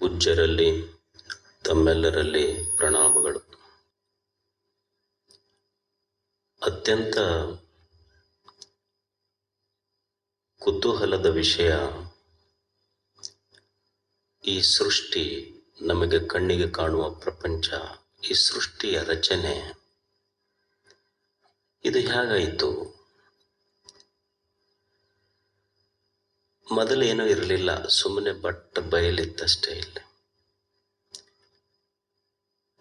ಪೂಜ್ಯರಲ್ಲಿ ತಮ್ಮೆಲ್ಲರಲ್ಲಿ ಪ್ರಣಾಮಗಳು. ಅತ್ಯಂತ ಕುತೂಹಲದ ವಿಷಯ, ಈ ಸೃಷ್ಟಿ, ನಮಗೆ ಕಣ್ಣಿಗೆ ಕಾಣುವ ಪ್ರಪಂಚ, ಈ ಸೃಷ್ಟಿಯ ರಚನೆ ಇದು ಹೇಗಾಯಿತು? ಮೊದಲೇನೂ ಇರಲಿಲ್ಲ, ಸುಮ್ಮನೆ ಬಯಲಿತ್ತಷ್ಟೇ. ಇಲ್ಲಿ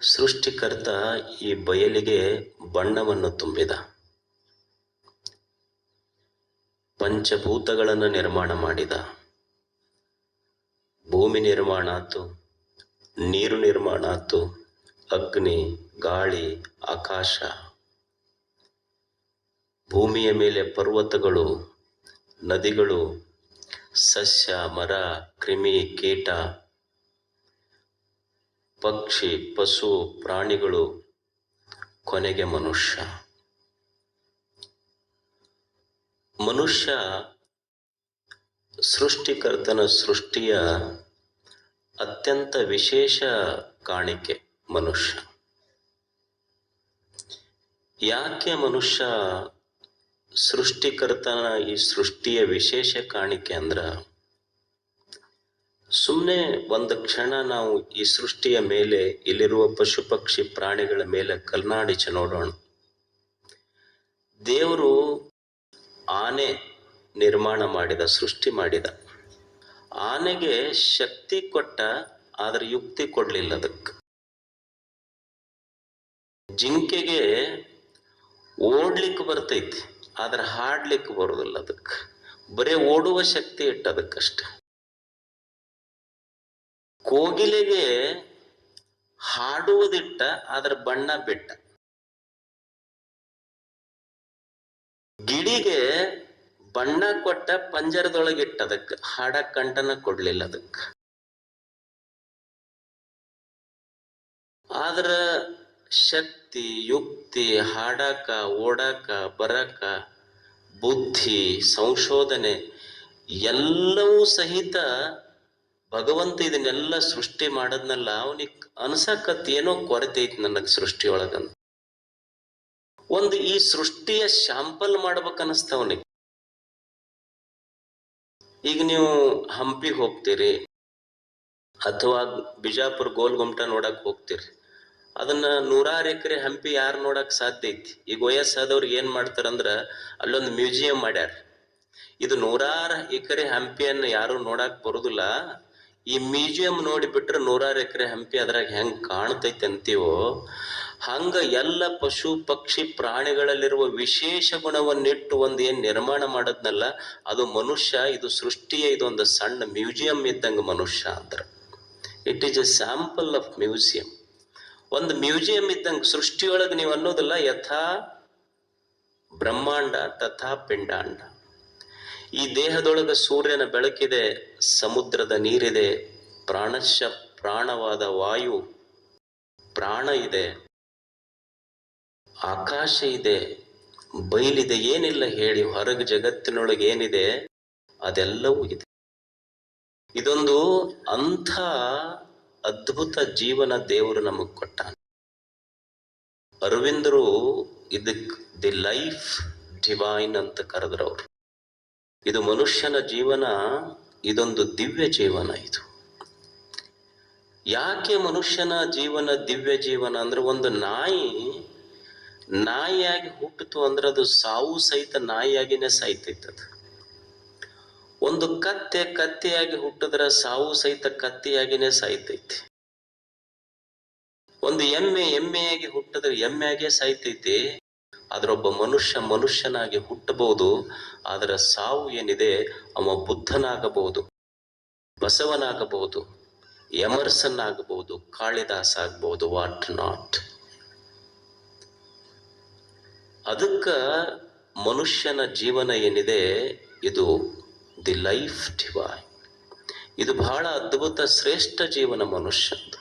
ಸೃಷ್ಟಿಕರ್ತ ಈ ಬಯಲಿಗೆ ಬಣ್ಣವನ್ನು ತುಂಬಿದ, ಪಂಚಭೂತಗಳನ್ನು ನಿರ್ಮಾಣ ಮಾಡಿದ. ಭೂಮಿ ನಿರ್ಮಾಣ ಆತು, ನೀರು ನಿರ್ಮಾಣ ಆತು, ಅಗ್ನಿ, ಗಾಳಿ, ಆಕಾಶ, ಭೂಮಿಯ ಮೇಲೆ ಪರ್ವತಗಳು, ನದಿಗಳು, ಸಸ್ಯ, ಮರ, ಕ್ರಿಮಿ, ಕೀಟ, ಪಕ್ಷಿ, ಪಶು, ಪ್ರಾಣಿಗಳು, ಕೊನೆಗೆ ಮನುಷ್ಯ. ಮನುಷ್ಯ ಸೃಷ್ಟಿಕರ್ತನ ಸೃಷ್ಟಿಯ ಅತ್ಯಂತ ವಿಶೇಷ ಕಾಣಿಕೆ. ಮನುಷ್ಯ ಯಾಕೆ ಮನುಷ್ಯ ಸೃಷ್ಟಿಕರ್ತನ ಈ ಸೃಷ್ಟಿಯ ವಿಶೇಷ ಕಾಣಿಕೆ ಅಂದ್ರ, ಸುಮ್ಮನೆ ಒಂದು ಕ್ಷಣ ನಾವು ಈ ಸೃಷ್ಟಿಯ ಮೇಲೆ, ಇಲ್ಲಿರುವ ಪಶು ಪಕ್ಷಿ ಪ್ರಾಣಿಗಳ ಮೇಲೆ ಕಲ್ನಾಡಿಸಿ ನೋಡೋಣ. ದೇವರು ಆನೆ ನಿರ್ಮಾಣ ಮಾಡಿದ, ಸೃಷ್ಟಿ ಮಾಡಿದ. ಆನೆಗೆ ಶಕ್ತಿ ಕೊಟ್ಟ, ಆದ್ರೆ ಯುಕ್ತಿ ಕೊಡ್ಲಿಲ್ಲ ಅದಕ್ಕೆ. ಜಿಂಕೆಗೆ ಓಡ್ಲಿಕ್ಕೆ ಬರ್ತೈತಿ, ಆದ್ರೆ ಹಾಡ್ಲಿಕ್ಕೆ ಬರೋದಿಲ್ಲ ಅದಕ್ಕೆ. ಬರೇ ಓಡುವ ಶಕ್ತಿ ಇಟ್ಟು ಅದಕ್ಕಷ್ಟೆ. ಕೋಗಿಲೆಗೆ ಹಾಡುವುದಿಟ್ಟ, ಆದ್ರ ಬಣ್ಣ ಬಿಟ್ಟ. ಗಿಳಿಗೆ ಬಣ್ಣ ಕೊಟ್ಟ, ಪಂಜರದೊಳಗಿಟ್ಟ ಅದಕ್ಕೆ, ಹಾಡಕ್ ಕಂಠನ ಕೊಡ್ಲಿಲ್ಲ ಅದಕ್ಕೆ. ಆದ್ರ ಶಕ್ತಿ, ಯುಕ್ತಿ, ಹಾಡಾಕ, ಓಡಾಕ, ಬರಾಕ, ಬುದ್ಧಿ, ಸಂಶೋಧನೆ ಎಲ್ಲವೂ ಸಹಿತ ಭಗವಂತ ಇದನ್ನೆಲ್ಲ ಸೃಷ್ಟಿ ಮಾಡದ್ನಲ್ಲ, ಅವನಿಗೆ ಅನ್ಸಕತ್ ಏನೋ ಕೊರತೆ ಐತಿ ನನಗ್ ಸೃಷ್ಟಿಯೊಳಗಂತ. ಒಂದು ಈ ಸೃಷ್ಟಿಯ ಶಾಂಪಲ್ ಮಾಡ್ಬೇಕನ್ನಿಸ್ತ ಅವನಿಗೆ. ಈಗ ನೀವು ಹಂಪಿಗೆ ಹೋಗ್ತೀರಿ ಅಥವಾ ಬಿಜಾಪುರ ಗೋಲ್ ಗುಮ್ಮಟ ನೋಡಕ್ ಹೋಗ್ತೀರಿ. ಅದನ್ನ 100 ಎಕರೆ ಹಂಪಿ ಯಾರು ನೋಡಕ್ ಸಾಧ್ಯ ಐತಿ? ಈಗ ವಯಸ್ಸಾದವ್ರಿಗೆ ಏನ್ ಮಾಡ್ತಾರಂದ್ರ, ಅಲ್ಲೊಂದು ಮ್ಯೂಸಿಯಂ ಮಾಡ್ಯಾರ. ಇದು 100 ಎಕರೆ ಹಂಪಿಯನ್ನ ಯಾರು ನೋಡಕ್ ಬರುದಿಲ್ಲ. ಈ ಮ್ಯೂಸಿಯಂ ನೋಡಿಬಿಟ್ರೆ 100 ಎಕರೆ ಹಂಪಿ ಅದ್ರಾಗ ಹೆಂಗ್ ಕಾಣ್ತೈತಿ ಅಂತೀವೋ, ಹಂಗ ಎಲ್ಲ ಪಶು ಪಕ್ಷಿ ಪ್ರಾಣಿಗಳಲ್ಲಿರುವ ವಿಶೇಷ ಗುಣವನ್ನಿಟ್ಟು ಒಂದು ಏನ್ ನಿರ್ಮಾಣ ಮಾಡದ್ನಲ್ಲ, ಅದು ಮನುಷ್ಯ. ಇದು ಸೃಷ್ಟಿಯ ಇದೊಂದು ಸಣ್ಣ ಮ್ಯೂಸಿಯಂ ಇದ್ದಂಗ ಮನುಷ್ಯ ಅಂದ್ರ. It is A sample of museum. ಒಂದು ಮ್ಯೂಸಿಯಂ ಇದ್ದಂಗ ಸೃಷ್ಟಿಯೊಳಗೆ ನೀವು ಅನ್ನೋದಿಲ್ಲ, ಯಥಾ ಬ್ರಹ್ಮಾಂಡ ತಥಾ ಪಿಂಡಾಂಡ. ಈ ದೇಹದೊಳಗ ಸೂರ್ಯನ ಬೆಳಕಿದೆ, ಸಮುದ್ರದ ನೀರಿದೆ, ಪ್ರಾಣಶ್ಯ ಪ್ರಾಣವಾದ ವಾಯು ಪ್ರಾಣ ಇದೆ, ಆಕಾಶ ಇದೆ, ಬಯಲಿದೆ. ಏನಿಲ್ಲ ಹೇಳಿ, ಹೊರಗೆ ಜಗತ್ತಿನೊಳಗೆ ಏನಿದೆ ಅದೆಲ್ಲವೂ ಇದೆ. ಇದೊಂದು ಅಂಥ ಅದ್ಭುತ ಜೀವನ ದೇವರು ನಮಗ್ ಕೊಟ್ಟ. ಅರವಿಂದರು ಇದಕ್ ದಿ ಲೈಫ್ ಡಿವೈನ್ ಅಂತ ಕರೆದ್ರವ್ರು. ಇದು ಮನುಷ್ಯನ ಜೀವನ, ಇದೊಂದು ದಿವ್ಯ ಜೀವನ. ಇದು ಯಾಕೆ ಮನುಷ್ಯನ ಜೀವನ ದಿವ್ಯ ಜೀವನ ಅಂದ್ರೆ, ಒಂದು ನಾಯಿಯಾಗಿ ಹುಟ್ಟಿತು ಅಂದ್ರೆ ಅದು ಸಾವು ಸಹಿತ ನಾಯಿಯಾಗಿನೇ ಸಾಯ್ತೈತದ. ಒಂದು ಕತ್ತೆಯಾಗಿ ಹುಟ್ಟಿದ್ರೆ ಸಾವು ಸಹಿತ ಕತ್ತೆಯಾಗಿನೇ ಸಾಯ್ತೈತಿ. ಒಂದು ಎಮ್ಮೆಯಾಗಿ ಹುಟ್ಟಿದ್ರೆ ಎಮ್ಮೆಯಾಗೆ ಸಾಯ್ತೈತಿ. ಆದ್ರೊಬ್ಬ ಮನುಷ್ಯನಾಗಿ ಹುಟ್ಟಬಹುದು, ಆದ್ರ ಸಾವು ಏನಿದೆ, ಅವ ಬುದ್ಧನಾಗಬಹುದು, ಬಸವನಾಗಬಹುದು, ಎಮರ್ಸನ್ ಆಗಬಹುದು, ಕಾಳಿದಾಸ ಆಗಬಹುದು, ವಾಟ್ ನಾಟ್. ಅದಕ್ಕ ಮನುಷ್ಯನ ಜೀವನ ಏನಿದೆ, ಇದು ದಿ ಲೈಫ್ ಡಿವೈನ್. ಇದು ಬಹಳ ಅದ್ಭುತ ಶ್ರೇಷ್ಠ ಜೀವನ ಮನುಷ್ಯಂದು.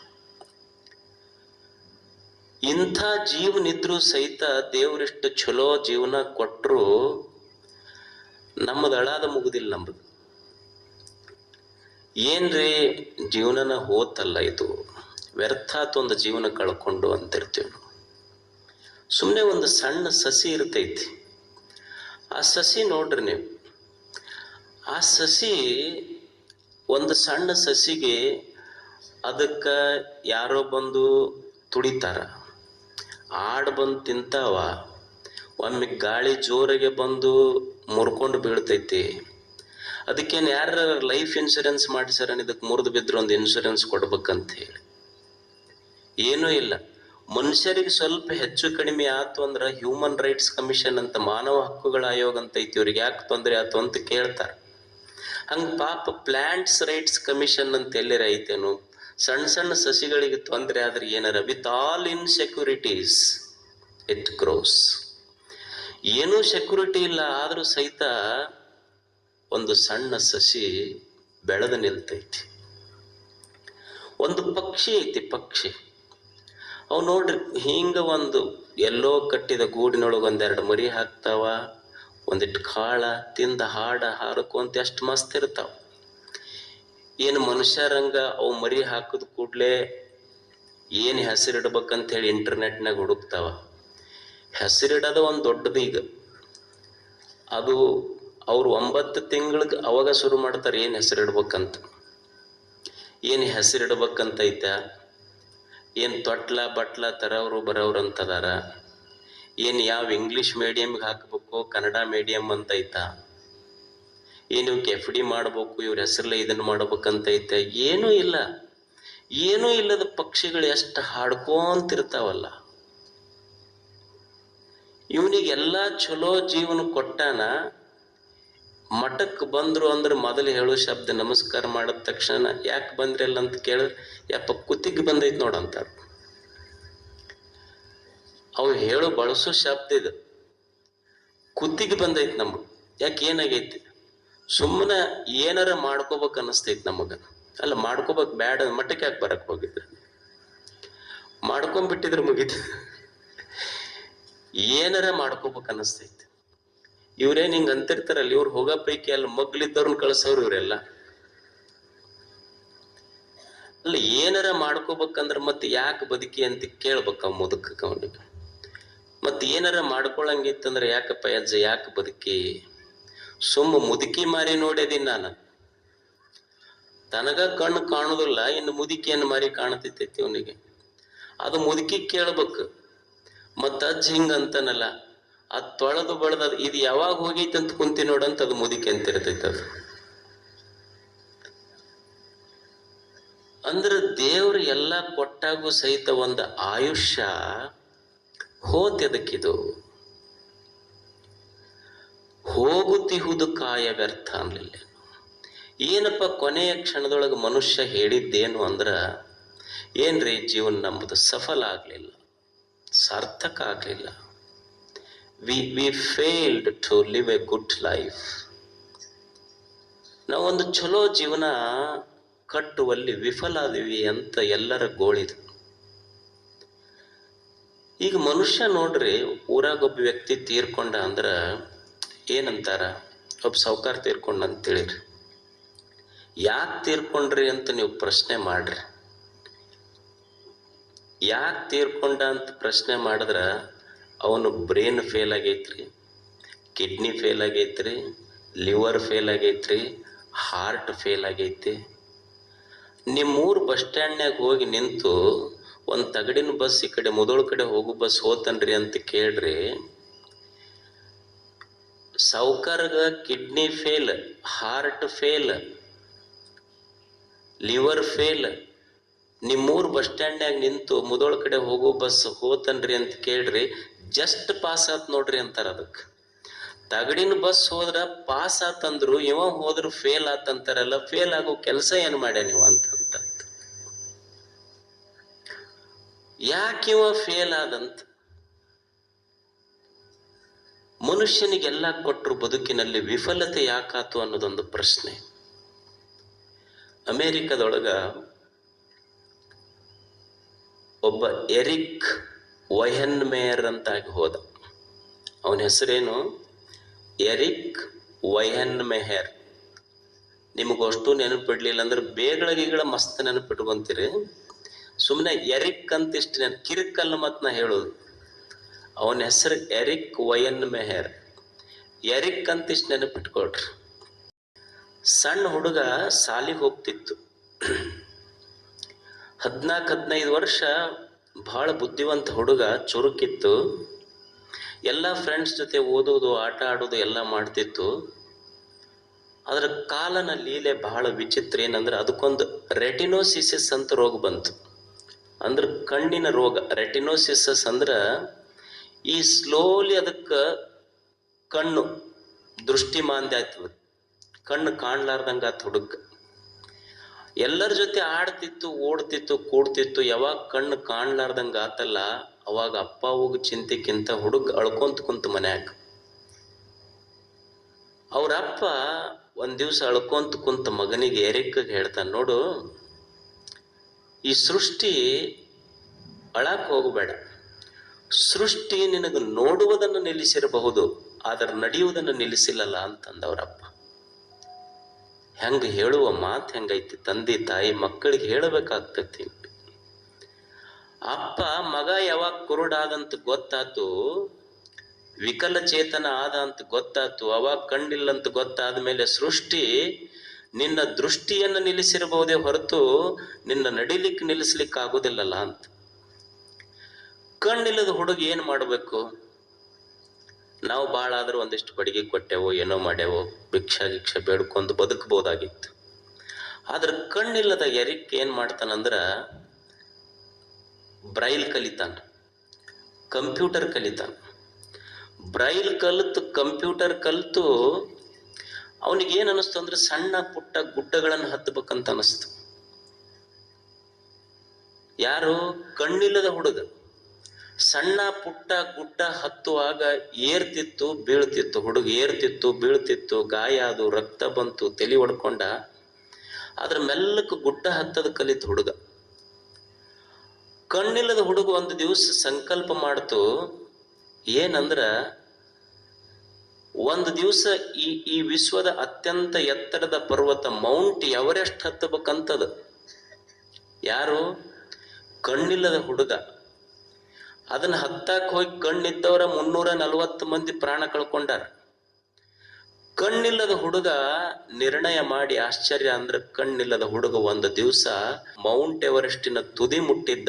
ಇಂಥ ಜೀವನಿದ್ರು ಸಹಿತ ದೇವರಿಷ್ಟು ಚಲೋ ಜೀವನ ಕೊಟ್ಟರು ನಮ್ಮದು ಅಳಾದ ಮುಗುದಿಲ್ಲ. ನಮ್ಮದು ಏನ್ರಿ ಜೀವನನ ಹೋತಲ್ಲ, ಇದು ವ್ಯರ್ಥ ಒಂದು ಜೀವನ ಕಳ್ಕೊಂಡು ಅಂತಿರ್ತೀವಿ ನಾವು. ಸುಮ್ಮನೆ ಒಂದು ಸಣ್ಣ ಸಸಿ ಇರ್ತೈತಿ, ಆ ಸಸಿ ನೋಡ್ರಿ ನೀವು, ಆ ಸಸಿ ಒಂದು ಸಣ್ಣ ಸಸಿಗೆ ಅದಕ್ಕೆ ಯಾರೋ ಬಂದು ತುಡಿತಾರ, ಆಡ್ ಬಂದು ತಿಂತಾವ, ಒಮ್ಮೆ ಗಾಳಿ ಜೋರಿಗೆ ಬಂದು ಮುರ್ಕೊಂಡು ಬೀಳ್ತೈತಿ. ಅದಕ್ಕೇನು ಯಾರ ಲೈಫ್ ಇನ್ಶೂರೆನ್ಸ್ ಮಾಡಿಸ್ಯಾರ ಇದಕ್ಕೆ ಮುರಿದು ಬಿದ್ರು ಒಂದು ಇನ್ಶೂರೆನ್ಸ್ ಕೊಡ್ಬೇಕಂತ ಹೇಳಿ? ಏನೂ ಇಲ್ಲ. ಮನುಷ್ಯರಿಗೆ ಸ್ವಲ್ಪ ಹೆಚ್ಚು ಕಡಿಮೆ ಆಯ್ತು ಅಂದ್ರೆ ಹ್ಯೂಮನ್ ರೈಟ್ಸ್ ಕಮಿಷನ್ ಅಂತ, ಮಾನವ ಹಕ್ಕುಗಳ ಆಯೋಗ ಅಂತ ಐತಿ, ಇವ್ರಿಗೆ ಯಾಕೆ ತೊಂದರೆ ಆಯ್ತು ಅಂತ ಕೇಳ್ತಾರೆ. ಹಂಗೆ ಪಾಪ ಪ್ಲಾಂಟ್ಸ್ ರೈಟ್ಸ್ ಕಮಿಷನ್ ಅಂತ ಎಲ್ಲರ ಐತೇನು? ಸಣ್ಣ ಸಣ್ಣ ಸಸಿಗಳಿಗೆ ತೊಂದರೆ ಆದ್ರೆ ಏನಾರ, with all insecurities it gross. ಏನೂ ಸೆಕ್ಯೂರಿಟಿ ಇಲ್ಲ ಆದ್ರೂ ಸಹಿತ ಒಂದು ಸಣ್ಣ ಸಸಿ ಬೆಳೆದು ನಿಲ್ತೈತಿ. ಒಂದು ಪಕ್ಷಿ ಐತಿ, ಪಕ್ಷಿ ಅವು ನೋಡ್ರಿ, ಹಿಂಗ ಒಂದು ಎಲ್ಲೋ ಕಟ್ಟಿದ ಗೂಡಿನೊಳಗೆ ಒಂದೆರಡು ಮರಿ ಹಾಕ್ತಾವ, ಒಂದಿಟ್ಟು ಕಾಳ ತಿಂದ ಹಾಡ ಹಾರಕೊಂತ ಎಷ್ಟು ಮಸ್ತ್ ಇರ್ತಾವ. ಏನು ಮನುಷ್ಯರಂಗ ಅವು ಮರಿ ಹಾಕಿದ ಕೂಡ್ಲೆ ಏನು ಹೆಸರಿಡ್ಬೇಕಂತ ಹೇಳಿ ಇಂಟರ್ನೆಟ್ನಾಗ ಹುಡುಕ್ತಾವ. ಹೆಸರಿಡೋದು ಒಂದು ದೊಡ್ಡದು. ಈಗ ಅದು ಅವ್ರು 9 ತಿಂಗಳಿಗೆ ಅವಾಗ ಶುರು ಮಾಡ್ತಾರೆ ಏನು ಹೆಸರಿಡ್ಬೇಕಂತ. ಏನು ಹೆಸರಿಡ್ಬೇಕಂತ ಐತ, ಏನು ತೊಟ್ಲ ಬಟ್ಲ ತರವ್ರು ಬರೋವ್ರು ಅಂತದಾರ, ಏನು ಯಾವ ಇಂಗ್ಲೀಷ್ ಮೀಡಿಯಮ್ಗೆ ಹಾಕಬೇಕು ಕನ್ನಡ ಮೀಡಿಯಮ್ ಅಂತ ಐತ, ಏನು ಇವಕ್ಕೆ FD ಮಾಡ್ಬೇಕು ಇವ್ರ ಹೆಸರಲ್ಲೇ ಇದನ್ನು ಮಾಡ್ಬೇಕಂತ ಐತ. ಏನೂ ಇಲ್ಲ. ಏನೂ ಇಲ್ಲದ ಪಕ್ಷಿಗಳು ಎಷ್ಟು ಹಾಡ್ಕೊಂತಿರ್ತಾವಲ್ಲ. ಇವನಿಗೆಲ್ಲ ಚಲೋ ಜೀವನ ಕೊಟ್ಟಾನ. ಮಠಕ್ಕೆ ಬಂದ್ರು ಅಂದ್ರೆ ಮೊದಲು ಹೇಳೋ ಶಬ್ದ ನಮಸ್ಕಾರ ಮಾಡಿದ ತಕ್ಷಣ ಯಾಕೆ ಬಂದ್ರಲ್ಲ ಅಂತ ಕೇಳಿದ್ರೆ, ಯಪ್ಪ ಕುತ್ತಿಗೆ ಬಂದೈತಿ ನೋಡಂತಾರ. ಅವು ಹೇಳೋ ಬಳಸೋ ಶಬ್ದ ಇದು, ಕುತ್ತಿಗೆ ಬಂದೈತಿ ನಮ್ಗೆ. ಯಾಕೆ ಏನಾಗೈತಿ? ಸುಮ್ಮನೆ ಏನಾರ ಮಾಡ್ಕೋಬೇಕು ಅನ್ನಿಸ್ತೈತಿ ನಮಗ. ಅಲ್ಲ, ಮಾಡ್ಕೋಬೇಕು ಬ್ಯಾಡ, ಮಠಕ್ಕೆ ಯಾಕೆ ಬರಕ್ ಹೋಗಿದ್ರು? ಮಾಡ್ಕೊಂಡ್ಬಿಟ್ಟಿದ್ರೆ ಮುಗಿತು. ಏನಾರ ಮಾಡ್ಕೋಬೇಕು ಅನ್ನಿಸ್ತೈತಿ. ಇವ್ರೇನ್ ಹಿಂಗ ಅಂತಿರ್ತಾರಲ್ಲ, ಇವ್ರು ಹೋಗೋ ಪೈಕಿ ಅಲ್ಲಿ ಮಗ್ಲಿದ್ದವ್ರನ್ನ ಕಳ್ಸವ್ರು ಇವರೆಲ್ಲ. ಅಲ್ಲ, ಏನಾರ ಮಾಡ್ಕೋಬೇಕಂದ್ರ ಮತ್ತೆ ಯಾಕೆ ಬದುಕಿ ಅಂತ ಕೇಳ್ಬೇಕ ಮುದುಕ ಅವನಿಗೆ. ಮತ್ತೆ ಏನಾರ ಮಾಡ್ಕೊಳಂಗಿತ್ತಂದ್ರೆ ಯಾಕಪ್ಪ ಅಜ್ಜ ಯಾಕೆ ಬದುಕಿ? ಸುಮ್ಮ ಮುದುಕಿ ಮಾರಿ ನೋಡ್ಯದೀನಿ ನಾನು. ತನಗ ಕಣ್ಣು ಕಾಣುದಿಲ್ಲ, ಇನ್ನು ಮುದುಕಿಯನ್ನು ಮಾರಿ ಕಾಣತೈತಿ ಅವನಿಗೆ. ಅದು ಮುದುಕಿ ಕೇಳ್ಬೇಕು. ಮತ್ತ ಅಜ್ಜ ಹಿಂಗಂತನಲ್ಲ, ಅದ್ ತೊಳೆದು ಬಳ್ದ ಇದು ಯಾವಾಗ ಹೋಗೈತಿ ಅಂತ ಕುಂತಿ ನೋಡಂತ ಅದು ಮುದುಕಿ ಅಂತಿರ್ತೈತ. ಅದು ಅಂದ್ರೆ ದೇವ್ರು ಎಲ್ಲ ಕೊಟ್ಟಾಗೂ ಸಹಿತ ಒಂದು ಆಯುಷ್ಯ ಹೋತೆದಕ್ಕಿದು. ಹೋಗುತ್ತಿಹುದು ಕಾಯ ವ್ಯರ್ಥ ಅನ್ಲಿಲ್ಲ. ಏನಪ್ಪ ಕೊನೆಯ ಕ್ಷಣದೊಳಗೆ ಮನುಷ್ಯ ಹೇಳಿದ್ದೇನು ಅಂದ್ರ, ಏನ್ರಿ ಜೀವನ ನಮ್ಮದು ಸಫಲ ಆಗ್ಲಿಲ್ಲ, ಸಾರ್ಥಕ ಆಗ್ಲಿಲ್ಲ. we failed to live a good life. ನಾವೊಂದು ಚಲೋ ಜೀವನ ಕಟ್ಟುವಲ್ಲಿ ವಿಫಲಾದಿವಿ ಅಂತ ಎಲ್ಲರ ಗೋಳಿದು. ಈಗ ಮನುಷ್ಯ ನೋಡ್ರಿ, ಊರಾಗ ಒಬ್ಬ ವ್ಯಕ್ತಿ ತೀರ್ಕೊಂಡ ಅಂದ್ರ ಏನಂತಾರ, ಒಬ್ಬ ಸಾವುಕಾರ ತೀರ್ಕೊಂಡ ಅಂತೇಳಿರಿ. ಯಾಕೆ ತೀರ್ಕೊಂಡ್ರಿ ಅಂತ ನೀವು ಪ್ರಶ್ನೆ ಮಾಡ್ರಿ. ಯಾಕೆ ತೀರ್ಕೊಂಡ ಅಂತ ಪ್ರಶ್ನೆ ಮಾಡಿದ್ರ, ಅವನು ಬ್ರೇನ್ ಫೇಲ್ ಆಗೈತ್ರಿ, ಕಿಡ್ನಿ ಫೇಲ್ ಆಗೈತ್ರಿ, ಲಿವರ್ ಫೇಲ್ ಆಗೈತ್ರಿ, ಹಾರ್ಟ್ ಫೇಲ್ ಆಗೈತಿ. ನಿಮ್ಮೂರು ಬಸ್ ಸ್ಟ್ಯಾಂಡ್ನಾಗ ಹೋಗಿ ನಿಂತು ಒಂದು ತಗಡಿನ ಬಸ್ ಈ ಕಡೆ ಮುದೋಳ ಕಡೆ ಹೋಗು ಬಸ್ ಹೋತನ್ರಿ ಅಂತ ಕೇಳ್ರಿ. ಸಾವುಕಾರಗ kidney fail, heart fail, liver fail, ನಿಮ್ಮೂರು ಬಸ್ ಸ್ಟ್ಯಾಂಡ್ನಾಗ ನಿಂತು ಮುದೋಳ ಕಡೆ ಹೋಗೋ ಬಸ್ ಹೋತನ್ರಿ ಅಂತ ಕೇಳ್ರಿ, ಜಸ್ಟ್ ಪಾಸ್ ಆತ್ ನೋಡ್ರಿ ಅಂತಾರ. ಅದಕ್ಕೆ ತಗಡಿನ ಬಸ್ ಹೋದ್ರ ಪಾಸ್ ಆತಂದ್ರು, ಇವ ಹೋದ್ರು ಫೇಲ್ ಆತಂತಾರಲ್ಲ. ಫೇಲ್ ಆಗೋ ಕೆಲಸ ಏನ್ ಮಾಡ್ಯ ನೀವು ಅಂತ. ಯಾಕಿವ ಫೇಲ್ ಆದಂತ? ಮನುಷ್ಯನಿಗೆಲ್ಲ ಕೊಟ್ಟರು ಬದುಕಿನಲ್ಲಿ ವಿಫಲತೆ ಯಾಕಾತು ಅನ್ನೋದೊಂದು ಪ್ರಶ್ನೆ. ಅಮೇರಿಕದೊಳಗ ಒಬ್ಬ ಎರಿಕ್ ವೈಹೆನ್ಮೇಯರ್ ಅಂತಾಗಿ ಹೋದ. ಅವನ ಹೆಸರೇನು? ಎರಿಕ್ ವೈಹೆನ್ಮೇಯರ್. ನಿಮಗಷ್ಟು ನೆನಪಿಡ್ಲಿಲ್ಲ ಅಂದ್ರೆ ಬೇಗಳ ಮಸ್ತ್ ನೆನಪಿಟ್ಕೊಂತೀರಿ. ಸುಮ್ಮನೆ ಎರಿಕ್ ಅಂತ ಇಷ್ಟು ಕಿರಿಕಲ್ಲ ಮತ್ ನಾ ಹೇಳೋದು. ಅವನ ಹೆಸರು ಎರಿಕ್ ವಯನ್ ಮೆಹರ್. ಎರಿಕ್ ಅಂತ ಇಷ್ಟು ನೆನಪಿಟ್ಕೊಳ್ರಿ. ಸಣ್ಣ ಹುಡುಗ ಸಾಲಿಗೆ ಹೋಗ್ತಿತ್ತು. 14-15 ವರ್ಷ. ಬಹಳ ಬುದ್ಧಿವಂತ ಹುಡುಗ, ಚುರುಕಿತ್ತು. ಎಲ್ಲ ಫ್ರೆಂಡ್ಸ್ ಜೊತೆ ಓದೋದು, ಆಟ ಆಡೋದು ಎಲ್ಲ ಮಾಡ್ತಿತ್ತು. ಅದರ ಕಾಲನ ಲೀಲೆ ಬಹಳ ವಿಚಿತ್ರ. ಏನಂದ್ರೆ ಅದಕ್ಕೊಂದು ರೆಟಿನೋಸಿಸಿಸ್ ಅಂತ ರೋಗ ಬಂತು. ಅಂದ್ರೆ ಕಣ್ಣಿನ ರೋಗ. ರೆಟಿನೋಸಿಸಸ್ ಅಂದ್ರೆ ಈ ಸ್ಲೋಲಿ ಅದಕ್ಕೆ ಕಣ್ಣು ದೃಷ್ಟಿ ಮಾಂದ್ಯ ಆಯ್ತದ, ಕಣ್ಣು ಕಾಣ್ಲಾರ್ದಂಗ ಆತ ಹುಡುಗ. ಎಲ್ಲರ ಜೊತೆ ಆಡ್ತಿತ್ತು, ಓಡ್ತಿತ್ತು, ಕೂಡ್ತಿತ್ತು. ಯಾವಾಗ ಕಣ್ಣು ಕಾಣ್ಲಾರ್ದಂಗ ಆತಲ್ಲ, ಅವಾಗ ಅಪ್ಪ ಹೋಗಿ ಚಿಂತೆಕ್ಕಿಂತ ಹುಡುಗ ಅಳ್ಕೊಂತ ಕುಂತ ಮನ್ಯಾಗ. ಅವ್ರ ಅಪ್ಪ ಒಂದ್ ದಿವ್ಸ ಅಳ್ಕೊಂತ ಕುಂತ ಮಗನಿಗೆ ಎರಿಕ್ಗೆ ಹೇಳ್ತಾನೆ, ನೋಡು, ಈ ಸೃಷ್ಟಿ ಅಳಕ್ ಹೋಗಬೇಡ. ಸೃಷ್ಟಿ ನಿನಗೆ ನೋಡುವುದನ್ನು ನಿಲ್ಲಿಸಿರಬಹುದು, ಆದ್ರೆ ನಡೆಯುವುದನ್ನು ನಿಲ್ಲಿಸಿಲ್ಲಲ್ಲ ಅಂತಂದವ್ರಪ್ಪ. ಹೆಂಗ ಹೇಳುವ ಮಾತು ಹೆಂಗೈತಿ. ತಂದೆ ತಾಯಿ ಮಕ್ಕಳಿಗೆ ಹೇಳಬೇಕಾಗ್ತತಿ. ಅಪ್ಪ ಮಗ ಯಾವಾಗ ಕುರುಡಾದಂತ ಗೊತ್ತಾತು, ವಿಕಲಚೇತನ ಆದ ಅಂತ ಗೊತ್ತಾತು, ಅವಾಗ ಕಣ್ಣಿಲ್ಲಂತ ಗೊತ್ತಾದ್ಮೇಲೆ ಸೃಷ್ಟಿ ನಿನ್ನ ದೃಷ್ಟಿಯನ್ನು ನಿಲ್ಲಿಸಿರಬಹುದೇ ಹೊರತು ನಿನ್ನ ನಡಿಲಿಕ್ಕೆ ನಿಲ್ಲಿಸ್ಲಿಕ್ಕೆ ಆಗುದಿಲ್ಲಲ್ಲ ಅಂತ. ಕಣ್ಣಿಲ್ಲದ ಹುಡುಗ ಏನ್ ಮಾಡ್ಬೇಕು? ನಾವು ಭಾಳ ಆದ್ರೂ ಒಂದಿಷ್ಟು ಬಡಿಗೆ ಕೊಟ್ಟೆವೋ, ಏನೋ ಮಾಡ್ಯಾವೋ, ಭಿಕ್ಷಾ ಬೇಡ್ಕೊಂಡು ಬದುಕಬಹುದಾಗಿತ್ತು. ಆದ್ರೆ ಕಣ್ಣಿಲ್ಲದ ಎರಿಕ್ ಏನ್ ಮಾಡ್ತಾನಂದ್ರ ಬ್ರೈಲ್ ಕಲಿತಾನ, ಕಂಪ್ಯೂಟರ್ ಕಲಿತಾನ. ಬ್ರೈಲ್ ಕಲಿತು ಕಂಪ್ಯೂಟರ್ ಕಲಿತು ಅವನಿಗೆ ಏನ್ ಅನಿಸ್ತು ಅಂದ್ರೆ ಸಣ್ಣ ಪುಟ್ಟ ಗುಡ್ಡಗಳನ್ನು ಹತ್ತಬೇಕಂತ ಅನಿಸ್ತು. ಯಾರು? ಕಣ್ಣಿಲ್ಲದ ಹುಡುಗ. ಸಣ್ಣ ಪುಟ್ಟ ಗುಡ್ಡ ಹತ್ತುವಾಗ ಏರ್ತಿತ್ತು, ಬೀಳ್ತಿತ್ತು. ಹುಡುಗ ಏರ್ತಿತ್ತು, ಬೀಳ್ತಿತ್ತು, ಗಾಯ ಅದು, ರಕ್ತ ಬಂತು, ತಲೆ ಹೊಡ್ಕೊಂಡ. ಅದ್ರ ಮೆಲ್ಲಕ್ಕೆ ಗುಡ್ಡ ಹತ್ತದ ಕಲಿತು ಹುಡುಗ. ಕಣ್ಣಿಲ್ಲದ ಹುಡುಗ ಒಂದು ದಿವಸ ಸಂಕಲ್ಪ ಮಾಡ್ತು, ಏನಂದ್ರ ಒಂದು ದಿವಸ ಈ ವಿಶ್ವದ ಅತ್ಯಂತ ಎತ್ತರದ ಪರ್ವತ ಮೌಂಟ್ ಎವರೆಸ್ಟ್ ಹತ್ತಬೇಕಂತದ. ಯಾರು? ಕಣ್ಣಿಲ್ಲದ ಹುಡುಗ. ಅದನ್ನ ಹತ್ತಾಕ್ ಹೋಗಿ ಕಣ್ಣಿದ್ದವರ 340 ಮಂದಿ ಪ್ರಾಣ ಕಳ್ಕೊಂಡಾರ. ಕಣ್ಣಿಲ್ಲದ ಹುಡುಗ ನಿರ್ಣಯ ಮಾಡಿ, ಆಶ್ಚರ್ಯ ಅಂದ್ರೆ ಕಣ್ಣಿಲ್ಲದ ಹುಡುಗ ಒಂದು ದಿವಸ ಮೌಂಟ್ ಎವರೆಸ್ಟಿನ ತುದಿ ಮುಟ್ಟಿದ್ದ.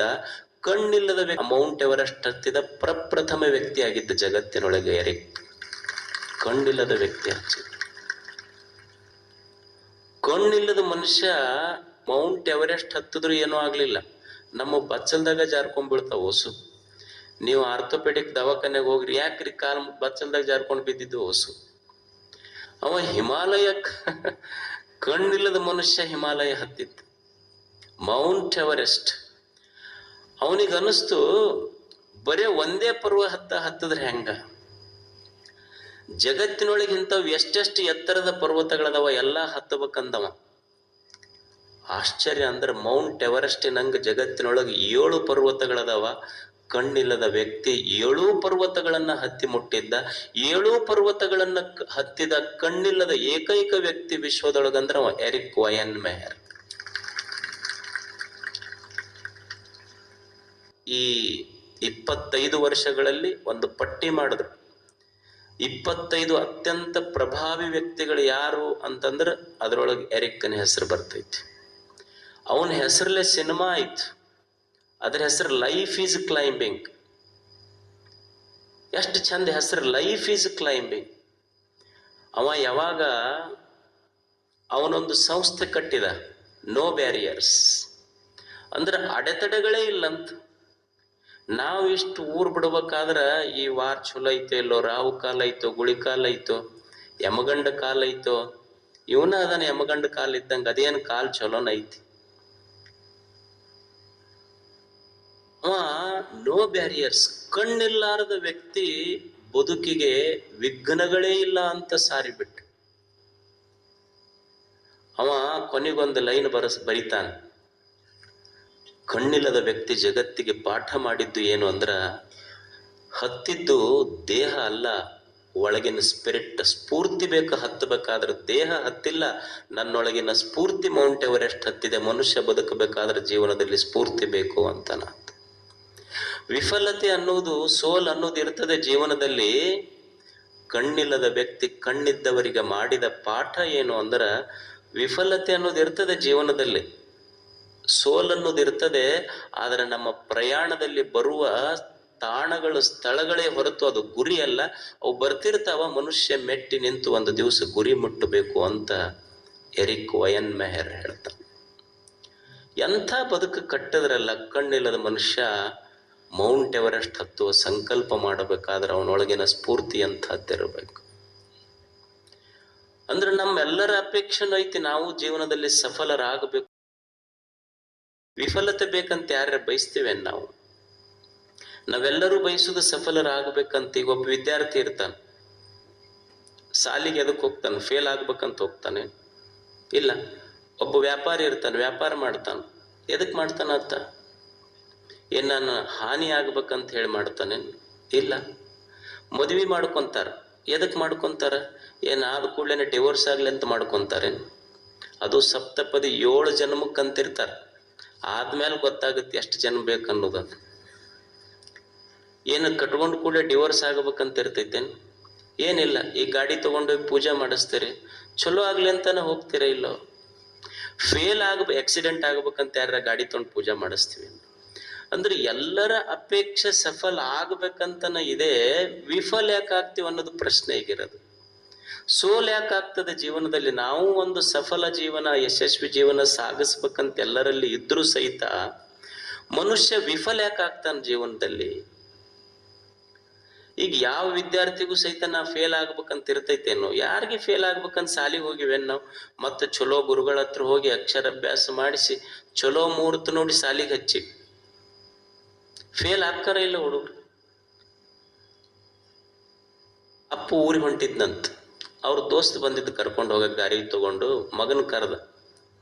ಕಣ್ಣಿಲ್ಲದ ಮೌಂಟ್ ಎವರೆಸ್ಟ್ ಹತ್ತಿದ ಪ್ರಪ್ರಥಮ ವ್ಯಕ್ತಿ ಆಗಿದ್ದ ಜಗತ್ತಿನೊಳಗೆ ಎರಿಕ್. ಕಣ್ಣಿಲ್ಲದ ವ್ಯಕ್ತಿ ಹಚ್ಚಿ. ಕಣ್ಣಿಲ್ಲದ ಮನುಷ್ಯ ಮೌಂಟ್ ಎವರೆಸ್ಟ್ ಹತ್ತಿದ್ರು ಏನೂ ಆಗ್ಲಿಲ್ಲ. ನಮ್ಮ ಬಚ್ಚಲ್ದಾಗ ಜಾರ್ಕೊಂಡ್ ಬೀಳ್ತಾವ ಹೊಸು. ನೀವು ಆರ್ಥೋಪೆಡಿಕ್ ದವಾಖಾನೆಗೆ ಹೋಗ್ರಿ, ಯಾಕ್ರಿ ಕಾಲ್ ಬಚ್ಚಲ್ದಾಗ ಜಾರ್ಕೊಂಡು ಬಿದ್ದಿದ್ದು ಹೊಸು. ಅವ ಹಿಮಾಲಯಕ್ಕೆ ಕಣ್ಣಿಲ್ಲದ ಮನುಷ್ಯ ಹಿಮಾಲಯ ಹತ್ತಿತ್ತು, ಮೌಂಟ್ ಎವರೆಸ್ಟ್. ಅವನಿಗನ್ನಿಸ್ತು, ಬರೇ ಒಂದೇ ಪರ್ವ ಹತ್ತದ್ರೆ ಹೆಂಗ? ಜಗತ್ತಿನೊಳಗೆ ಇಂಥವು ಎಷ್ಟೆಷ್ಟು ಎತ್ತರದ ಪರ್ವತಗಳದವ, ಎಲ್ಲ ಹತ್ತಬೇಕಂದವ. ಆಶ್ಚರ್ಯ ಅಂದ್ರೆ ಮೌಂಟ್ ಎವರೆಸ್ಟಿನಂಗ ಜಗತ್ತಿನೊಳಗೆ 7 ಪರ್ವತಗಳದವ. ಕಣ್ಣಿಲ್ಲದ ವ್ಯಕ್ತಿ 7 ಪರ್ವತಗಳನ್ನ ಹತ್ತಿ ಮುಟ್ಟಿದ್ದ. 7 ಪರ್ವತಗಳನ್ನ ಹತ್ತಿದ ಕಣ್ಣಿಲ್ಲದ ಏಕೈಕ ವ್ಯಕ್ತಿ ವಿಶ್ವದೊಳಗಂದ್ರ ಎರಿಕ್ ವಯನ್ ಮೆಹರ್. ಈ 25 ವರ್ಷಗಳಲ್ಲಿ ಒಂದು ಪಟ್ಟಿ ಮಾಡಿದ್ರು. 25 ಅತ್ಯಂತ ಪ್ರಭಾವಿ ವ್ಯಕ್ತಿಗಳು ಯಾರು ಅಂತಂದ್ರೆ ಅದರೊಳಗೆ ಎರಿಕ್ನ ಹೆಸರು ಬರ್ತೈತಿ. ಅವನ ಹೆಸರಲ್ಲೇ ಸಿನಿಮಾ ಆಯ್ತು. ಅದ್ರ ಹೆಸರು ಲೈಫ್ ಈಸ್ ಕ್ಲೈಂಬಿಂಗ್. ಎಷ್ಟು ಚಂದ ಹೆಸರು, ಲೈಫ್ ಈಸ್ ಕ್ಲೈಂಬಿಂಗ್. ಅವ ಯಾವಾಗ ಅವನೊಂದು ಸಂಸ್ಥೆ ಕಟ್ಟಿದ, ನೋ ಬ್ಯಾರಿಯರ್ಸ್, ಅಂದ್ರೆ ಅಡೆತಡೆಗಳೇ ಇಲ್ಲಂತ. ನಾವು ಇಷ್ಟು ಊರ್ ಬಿಡ್ಬೇಕಾದ್ರ ಈ ವಾರ ಚಲೋ ಐತೋ ಇಲ್ಲೋ, ರಾವು ಕಾಲ ಐತೋ, ಗುಳಿ ಕಾಲ ಐತೋ, ಯಮಗಂಡ ಕಾಲ ಐತೋ, ಇವನ ಅದನ್ನ ಯಮಗಂಡ ಕಾಲ ಇದ್ದಂಗ, ಅದೇನು ಕಾಲ್ ಚಲೋನ ಐತಿ. No barriers. ಕಣ್ಣಿಲ್ಲಾರದ ವ್ಯಕ್ತಿ ಬದುಕಿಗೆ ವಿಘ್ನಗಳೇ ಇಲ್ಲ ಅಂತ ಸಾರಿಬಿಟ್ಟ. ಅವ ಕೊನೆಗೊಂದು ಲೈನ್ ಬರಿತಾನ. ಕಣ್ಣಿಲ್ಲದ ವ್ಯಕ್ತಿ ಜಗತ್ತಿಗೆ ಪಾಠ ಮಾಡಿದ್ದು ಏನು ಅಂದ್ರ, ಹತ್ತಿದ್ದು ದೇಹ ಅಲ್ಲ, ಒಳಗಿನ ಸ್ಪಿರಿಟ್ ಸ್ಫೂರ್ತಿ ಬೇಕು ಹತ್ತಬೇಕಾದ್ರೆ. ದೇಹ ಹತ್ತಿಲ್ಲ, ನನ್ನೊಳಗಿನ ಸ್ಫೂರ್ತಿ ಮೌಂಟ್ ಎವರೆಸ್ಟ್ ಹತ್ತಿದೆ. ಮನುಷ್ಯ ಬದುಕಬೇಕಾದ್ರೆ ಜೀವನದಲ್ಲಿ ಸ್ಫೂರ್ತಿ ಬೇಕು ಅಂತ. ವಿಫಲತೆ ಅನ್ನೋದು, ಸೋಲ್ ಅನ್ನೋದು ಇರ್ತದೆ ಜೀವನದಲ್ಲಿ. ಕಣ್ಣಿಲ್ಲದ ವ್ಯಕ್ತಿ ಕಣ್ಣಿದ್ದವರಿಗೆ ಮಾಡಿದ ಪಾಠ ಏನು ಅಂದ್ರೆ, ವಿಫಲತೆ ಅನ್ನೋದು ಇರ್ತದೆ ಜೀವನದಲ್ಲಿ, ಸೋಲ್ ಅನ್ನೋದು ಇರ್ತದೆ. ಆದರೆ ನಮ್ಮ ಪ್ರಯಾಣದಲ್ಲಿ ಬರುವ ತಾಣಗಳು, ಸ್ಥಳಗಳೇ ಹೊರತು ಅದು ಗುರಿ ಅಲ್ಲ. ಅವು ಬರ್ತಿರ್ತಾವ. ಮನುಷ್ಯ ಮೆಟ್ಟಿ ನಿಂತು ಒಂದು ದಿವಸ ಗುರಿ ಮುಟ್ಟಬೇಕು ಅಂತ ಎರಿಕ್ ವಯನ್ ಮೆಹರ್ ಹೇಳ್ತಾನೆ. ಎಂಥ ಬದುಕು ಕಟ್ಟಿದ್ರಲ್ಲ ಕಣ್ಣಿಲ್ಲದ ಮನುಷ್ಯ ಮೌಂಟ್ ಎವರೆಸ್ಟ್ ಹತ್ತುವ ಸಂಕಲ್ಪ ಮಾಡಬೇಕಾದ್ರೆ ಅವನೊಳಗಿನ ಸ್ಫೂರ್ತಿ ಅಂಥದ್ದಿರಬೇಕು. ಅಂದ್ರೆ ನಮ್ಮೆಲ್ಲರ ಅಪೇಕ್ಷೆನೂ ಐತಿ, ನಾವು ಜೀವನದಲ್ಲಿ ಸಫಲರಾಗಬೇಕು. ವಿಫಲತೆ ಬೇಕಂತ ಯಾರ್ಯಾರು ಬಯಸ್ತೀವಿ? ನಾವೆಲ್ಲರೂ ಬಯಸುದು ಸಫಲರಾಗಬೇಕಂತ. ಈಗ ಒಬ್ಬ ವಿದ್ಯಾರ್ಥಿ ಇರ್ತಾನೆ, ಸಾಲಿಗೆ ಎದಕ್ಕೆ ಹೋಗ್ತಾನೆ? ಫೇಲ್ ಆಗ್ಬೇಕಂತ ಹೋಗ್ತಾನೆ? ಇಲ್ಲ. ಒಬ್ಬ ವ್ಯಾಪಾರಿ ಇರ್ತಾನೆ, ವ್ಯಾಪಾರ ಮಾಡ್ತಾನೆ, ಎದಕ್ ಮಾಡ್ತಾನ ಅಂತ? ಏನ್ ನಾನು ಹಾನಿ ಆಗ್ಬೇಕಂತ ಹೇಳಿ ಮಾಡ್ತಾನೆ? ಇಲ್ಲ. ಮದುವೆ ಮಾಡ್ಕೊಂತಾರ, ಎದಕ್ ಮಾಡ್ಕೊಂತಾರ? ಆದ ಕೂಡಲೇ ಡಿವೋರ್ಸ್ ಆಗ್ಲಿ ಅಂತ ಮಾಡ್ಕೊಂತಾರೆ? ಅದು ಸಪ್ತಪದಿ 7 ಜನ್ಮಕ್ಕಂತಿರ್ತಾರ. ಆದ್ಮೇಲೆ ಗೊತ್ತಾಗುತ್ತೆ ಎಷ್ಟು ಜನ್ಮ ಬೇಕನ್ನೋದು. ಏನು ಕಟ್ಕೊಂಡು ಕೂಡ ಡಿವೋರ್ಸ್ ಆಗ್ಬೇಕಂತ ಇರ್ತೈತೇನು? ಏನಿಲ್ಲ. ಈ ಗಾಡಿ ತಗೊಂಡೋಗಿ ಪೂಜೆ ಮಾಡಿಸ್ತೀರಿ, ಚಲೋ ಆಗ್ಲಿ ಅಂತಾನೆ ಹೋಗ್ತೀರ? ಇಲ್ಲೋ. ಫೇಲ್ ಆಕ್ಸಿಡೆಂಟ್ ಆಗ್ಬೇಕಂತ ಯಾರ ಗಾಡಿ ತಗೊಂಡು ಪೂಜೆ ಮಾಡಿಸ್ತೀವಿ? ಅಂದ್ರೆ ಎಲ್ಲರ ಅಪೇಕ್ಷೆ ಸಫಲ ಆಗ್ಬೇಕಂತನ ಇದೆ. ವಿಫಲ ಯಾಕೆ ಆಗ್ತೀವಿ ಅನ್ನೋದು ಪ್ರಶ್ನೆ ಈಗಿರೋದು. ಸೋಲ್ ಯಾಕೆ ಆಗ್ತದೆ ಜೀವನದಲ್ಲಿ? ನಾವು ಒಂದು ಸಫಲ ಜೀವನ, ಯಶಸ್ವಿ ಜೀವನ ಸಾಗಿಸ್ಬೇಕಂತ ಎಲ್ಲರಲ್ಲಿ ಇದ್ರೂ ಸಹಿತ ಮನುಷ್ಯ ವಿಫಲ ಯಾಕೆ ಆಗ್ತಾನೆ ಜೀವನದಲ್ಲಿ? ಈಗ ಯಾವ ವಿದ್ಯಾರ್ಥಿಗೂ ಸಹಿತ ನಾ ಫೇಲ್ ಆಗ್ಬೇಕಂತ ಇರ್ತೈತೇನೋ? ಯಾರಿಗೆ ಫೇಲ್ ಆಗ್ಬೇಕಂತ ಸಾಲಿಗೆ ಹೋಗಿವೇನು ನಾವು? ಮತ್ತೆ ಚಲೋ ಗುರುಗಳ ಹತ್ರ ಹೋಗಿ ಅಕ್ಷರಾಭ್ಯಾಸ ಮಾಡಿಸಿ ಚಲೋ ಮುಹೂರ್ತ ನೋಡಿ ಸಾಲಿಗೆ ಹಚ್ಚಿ ಫೇಲ್ ಆಗ್ತಾರ ಇಲ್ಲ ಹುಡುಗರು? ಅಪ್ಪು ಊರಿಗೆ ಹೊಂಟಿದ್ನಂತ. ಅವ್ರ ದೋಸ್ತ್ ಬಂದಿದ್ದು ಕರ್ಕೊಂಡು ಹೋಗಕ್ ಗಾಡಿ ತಗೊಂಡು. ಮಗನ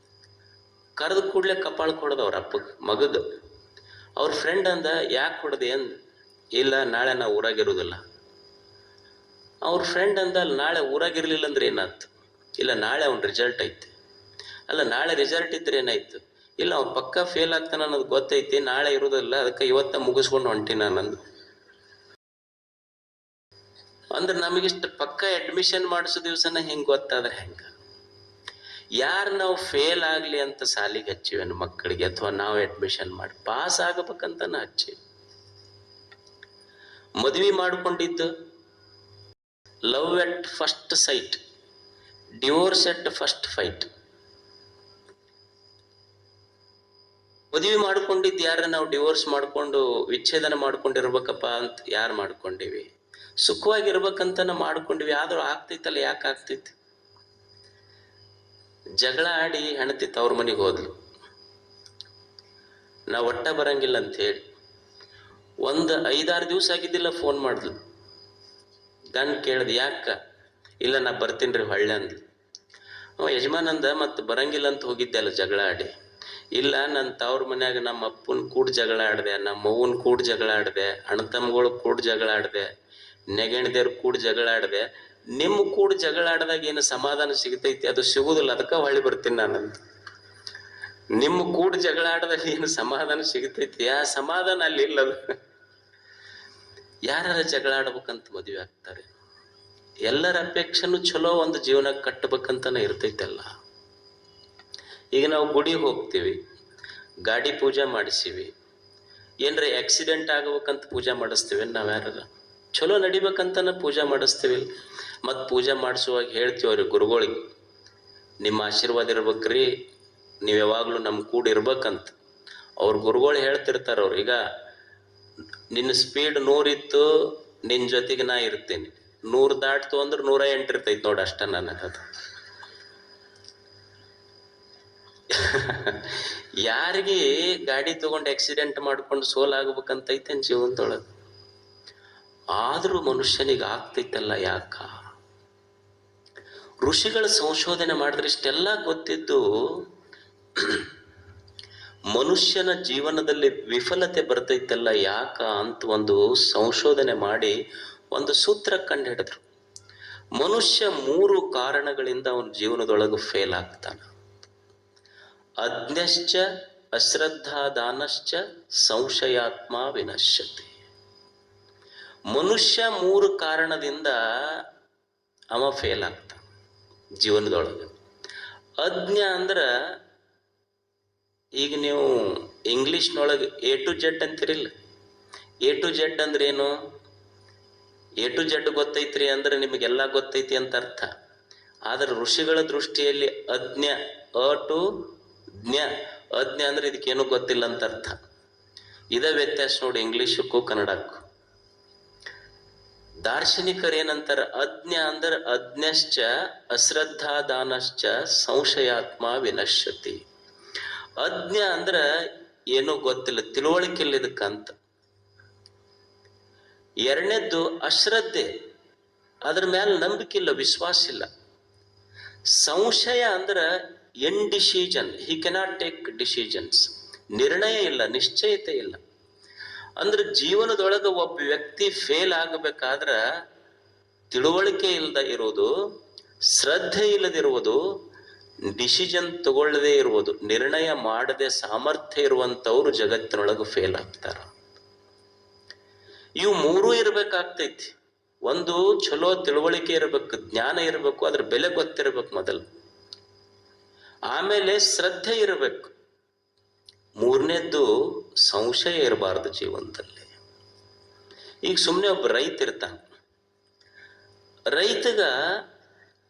ಕರೆದ ಕೂಡ್ಲೆ ಕಪಾಳ ಕೊಡದ ಅವ್ರ ಅಪ್ಪಗ್, ಮಗಗ. ಅವ್ರ ಫ್ರೆಂಡ್ ಅಂದ, ಯಾಕೆ ಹೊಡೆದೆ ಅಂದ. ಇಲ್ಲ, ನಾಳೆ ನಾ ಊರಾಗಿರುವುದಿಲ್ಲ. ಅವ್ರ ಫ್ರೆಂಡ್ ಅಂದ, ಅಲ್ಲಿ ನಾಳೆ ಊರಾಗಿರ್ಲಿಲ್ಲ ಅಂದ್ರೆ ಏನಾಯ್ತು? ಇಲ್ಲ, ನಾಳೆ ಅವ್ನ ರಿಸಲ್ಟ್ ಐತಿ. ಅಲ್ಲ, ನಾಳೆ ರಿಸಲ್ಟ್ ಇದ್ರೆ ಏನಾಯ್ತು? ಇಲ್ಲ, ಅವ್ನು ಪಕ್ಕ ಫೇಲ್ ಆಗ್ತಾನ ಅನ್ನೋದು ಗೊತ್ತೈತಿ, ನಾಳೆ ಇರುವುದಿಲ್ಲ, ಅದಕ್ಕೆ ಇವತ್ತ ಮುಗಿಸ್ಕೊಂಡು ಹೊಂಟಿ ನಾನಂದು. ಅಂದ್ರೆ ನಮಗಿಷ್ಟು ಪಕ್ಕ ಅಡ್ಮಿಷನ್ ಮಾಡಿಸೋ ದಿವ್ಸನ ಹಿಂಗೆ ಗೊತ್ತಾದ್ರೆ ಹೆಂಗ? ಯಾರು ನಾವು ಫೇಲ್ ಆಗ್ಲಿ ಅಂತ ಸಾಲಿಗೆ ಹಚ್ಚಿವೇನು ಮಕ್ಕಳಿಗೆ? ಅಥವಾ ನಾವು ಅಡ್ಮಿಷನ್ ಮಾಡಿ ಪಾಸ್ ಆಗಬೇಕಂತನ ಹಚ್ಚಿ? ಮದುವೆ ಮಾಡಿಕೊಂಡಿದ್ದು love at first sight, divorce at first fight. ಮದುವೆ ಮಾಡ್ಕೊಂಡಿದ್ದು ಯಾರ ನಾವು ಡಿವೋರ್ಸ್ ಮಾಡ್ಕೊಂಡು ವಿಚ್ಛೇದನ ಮಾಡ್ಕೊಂಡಿರ್ಬೇಕಪ್ಪ ಅಂತ ಯಾರು ಮಾಡ್ಕೊಂಡಿವಿ? ಸುಖವಾಗಿರ್ಬೇಕಂತನ ಮಾಡ್ಕೊಂಡಿವಿ. ಆದ್ರೂ ಆಗ್ತೈತಲ್ಲ, ಯಾಕೆ ಆಗ್ತೈತಿ? ಜಗಳ ಆಡಿ ಹೆಣ್ತಿ ತವ್ರ ಮನೆಗೆ ಹೋದ್ಲು. ನಾ ಒಟ್ಟ ಬರಂಗಿಲ್ಲ ಅಂತ ಹೇಳಿ ಒಂದು 5-6 ದಿವಸ ಆಗಿದ್ದಿಲ್ಲ, ಫೋನ್ ಮಾಡಿದ್ಲು. ಗಂಡ ಕೇಳ್ದು, ಯಾಕ? ಇಲ್ಲ, ನಾ ಬರ್ತೀನ್ರಿ ಹೊಳ್ಳೆ ಅಂದ್ಲು. ಯಜಮಾನಂದ, ಮತ್ತೆ ಬರಂಗಿಲ್ಲ ಅಂತ ಹೋಗಿದ್ದೆ ಅಲ್ಲ ಜಗಳ ಆಡಿ? ಇಲ್ಲ, ನನ್ನ ತವ್ರ ಮನ್ಯಾಗ ನಮ್ಮ ಅಪ್ಪನ ಕೂಡ ಜಗಳ ಆಡ್ದೆ, ನಮ್ಮ ಅವ್ವನ ಕೂಡ ಜಗಳ ಆಡ್ದೆ, ಅಣ್ಣ ತಮ್ಮಗಳು ಕೂಡ ಜಗಳ ಆಡ್ದೆ, ನೆಗಣಿದೇವ್ರ ಕೂಡ ಜಗಳ ಆಡ್ದೆ. ನಿಮ್ಮ ಕೂಡ ಜಗಳ ಆಡ್ದಾಗ ಏನು ಸಮಾಧಾನ ಸಿಗತೈತಿ? ಅದು ಸಿಗುದಿಲ್ಲ, ಅದಕ್ಕೆ ಹೊಳ್ಳಿ ಬರ್ತೀನಿ ನಾನಂತ. ನಿಮ್ಮ ಕೂಡ ಜಗಳ ಆಡ್ದಾಗ ಏನು ಸಮಾಧಾನ ಸಿಗತೈತಿ? ಆ ಸಮಾಧಾನ ಅಲ್ಲಿ ಇಲ್ಲ. ಅದು ಯಾರ ಜಗಳ ಆಡ್ಬೇಕಂತ ಮದುವೆ ಆಗ್ತಾರೆ? ಎಲ್ಲರ ಅಪೇಕ್ಷೆನೂ ಚಲೋ ಒಂದು ಜೀವನ ಕಟ್ಟಬೇಕಂತನ ಇರ್ತೈತಲ್ಲ. ಈಗ ನಾವು ಗುಡಿಗೆ ಹೋಗ್ತೀವಿ, ಗಾಡಿ ಪೂಜೆ ಮಾಡಿಸಿವಿ, ಏನ್ರ ಆಕ್ಸಿಡೆಂಟ್ ಆಗ್ಬೇಕಂತ ಪೂಜೆ ಮಾಡಿಸ್ತೀವಿ. ನಾವ್ಯಾರ ಚಲೋ ನಡಿಬೇಕಂತನ ಪೂಜೆ ಮಾಡಿಸ್ತೀವಿ. ಮತ್ತು ಪೂಜೆ ಮಾಡಿಸುವಾಗ ಹೇಳ್ತೀವಿ ಅವ್ರಿಗೆ, ಗುರುಗಳಿಗೆ, ನಿಮ್ಮ ಆಶೀರ್ವಾದ ಇರ್ಬೇಕ್ರಿ, ನೀವು ಯಾವಾಗಲೂ ನಮ್ಮ ಕೂಡ ಇರ್ಬೇಕಂತ. ಅವ್ರ ಗುರುಗಳು ಹೇಳ್ತಿರ್ತಾರೆ, ಅವ್ರು, ಈಗ ನಿನ್ನ ಸ್ಪೀಡ್ 100 ಇತ್ತು, ನಿನ್ನ ಜೊತೆಗೆ ನಾ ಇರ್ತೀನಿ. 100 ದಾಟ್ತು ಅಂದ್ರೆ 108 ಇರ್ತೈತಿ ನೋಡಿ, ಅಷ್ಟ ನನಗದು. ಯಾರಿಗೆ ಗಾಡಿ ತಗೊಂಡು ಆಕ್ಸಿಡೆಂಟ್ ಮಾಡ್ಕೊಂಡು ಸೋಲಾಗ್ಬೇಕಂತೈತೇನು ಜೀವನದೊಳಗೆ? ಆದ್ರೂ ಮನುಷ್ಯನಿಗೆ ಆಗ್ತೈತಲ್ಲ, ಯಾಕ? ಋಷಿಗಳ ಸಂಶೋಧನೆ ಮಾಡಿದ್ರೆ ಇಷ್ಟೆಲ್ಲ ಗೊತ್ತಿದ್ದು ಮನುಷ್ಯನ ಜೀವನದಲ್ಲಿ ವಿಫಲತೆ ಬರ್ತೈತಲ್ಲ ಯಾಕ ಅಂತ ಒಂದು ಸಂಶೋಧನೆ ಮಾಡಿ ಒಂದು ಸೂತ್ರ ಕಂಡು ಹಿಡಿದ್ರು. ಮನುಷ್ಯ 3 ಕಾರಣಗಳಿಂದ ಅವನ ಜೀವನದೊಳಗೆ ಫೇಲ್ ಆಗ್ತಾನ. ಅಜ್ಞಶ್ಚ ಅಶ್ರದ್ಧಾದಾನಶ್ಚ ಸಂಶಯಾತ್ಮ ವಿನಶ್ಯತೆ. ಮನುಷ್ಯ 3 ಕಾರಣದಿಂದ ಅವ ಫೇಲ್ ಆಗ್ತಾನ ಜೀವನದೊಳಗೆ. ಅಜ್ಞ ಅಂದ್ರ ಈಗ ನೀವು ಇಂಗ್ಲಿಷ್ನೊಳಗೆ A to Z ಅಂತಿರಿಲ್ಲ. A to Z ಅಂದ್ರೆ ಏನು? A to Z ಗೊತ್ತೈತ್ರಿ ಅಂದ್ರೆ ನಿಮಗೆಲ್ಲ ಗೊತ್ತೈತಿ ಅಂತ ಅರ್ಥ. ಆದ್ರೆ ಋಷಿಗಳ ದೃಷ್ಟಿಯಲ್ಲಿ ಅಜ್ಞ, ಅ ಟು ಜ್ಞ, ಅಜ್ಞ ಅಂದ್ರೆ ಇದಕ್ಕೇನು ಗೊತ್ತಿಲ್ಲ ಅಂತ ಅರ್ಥ. ಇದೇ ವ್ಯತ್ಯಾಸ ನೋಡಿ ಇಂಗ್ಲಿಷಕ್ಕೂ ಕನ್ನಡಕ್ಕೂ. ದಾರ್ಶನಿಕರು ಏನಂತಾರ? ಅಜ್ಞ ಅಂದ್ರೆ ಅಜ್ಞಶ್ಚ ಅಶ್ರದ್ಧಾದಾನಶ್ಚ ಸಂಶಯಾತ್ಮ ವಿನಶ್ಯತಿ. ಅಜ್ಞ ಅಂದ್ರ ಏನೂ ಗೊತ್ತಿಲ್ಲ, ತಿಳುವಳಿಕೆ ಇಲ್ಲ ಇದಕ್ಕಂತ. ಎರಡನೇದ್ದು ಅಶ್ರದ್ಧೆ, ಅದ್ರ ಮೇಲೆ ನಂಬಿಕೆ ಇಲ್ಲ, ವಿಶ್ವಾಸ ಇಲ್ಲ. ಸಂಶಯ ಅಂದ್ರ ಇನ್ಡಿಸಿಷನ್, ಹಿ ಕೆನಾಟ್ ಟೇಕ್ ಡಿಸಿಷನ್ಸ್. ನಿರ್ಣಯ ಇಲ್ಲ, ನಿಶ್ಚಯತೆ ಇಲ್ಲ. ಅಂದ್ರೆ ಜೀವನದೊಳಗೆ ಒಬ್ಬ ವ್ಯಕ್ತಿ ಫೇಲ್ ಆಗಬೇಕಾದ್ರ ತಿಳುವಳಿಕೆ ಇಲ್ಲದ ಇರುವುದು, ಶ್ರದ್ಧೆ ಇಲ್ಲದಿರುವುದು, ಡಿಸಿಷನ್ ತಗೊಳ್ಳದೆ ಇರುವುದು, ನಿರ್ಣಯ ಮಾಡದೆ ಸಾಮರ್ಥ್ಯ ಇರುವಂತವ್ರು ಜಗತ್ತಿನೊಳಗೆ ಫೇಲ್ ಆಗ್ತಾರ. ಇವು 3 ಇರ್ಬೇಕಾಗ್ತೈತಿ. ಒಂದು ಚಲೋ ತಿಳುವಳಿಕೆ ಇರಬೇಕು, ಜ್ಞಾನ ಇರಬೇಕು, ಅದ್ರ ಬೆಲೆ ಗೊತ್ತಿರಬೇಕು ಮೊದಲು. ಆಮೇಲೆ ಶ್ರದ್ಧೆ ಇರಬೇಕು. 3ನೇದ್ದು ಸಂಶಯ ಇರಬಾರ್ದು ಜೀವನದಲ್ಲಿ. ಈಗ ಸುಮ್ಮನೆ ಒಬ್ಬ ರೈತ ಇರ್ತಾನ. ರೈತಗ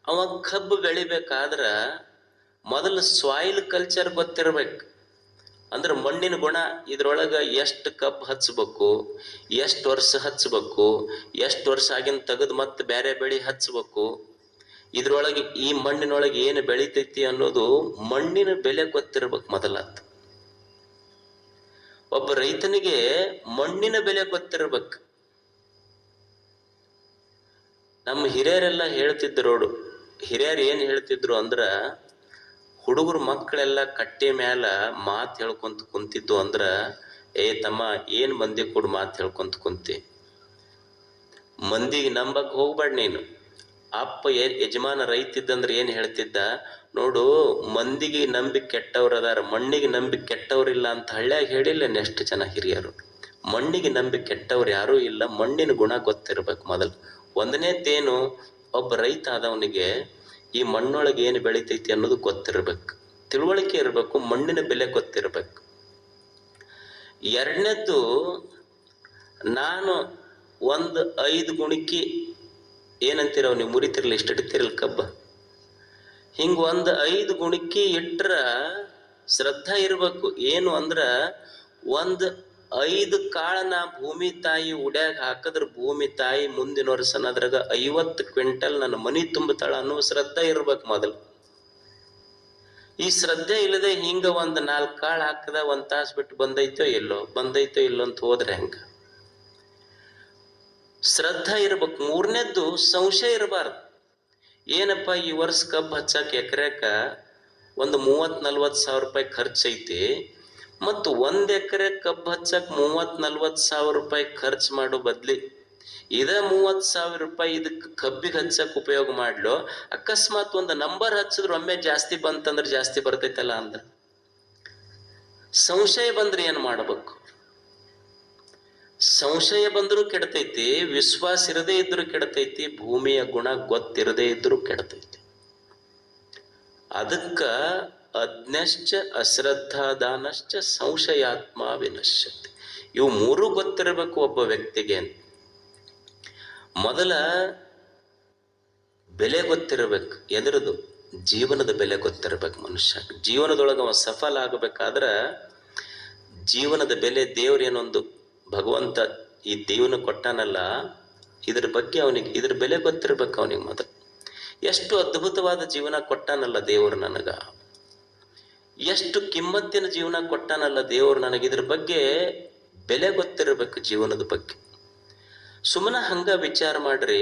ಅವ ಕಬ್ಬು ಬೆಳಿಬೇಕಾದ್ರ ಮೊದಲು ಸಾಯಿಲ್ ಕಲ್ಚರ್ ಗೊತ್ತಿರ್ಬೇಕು. ಅಂದ್ರೆ ಮಣ್ಣಿನ ಗುಣ, ಇದ್ರೊಳಗ ಎಷ್ಟು ಕಬ್ಬು ಹಚ್ಬೇಕು, ಎಷ್ಟು ವರ್ಷ ಹಚ್ಬೇಕು, ಎಷ್ಟು ವರ್ಷ ಆಗಿನ ತೆಗೆದು ಮತ್ತೆ ಬೇರೆ ಬೆಳಿ ಹಚ್ಬೇಕು, ಇದ್ರೊಳಗೆ ಈ ಮಣ್ಣಿನೊಳಗೆ ಏನು ಬೆಳಿತೈತಿ ಅನ್ನೋದು ಮಣ್ಣಿನ ಬೆಲೆ ಗೊತ್ತಿರ್ಬೇಕು ಮೊದಲಾದ. ಒಬ್ಬ ರೈತನಿಗೆ ಮಣ್ಣಿನ ಬೆಲೆ ಗೊತ್ತಿರ್ಬೇಕು. ನಮ್ಮ ಹಿರಿಯರೆಲ್ಲ ಹೇಳ್ತಿದ್ರು ನೋಡು. ಹಿರಿಯರು ಏನ್ ಹೇಳ್ತಿದ್ರು ಅಂದ್ರ, ಹುಡುಗರು ಮಕ್ಕಳೆಲ್ಲ ಕಟ್ಟೆ ಮ್ಯಾಲ ಮಾತು ಹೇಳ್ಕೊಂತ ಕುಂತಿದ್ದು ಅಂದ್ರ, ಏ ತಮ್ಮ ಏನ್ ಮಂದಿ ಕೂಡ ಮಾತು ಹೇಳ್ಕೊಂತ ಕುಂತಿ, ಮಂದಿಗೆ ನಂಬಕ್ ಹೋಗ್ಬೇಡ ನೀನು. ಅಪ್ಪ ಯಜಮಾನ ರೈತ ಇದ್ದಂದ್ರೆ ಏನ್ ಹೇಳ್ತಿದ್ದ ನೋಡು, ಮಂದಿಗೆ ನಂಬಿ ಕೆಟ್ಟವ್ರು ಅದಾರ, ಮಣ್ಣಿಗೆ ನಂಬಿ ಕೆಟ್ಟವ್ರಿಲ್ಲ ಅಂತ ಹಳ್ಳಿಯಾಗ ಹೇಳಿಲ್ಲ ನೆಷ್ಟು ಜನ ಹಿರಿಯರು. ಮಣ್ಣಿಗೆ ನಂಬಿ ಕೆಟ್ಟವ್ರು ಯಾರೂ ಇಲ್ಲ, ಮಣ್ಣಿನ ಗುಣ ಗೊತ್ತಿರ್ಬೇಕು ಮೊದಲು. 1ನೇದ್ದೇನು, ಒಬ್ಬ ರೈತ ಆದವನಿಗೆ ಈ ಮಣ್ಣೊಳಗೆ ಏನು ಬೆಳಿತೈತಿ ಅನ್ನೋದು ಗೊತ್ತಿರ್ಬೇಕು, ತಿಳುವಳಿಕೆ ಇರಬೇಕು, ಮಣ್ಣಿನ ಬೆಲೆ ಗೊತ್ತಿರ್ಬೇಕು. 2ನೇದ್ದು, ನಾನು ಒಂದು 5 ಗುಣಿಕಿ ಏನಂತೀರವ್ ನೀವು, ಮುರಿತಿರ್ಲಿ, ಇಷ್ಟು ಇಡ್ತಿರಲ್ಲ ಕಬ್ಬ, ಹಿಂಗ ಒಂದು 5 ಗುಣಿಕಿ ಇಟ್ರ ಶ್ರದ್ಧಾ ಇರ್ಬೇಕು. ಏನು ಅಂದ್ರ, ಒಂದು 5 ಕಾಳನ ಭೂಮಿ ತಾಯಿ ಉಡ್ಯಾಗ ಹಾಕದ್ರ ಭೂಮಿ ತಾಯಿ ಮುಂದಿನ ವರ್ಷನ ಅದ್ರಾಗ 50 ಕ್ವಿಂಟಲ್ ನನ್ನ ಮನಿ ತುಂಬತಾಳ ಅನ್ನೋ ಶ್ರದ್ಧಾ ಇರ್ಬೇಕು ಮೊದಲು. ಈ ಶ್ರದ್ಧೆ ಇಲ್ಲದೆ ಹಿಂಗ ಒಂದು 4 ಕಾಳು ಹಾಕದ 1 ತಾಸು ಬಿಟ್ಟು ಬಂದೈತೋ ಇಲ್ಲೋ ಅಂತ ಹೋದ್ರೆ ಹೆಂಗ? ಶ್ರದ್ಧಾ ಇರ್ಬೇಕು. 3ನೇದ್ದು ಸಂಶಯ ಇರಬಾರ್ದು. ಏನಪ್ಪ ಈ ವರ್ಷ ಕಬ್ಬು ಹಚ್ಚಾಕ ಎಕರೆಕ ಒಂದು 30-40 ಸಾವಿರ ರೂಪಾಯಿ ಖರ್ಚೈತಿ, ಮತ್ತು 1 ಎಕರೆ ಕಬ್ಬು ಹಚ್ಚಕ್ 30-40 ಸಾವಿರ ರೂಪಾಯಿ ಖರ್ಚು ಮಾಡೋ ಬದ್ಲಿ ಇದ 30 ಸಾವಿರ ರೂಪಾಯಿ ಇದಕ್ಕೆ ಕಬ್ಬಿಗೆ ಹಚ್ಚಕ್ ಉಪಯೋಗ ಮಾಡ್ಲೋ, ಅಕಸ್ಮಾತ್ ಒಂದು ನಂಬರ್ ಹಚ್ಚಿದ್ರು ಒಮ್ಮೆ ಜಾಸ್ತಿ ಬಂತಂದ್ರೆ ಜಾಸ್ತಿ ಬರ್ತೈತಲ್ಲ ಅಂದ್ರ ಸಂಶಯ ಬಂದ್ರೆ ಏನ್ ಮಾಡ್ಬೇಕು? ಸಂಶಯ ಬಂದರೂ ಕೆಡ್ತೈತಿ, ವಿಶ್ವಾಸ ಇರದೇ ಇದ್ರು ಕೆಡ್ತೈತಿ, ಭೂಮಿಯ ಗುಣ ಗೊತ್ತಿರದೇ ಇದ್ರು ಕೆಡ್ತೈತಿ. ಅದಕ್ಕ ಅಜ್ಞಶ್ಚ ಅಶ್ರದ್ಧಾದಾನಶ್ಚ ಸಂಶಯಾತ್ಮ ವಿನಶ್ಯತೆ. ಇವು 3 ಗೊತ್ತಿರಬೇಕು ಒಬ್ಬ ವ್ಯಕ್ತಿಗೆ. ಮೊದಲ ಬೆಲೆ ಗೊತ್ತಿರಬೇಕು. ಎದರದು? ಜೀವನದ ಬೆಲೆ ಗೊತ್ತಿರಬೇಕು ಮನುಷ್ಯ. ಜೀವನದೊಳಗೆ ಅವ ಸಫಲ ಆಗಬೇಕಾದ್ರ ಜೀವನದ ಬೆಲೆ, ದೇವ್ರೇನೊಂದು ಭಗವಂತ ಈ ಜೀವನ ಕೊಟ್ಟಾನಲ್ಲ, ಇದ್ರ ಬಗ್ಗೆ ಅವನಿಗೆ ಇದ್ರ ಬೆಲೆ ಗೊತ್ತಿರ್ಬೇಕು ಅವನಿಗೆ ಮೊದಲು. ಎಷ್ಟು ಅದ್ಭುತವಾದ ಜೀವನ ಕೊಟ್ಟಾನಲ್ಲ ದೇವರು ನನಗ, ಎಷ್ಟು ಕಿಮ್ಮತ್ತಿನ ಜೀವನ ಕೊಟ್ಟಾನಲ್ಲ ದೇವರು ನನಗೆ, ಇದ್ರ ಬಗ್ಗೆ ಬೆಲೆ ಗೊತ್ತಿರಬೇಕು ಜೀವನದ ಬಗ್ಗೆ. ಸುಮ್ಮನೆ ಹಂಗ ವಿಚಾರ ಮಾಡ್ರಿ.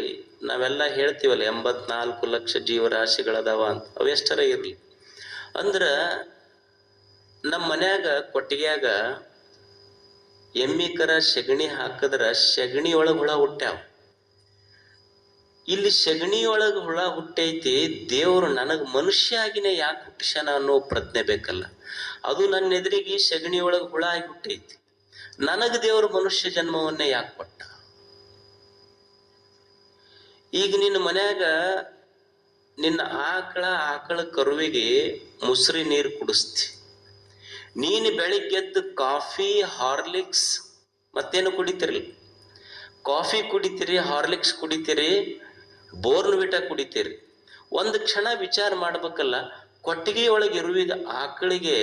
ನಾವೆಲ್ಲ ಹೇಳ್ತೀವಲ್ಲ 84 ಲಕ್ಷ ಜೀವರಾಶಿಗಳದಾವ ಅಂತ, ಅವೆಷ್ಟರ ಇರ್ಲಿ. ಅಂದ್ರ ನಮ್ಮ ಮನ್ಯಾಗ ಕೊಟ್ಟಿಗ್ಯಾಗ ಎಮ್ಮಿ ಕರ ಸೆಗಣಿ ಹಾಕಿದ್ರ ಸೆಗಣಿ ಒಳಗ ಹುಳ ಹುಟ್ಟ್ಯಾವ. ಇಲ್ಲಿ ಸಗಣಿಯೊಳಗೆ ಹುಳ ಹುಟ್ಟೈತಿ, ದೇವರು ನನಗೆ ಮನುಷ್ಯ ಆಗಿನೇ ಯಾಕೆ ಹುಟ್ಟಿಸ್ಯಾನ ಅನ್ನೋ ಪ್ರಜ್ಞೆ ಬೇಕಲ್ಲ. ಅದು ನನ್ನ ಎದುರಿಗೆ ಸಗಣಿಯೊಳಗೆ ಹುಳ ಆಗಿ ಹುಟ್ಟೈತಿ, ನನಗೆ ದೇವರು ಮನುಷ್ಯ ಜನ್ಮವನ್ನೇ ಯಾಕೆ ಕೊಟ್ಟ? ಈಗ ನಿನ್ನ ಮನ್ಯಾಗ ನಿನ್ನ ಆಕಳ ಕರುವಿಗೆ ಮುಸ್ರಿ ನೀರು ಕುಡಿಸ್ತಿ. ನೀನು ಬೆಳಿಗ್ಗೆದ್ದು ಕಾಫಿ, ಹಾರ್ಲಿಕ್ಸ್ ಮತ್ತೇನು ಕುಡಿತೀರಿ? ಕಾಫಿ ಕುಡಿತೀರಿ, ಹಾರ್ಲಿಕ್ಸ್ ಕುಡಿತೀರಿ, ಬೋರ್ನ್ವಿಟಾ ಕುಡಿತೀರಿ. ಒಂದು ಕ್ಷಣ ವಿಚಾರ ಮಾಡ್ಬೇಕಲ್ಲ, ಕೊಟ್ಟಿಗೆ ಒಳಗೆ ಇರುವಿಗ ಆಕಳಿಗೆ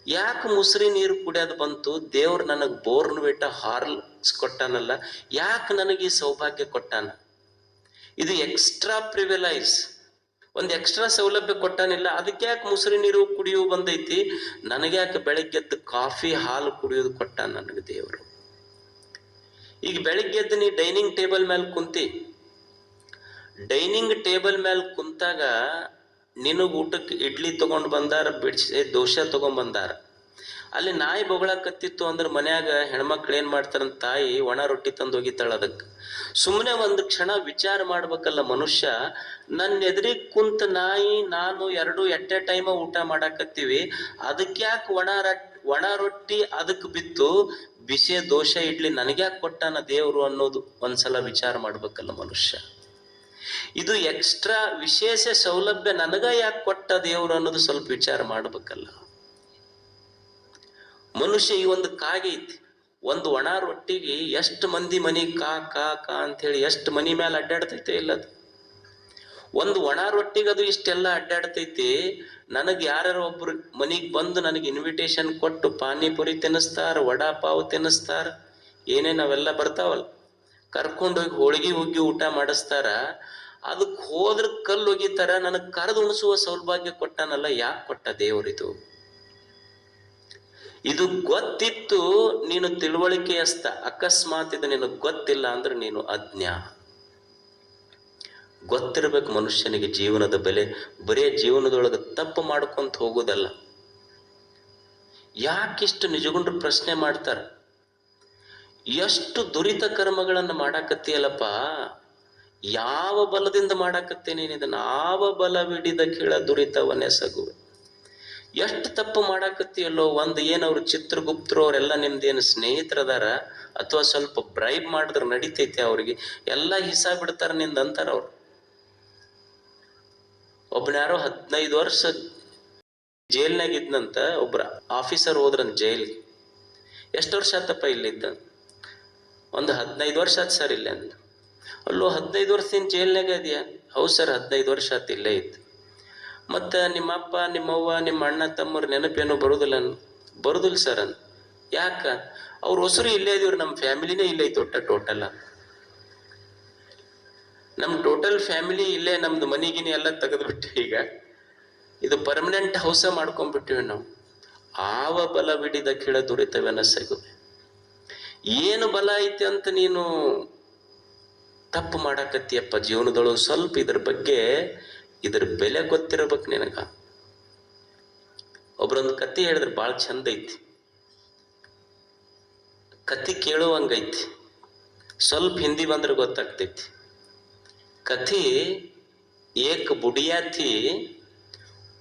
ಯಾಕೆ ಮುಸ್ರಿ ನೀರು ಕುಡಿಯೋದು ಬಂತು? ದೇವ್ರು ನನಗೆ ಬೋರ್ನ್ವಿಟಾ, ಹಾರ್ಲಿಕ್ಸ್ ಕೊಟ್ಟಾನಲ್ಲ, ಯಾಕೆ ನನಗೆ ಈ ಸೌಭಾಗ್ಯ ಕೊಟ್ಟಾನ? ಇದು ಎಕ್ಸ್ಟ್ರಾ ಪ್ರಿವಿಲೈಸ್, ಒಂದು ಎಕ್ಸ್ಟ್ರಾ ಸೌಲಭ್ಯ ಕೊಟ್ಟಾನಿಲ್ಲ. ಅದಕ್ಕೆ ಯಾಕೆ ಮುಸ್ರಿ ನೀರು ಕುಡಿಯೋ ಬಂದೈತಿ? ನನಗೆ ಯಾಕೆ ಬೆಳಗ್ಗೆದ್ದು ಕಾಫಿ, ಹಾಲು ಕುಡಿಯೋದು ಕೊಟ್ಟಾನ ನನಗೆ ದೇವರು? ಈಗ ಬೆಳಿಗ್ಗೆದ್ದು ನೀ ಡೈನಿಂಗ್ ಟೇಬಲ್ ಮೇಲೆ ಕುಂತಿ, ಡೈನಿಂಗ್ ಟೇಬಲ್ ಮೇಲೆ ಕುಂತಾಗ ನಿನಗೆ ಊಟಕ್ಕೆ ಇಡ್ಲಿ ತಗೊಂಡು ಬಂದಾರ, ಬಿಡಿಸಿ ದೋಸೆ ತಗೊಂಡ್ ಬಂದಾರ. ಅಲ್ಲಿ ನಾಯಿ ಬೊಗಳಕತ್ತಿತ್ತು ಅಂದ್ರೆ ಮನ್ಯಾಗ ಹೆಣ್ಮಕ್ಳು ಏನ್ ಮಾಡ್ತಾರಂತ, ತಾಯಿ ಒಣ ರೊಟ್ಟಿ ತಂದು ಹೋಗಿತ್ತಾಳ. ಅದಕ್ಕೆ ಸುಮ್ಮನೆ ಒಂದು ಕ್ಷಣ ವಿಚಾರ ಮಾಡ್ಬೇಕಲ್ಲ ಮನುಷ್ಯ. ನನ್ನ ಎದುರಿಗೆ ಕುಂತ ನಾಯಿ ನಾನು ಎರಡು ಎಟ್ಟೆ ಟೈಮ ಊಟ ಮಾಡಾಕತ್ತೀವಿ, ಅದಕ್ಕೆ ಯಾಕೆ ಒಣ ರೊಟ್ಟಿ ಅದಕ್ಕೆ ಬಿತ್ತು, ಬಿಸಿ ದೋಸೆ ಇಡ್ಲಿ ನನಗ್ಯಾಕೆ ಕೊಟ್ಟಾನ ದೇವ್ರು ಅನ್ನೋದು ಒಂದ್ಸಲ ವಿಚಾರ ಮಾಡ್ಬೇಕಲ್ಲ ಮನುಷ್ಯ. ಇದು ಎಕ್ಸ್ಟ್ರಾ ವಿಶೇಷ ಸೌಲಭ್ಯ ನನಗ ಯಾಕೆ ಕೊಟ್ಟ ದೇವ್ರು ಅನ್ನೋದು ಸ್ವಲ್ಪ ವಿಚಾರ ಮಾಡ್ಬೇಕಲ್ಲ ಮನುಷ್ಯ. ಈ ಒಂದು ಕಾಗೆ ಐತಿ, ಒಂದು ಒಣ ರೊಟ್ಟಿಗೆ ಎಷ್ಟು ಮಂದಿ ಮನಿ ಕಾ ಕಾ ಕಾ ಅಂತ ಹೇಳಿ ಎಷ್ಟು ಮನಿ ಮೇಲೆ ಅಡ್ಡಾಡ್ತೈತೆ ಇಲ್ಲದು. ಒಂದು ಒಣ ರೊಟ್ಟಿಗೆ ಅದು ಇಷ್ಟೆಲ್ಲ ಅಡ್ಡಾಡ್ತೈತಿ. ನನಗೆ ಯಾರ್ಯಾರು ಒಬ್ರು ಮನಿಗೆ ಬಂದು ನನಗೆ ಇನ್ವಿಟೇಷನ್ ಕೊಟ್ಟು ಪಾನಿಪುರಿ ತಿನ್ನಿಸ್ತಾರ, ವಡಾ ಪಾವ್ ತಿನ್ನಿಸ್ತಾರ, ಏನೇನವೆಲ್ಲ ಬರ್ತಾವಲ್ಲ, ಕರ್ಕೊಂಡೋಗಿ ಹೋಳಿಗೆ ಹುಗ್ಗಿ ಊಟ ಮಾಡಿಸ್ತಾರ. ಅದಕ್ಕೆ ಹೋದ್ರ ಕಲ್ಲು ಒಗಿತಾರ. ನನಗೆ ಕರೆದು ಉಣಿಸುವ ಸೌಭಾಗ್ಯ ಕೊಟ್ಟಾನಲ್ಲ, ಯಾಕೆ ಕೊಟ್ಟ ದೇವರಿದು? ಇದು ಗೊತ್ತಿತ್ತು, ನೀನು ತಿಳುವಳಿಕೆಯಸ್ತ. ಅಕಸ್ಮಾತ್ ಇದು ನಿನಗೆ ಗೊತ್ತಿಲ್ಲ ಅಂದ್ರೆ ನೀನು ಅಜ್ಞ. ಗೊತ್ತಿರ್ಬೇಕು ಮನುಷ್ಯನಿಗೆ ಜೀವನದ ಬೆಲೆ. ಬರೇ ಜೀವನದೊಳಗೆ ತಪ್ಪು ಮಾಡ್ಕೊಂತ ಹೋಗೋದಲ್ಲ. ಯಾಕಿಷ್ಟು ನಿಜಗೊಂಡ್ರು ಪ್ರಶ್ನೆ ಮಾಡ್ತಾರ, ಎಷ್ಟು ದುರಿತ ಕರ್ಮಗಳನ್ನು ಮಾಡಾಕತ್ತೀಯಲ್ಲಪ್ಪ, ಯಾವ ಬಲದಿಂದ ಮಾಡಾಕತ್ತೇನೆ ಇದನ್ನ? ಆವ ಬಲವಿಡಿದ ಕೀಳ ದುರಿತವನ್ನೆಸಗುವೆ. ಎಷ್ಟು ತಪ್ಪು ಮಾಡಾಕತ್ತೀಯಲ್ಲೋ. ಒಂದು ಏನವ್ರು ಚಿತ್ರಗುಪ್ತರು ಅವರೆಲ್ಲ ನಿಮ್ದೇನು ಸ್ನೇಹಿತರದಾರ, ಅಥವಾ ಸ್ವಲ್ಪ ಬ್ರೈಬ್ ಮಾಡಿದ್ರೆ ನಡಿತೈತೆ ಅವ್ರಿಗೆ, ಎಲ್ಲ ಹಿಸಾಬ್ ಬಿಡ್ತಾರ ನಿಂದ ಅಂತಾರ ಅವ್ರು. ಒಬ್ಬನ್ಯಾರೋ 15 ವರ್ಷ ಜೈಲ್ನಾಗ ಇದ್ನಂತ, ಒಬ್ರ ಆಫೀಸರ್ ಹೋದ್ರಂತ ಜೈಲಿಗೆ. ಎಷ್ಟು ವರ್ಷ ಆತಪ್ಪ ಇಲ್ಲಿದ್ದ? ಒಂದು 15 ವರ್ಷ ಆತ್ ಸರ್ ಇಲ್ಲೇ ಅಂದ. ಅಲ್ಲೋ 15 ವರ್ಷದಿಂದ ಜೈಲ್ನಾಗ ಇದೆಯಾ? ಹೌದು ಸರ್, 15 ವರ್ಷ ಆತ್ ಇಲ್ಲೇ ಇತ್ತು. ಮತ್ತು ನಿಮ್ಮಪ್ಪ, ನಿಮ್ಮವ್ವ, ನಿಮ್ಮ ಅಣ್ಣ ತಮ್ಮರು ನೆನಪೇನೋ ಬರುದಿಲ್ಲ ಸರ್ ಅಂದ. ಯಾಕ? ಅವ್ರ ಹೊಸರು ಇಲ್ಲೇ ಇದೀವ್ರಿ, ನಮ್ಮ ಫ್ಯಾಮಿಲಿನೇ ಇಲ್ಲೇ ಐತೆ ಟೋಟಲ್. ನಮ್ಮ ಟೋಟಲ್ ಫ್ಯಾಮಿಲಿ ಇಲ್ಲೇ, ನಮ್ದು ಮನಿಗಿನಿ ಎಲ್ಲ ತೆಗೆದ್ಬಿಟ್ಟಿವಿ. ಈಗ ಇದು ಪರ್ಮನೆಂಟ್ ಹೌಸ ಮಾಡ್ಕೊಂಡ್ಬಿಟ್ಟಿವಿ ನಾವು. ಆವ ಬಲ ಬಿಡಿದ ಕೀಳ ದುರಿತವೆನಸಗುವೆ. ಏನು ಬಲ ಐತಿ ಅಂತ ನೀನು ತಪ್ಪು ಮಾಡಾಕತ್ತೀಯಪ್ಪ ಜೀವನದೊಳಗೆ. ಸ್ವಲ್ಪ ಇದ್ರ ಬಗ್ಗೆ, ಇದ್ರ ಬೆಲೆ ಗೊತ್ತಿರ್ಬೇಕು ನಿನಗ. ಒಬ್ರೊಂದು ಕತಿ ಹೇಳಿದ್ರೆ ಭಾಳ ಚಂದ ಐತಿ. ಕತಿ ಕೇಳುವಂಗೈತಿ, ಸ್ವಲ್ಪ ಹಿಂದಿ ಬಂದ್ರೆ ಗೊತ್ತಾಗ್ತೈತಿ. कथी, एक बुढ़िया थी,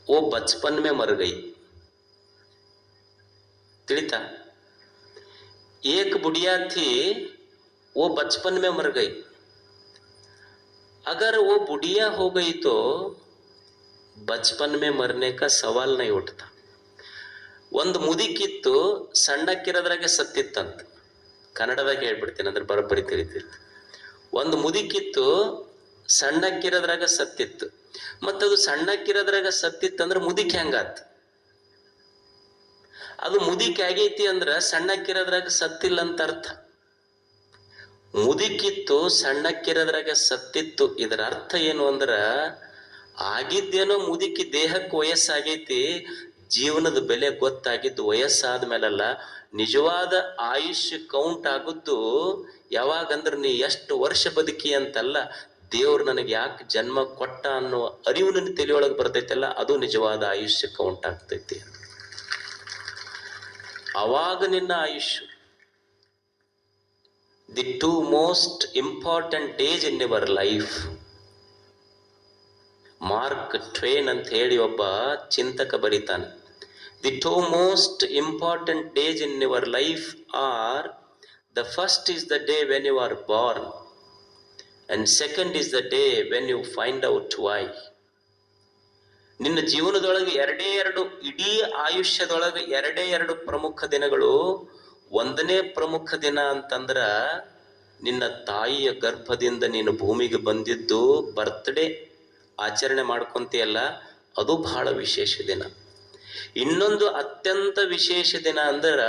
वो बचपन में मर गई. ತಿಳಿತಾ? एक बुढ़िया थी, वो बचपन में मर गई. अगर वो बुढ़िया हो गई तो बचपन में मरने का सवाल नहीं उठता. ಒಂದು ಮುದಿಕಿತ್ತು, ಸಣ್ಣಕ್ಕಿರೋದ್ರಾಗೆ ಸತ್ತಿತ್ತಂತ. ಕನ್ನಡದಾಗ ಹೇಳ್ಬಿಡ್ತೀನಿ ಅಂದ್ರೆ ಬರೋಬ್ಬರಿ ತಿಳಿತೀರಿ. ಒಂದು ಮುದಿಕಿತ್ತು, ಸಣ್ಣಕ್ಕಿರೋದ್ರಾಗ ಸತ್ತಿತ್ತು. ಮತ್ತದು ಸಣ್ಣಕ್ಕಿರೋದ್ರಾಗ ಸತ್ತಿತ್ತಂದ್ರೆ ಮುದಿಕ್ ಹೆಂಗಾತ್? ಅದು ಮುದಿಕ್ ಆಗೈತಿ ಅಂದ್ರ ಸಣ್ಣಕ್ಕಿರೋದ್ರಾಗ ಸತ್ತಿಲ್ಲ ಅಂತ ಅರ್ಥ. ಮುದಿಕಿತ್ತು, ಸಣ್ಣಕ್ಕಿರೋದ್ರಾಗ ಸತ್ತಿತ್ತು, ಇದರ ಅರ್ಥ ಏನು ಅಂದ್ರ, ಆಗಿದ್ದೇನೋ ಮುದಿಕಿ ದೇಹಕ್ಕೆ ವಯಸ್ಸಾಗೈತಿ, ಜೀವನದ ಬೆಲೆ ಗೊತ್ತಾಗಿದ್ದು ವಯಸ್ಸಾದ ಮೇಲಲ್ಲ. ನಿಜವಾದ ಆಯುಷ್ಯ ಕೌಂಟ್ ಆಗುದ್ದು ಯಾವಾಗಂದ್ರೆ ನೀ ಎಷ್ಟು ವರ್ಷ ಬದುಕಿ ಅಂತಲ್ಲ, ದೇವ್ರು ನನಗೆ ಯಾಕೆ ಜನ್ಮ ಕೊಟ್ಟ ಅನ್ನೋ ಅರಿವು ನನ್ನ ತಲೆಯೊಳಗೆ ಬರ್ತೈತಲ್ಲ, ಅದು ನಿಜವಾದ ಆಯುಷ್ಯ ಕೌಂಟ್ ಆಗ್ತೈತಿ. ಅವಾಗ ನಿನ್ನ ಆಯುಷ್ಯ. The two most important days in your life. Mark Twain ಅಂತ ಹೇಳಿ ಒಬ್ಬ ಚಿಂತಕ ಬರೀತಾನೆ. The two most important days in your life are, the first is the day when you are born, and second is the day when you find out why. ನಿನ್ನ ಜೀವನದೊಳಗೆ ಇಡೀ ಆಯುಷ್ಯದೊಳಗೆ ಎರಡು ಪ್ರಮುಖ ದಿನಗಳು. ಒಂದನೇ ಪ್ರಮುಖ ದಿನ ಅಂತಂದ್ರ ನಿನ್ನ ತಾಯಿಯ ಗರ್ಭದಿಂದ ನೀನು ಭೂಮಿಗೆ ಬಂದಿದ್ದು ಬರ್ತ್ಡೇ ಆಚರಣೆ ಮಾಡ್ಕೊಂತೀಯಲ್ಲ, ಅದು ಬಹಳ ವಿಶೇಷ ದಿನ. ಇನ್ನೊಂದು ಅತ್ಯಂತ ವಿಶೇಷ ದಿನ ಅಂದ್ರ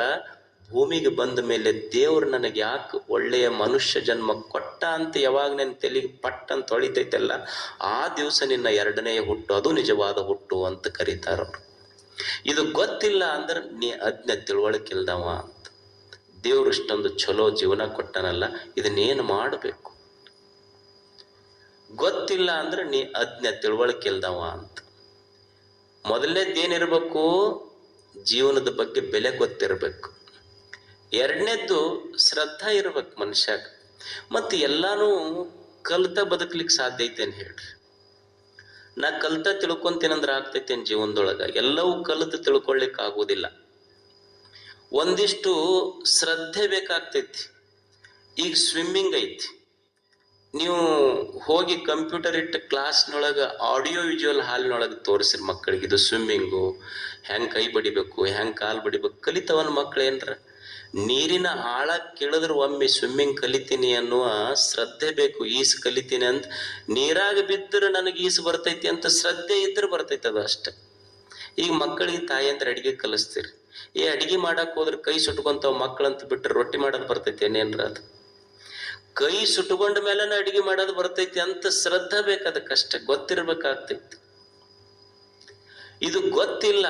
ಭೂಮಿಗೆ ಬಂದ ಮೇಲೆ ದೇವ್ರು ನನಗೆ ಯಾಕೆ ಒಳ್ಳೆಯ ಮನುಷ್ಯ ಜನ್ಮ ಕೊಟ್ಟ ಅಂತ ಯಾವಾಗ ನನ್ನ ತಲೆಗೆ ಪಟ್ಟ ಅಂತ ಹೊಳಿತೈತಲ್ಲ, ಆ ದಿವಸ ನಿನ್ನ ಎರಡನೆಯ ಹುಟ್ಟು, ಅದು ನಿಜವಾದ ಹುಟ್ಟು ಅಂತ ಕರೀತಾರವ್ರು. ಇದು ಗೊತ್ತಿಲ್ಲ ಅಂದ್ರೆ ನೀ ಅಜ್ಞ ತಿಳುವಳಿಕಿಲ್ದವ ಅಂತ. ದೇವ್ರು ಇಷ್ಟೊಂದು ಚಲೋ ಜೀವನ ಕೊಟ್ಟನಲ್ಲ, ಇದನ್ನೇನು ಮಾಡಬೇಕು? ಗೊತ್ತಿಲ್ಲ ಅಂದ್ರೆ ನೀ ಅಜ್ಞ ತಿಳುವಳಿಕಿಲ್ದವ ಅಂತ. ಮೊದಲನೇದ್ದೇನಿರ್ಬೇಕು? ಜೀವನದ ಬಗ್ಗೆ ಬೆಲೆ ಗೊತ್ತಿರಬೇಕು. ಎರಡನೇದ್ದು ಶ್ರದ್ಧಾ ಇರ್ಬೇಕು ಮನುಷ್ಯಾಗ. ಮತ್ತು ಎಲ್ಲಾನು ಕಲ್ತ ಬದುಕಲಿಕ್ಕೆ ಸಾಧ್ಯ ಐತೇನು ಹೇಳ್ರಿ? ನಾ ಕಲ್ತ ತಿಳ್ಕೊಂತೀನಂದ್ರೆ ಆಗ್ತೈತೇನು ಜೀವನದೊಳಗ? ಎಲ್ಲವೂ ಕಲಿತು ತಿಳ್ಕೊಳ್ಳಿಕ್ಕೆ ಆಗೋದಿಲ್ಲ. ಒಂದಿಷ್ಟು ಶ್ರದ್ಧೆ ಬೇಕಾಗ್ತೈತಿ. ಈಗ ಸ್ವಿಮ್ಮಿಂಗ್ ಐತಿ, ನೀವು ಹೋಗಿ ಕಂಪ್ಯೂಟರ್ ಇಟ್ಟ ಕ್ಲಾಸ್ನೊಳಗೆ ಆಡಿಯೋ ವಿಜುವಲ್ ಹಾಲಿನೊಳಗೆ ತೋರಿಸ್ರಿ ಮಕ್ಕಳಿಗೆ, ಇದು ಸ್ವಿಮ್ಮಿಂಗು, ಹೆಂಗೆ ಕೈ ಬಡಿಬೇಕು, ಹೆಂಗೆ ಕಾಲು ಬಡಿಬೇಕು. ಕಲಿತವನ್ ಮಕ್ಳು ಏನ್ರ? ನೀರಿನ ಆಳ ಕೇಳಿದ್ರೆ ಒಮ್ಮೆ ಸ್ವಿಮ್ಮಿಂಗ್ ಕಲಿತೀನಿ ಅನ್ನುವ ಶ್ರದ್ಧೆ ಬೇಕು. ಈಸು ಕಲಿತೀನಿ ಅಂತ, ನೀರಾಗ ಬಿದ್ದರೆ ನನಗೆ ಈಸು ಬರ್ತೈತಿ ಅಂತ ಶ್ರದ್ಧೆ ಇದ್ರೆ ಬರ್ತೈತಿ, ಅದು ಅಷ್ಟೆ. ಈಗ ಮಕ್ಕಳಿಗೆ ತಾಯಿ ಅಂದ್ರೆ ಅಡಿಗೆ ಕಲಿಸ್ತೀರಿ. ಅಡಿಗೆ ಮಾಡಕ್ ಹೋದ್ರೆ ಕೈ ಸುಟ್ಕೊಂತಾವ ಮಕ್ಕಳಂತ ಬಿಟ್ರೆ ರೊಟ್ಟಿ ಮಾಡೋದು ಬರ್ತೈತಿ ಏನೇನ್ರ? ಅದು ಕೈ ಸುಟ್ಕೊಂಡ ಮೇಲೆನ ಅಡಿಗೆ ಮಾಡೋದು ಬರ್ತೈತಿ ಅಂತ ಶ್ರದ್ಧೆ ಬೇಕು, ಅದಕ್ಕಷ್ಟೆ ಗೊತ್ತಿರ್ಬೇಕಾಗ್ತೈತಿ. ಇದು ಗೊತ್ತಿಲ್ಲ.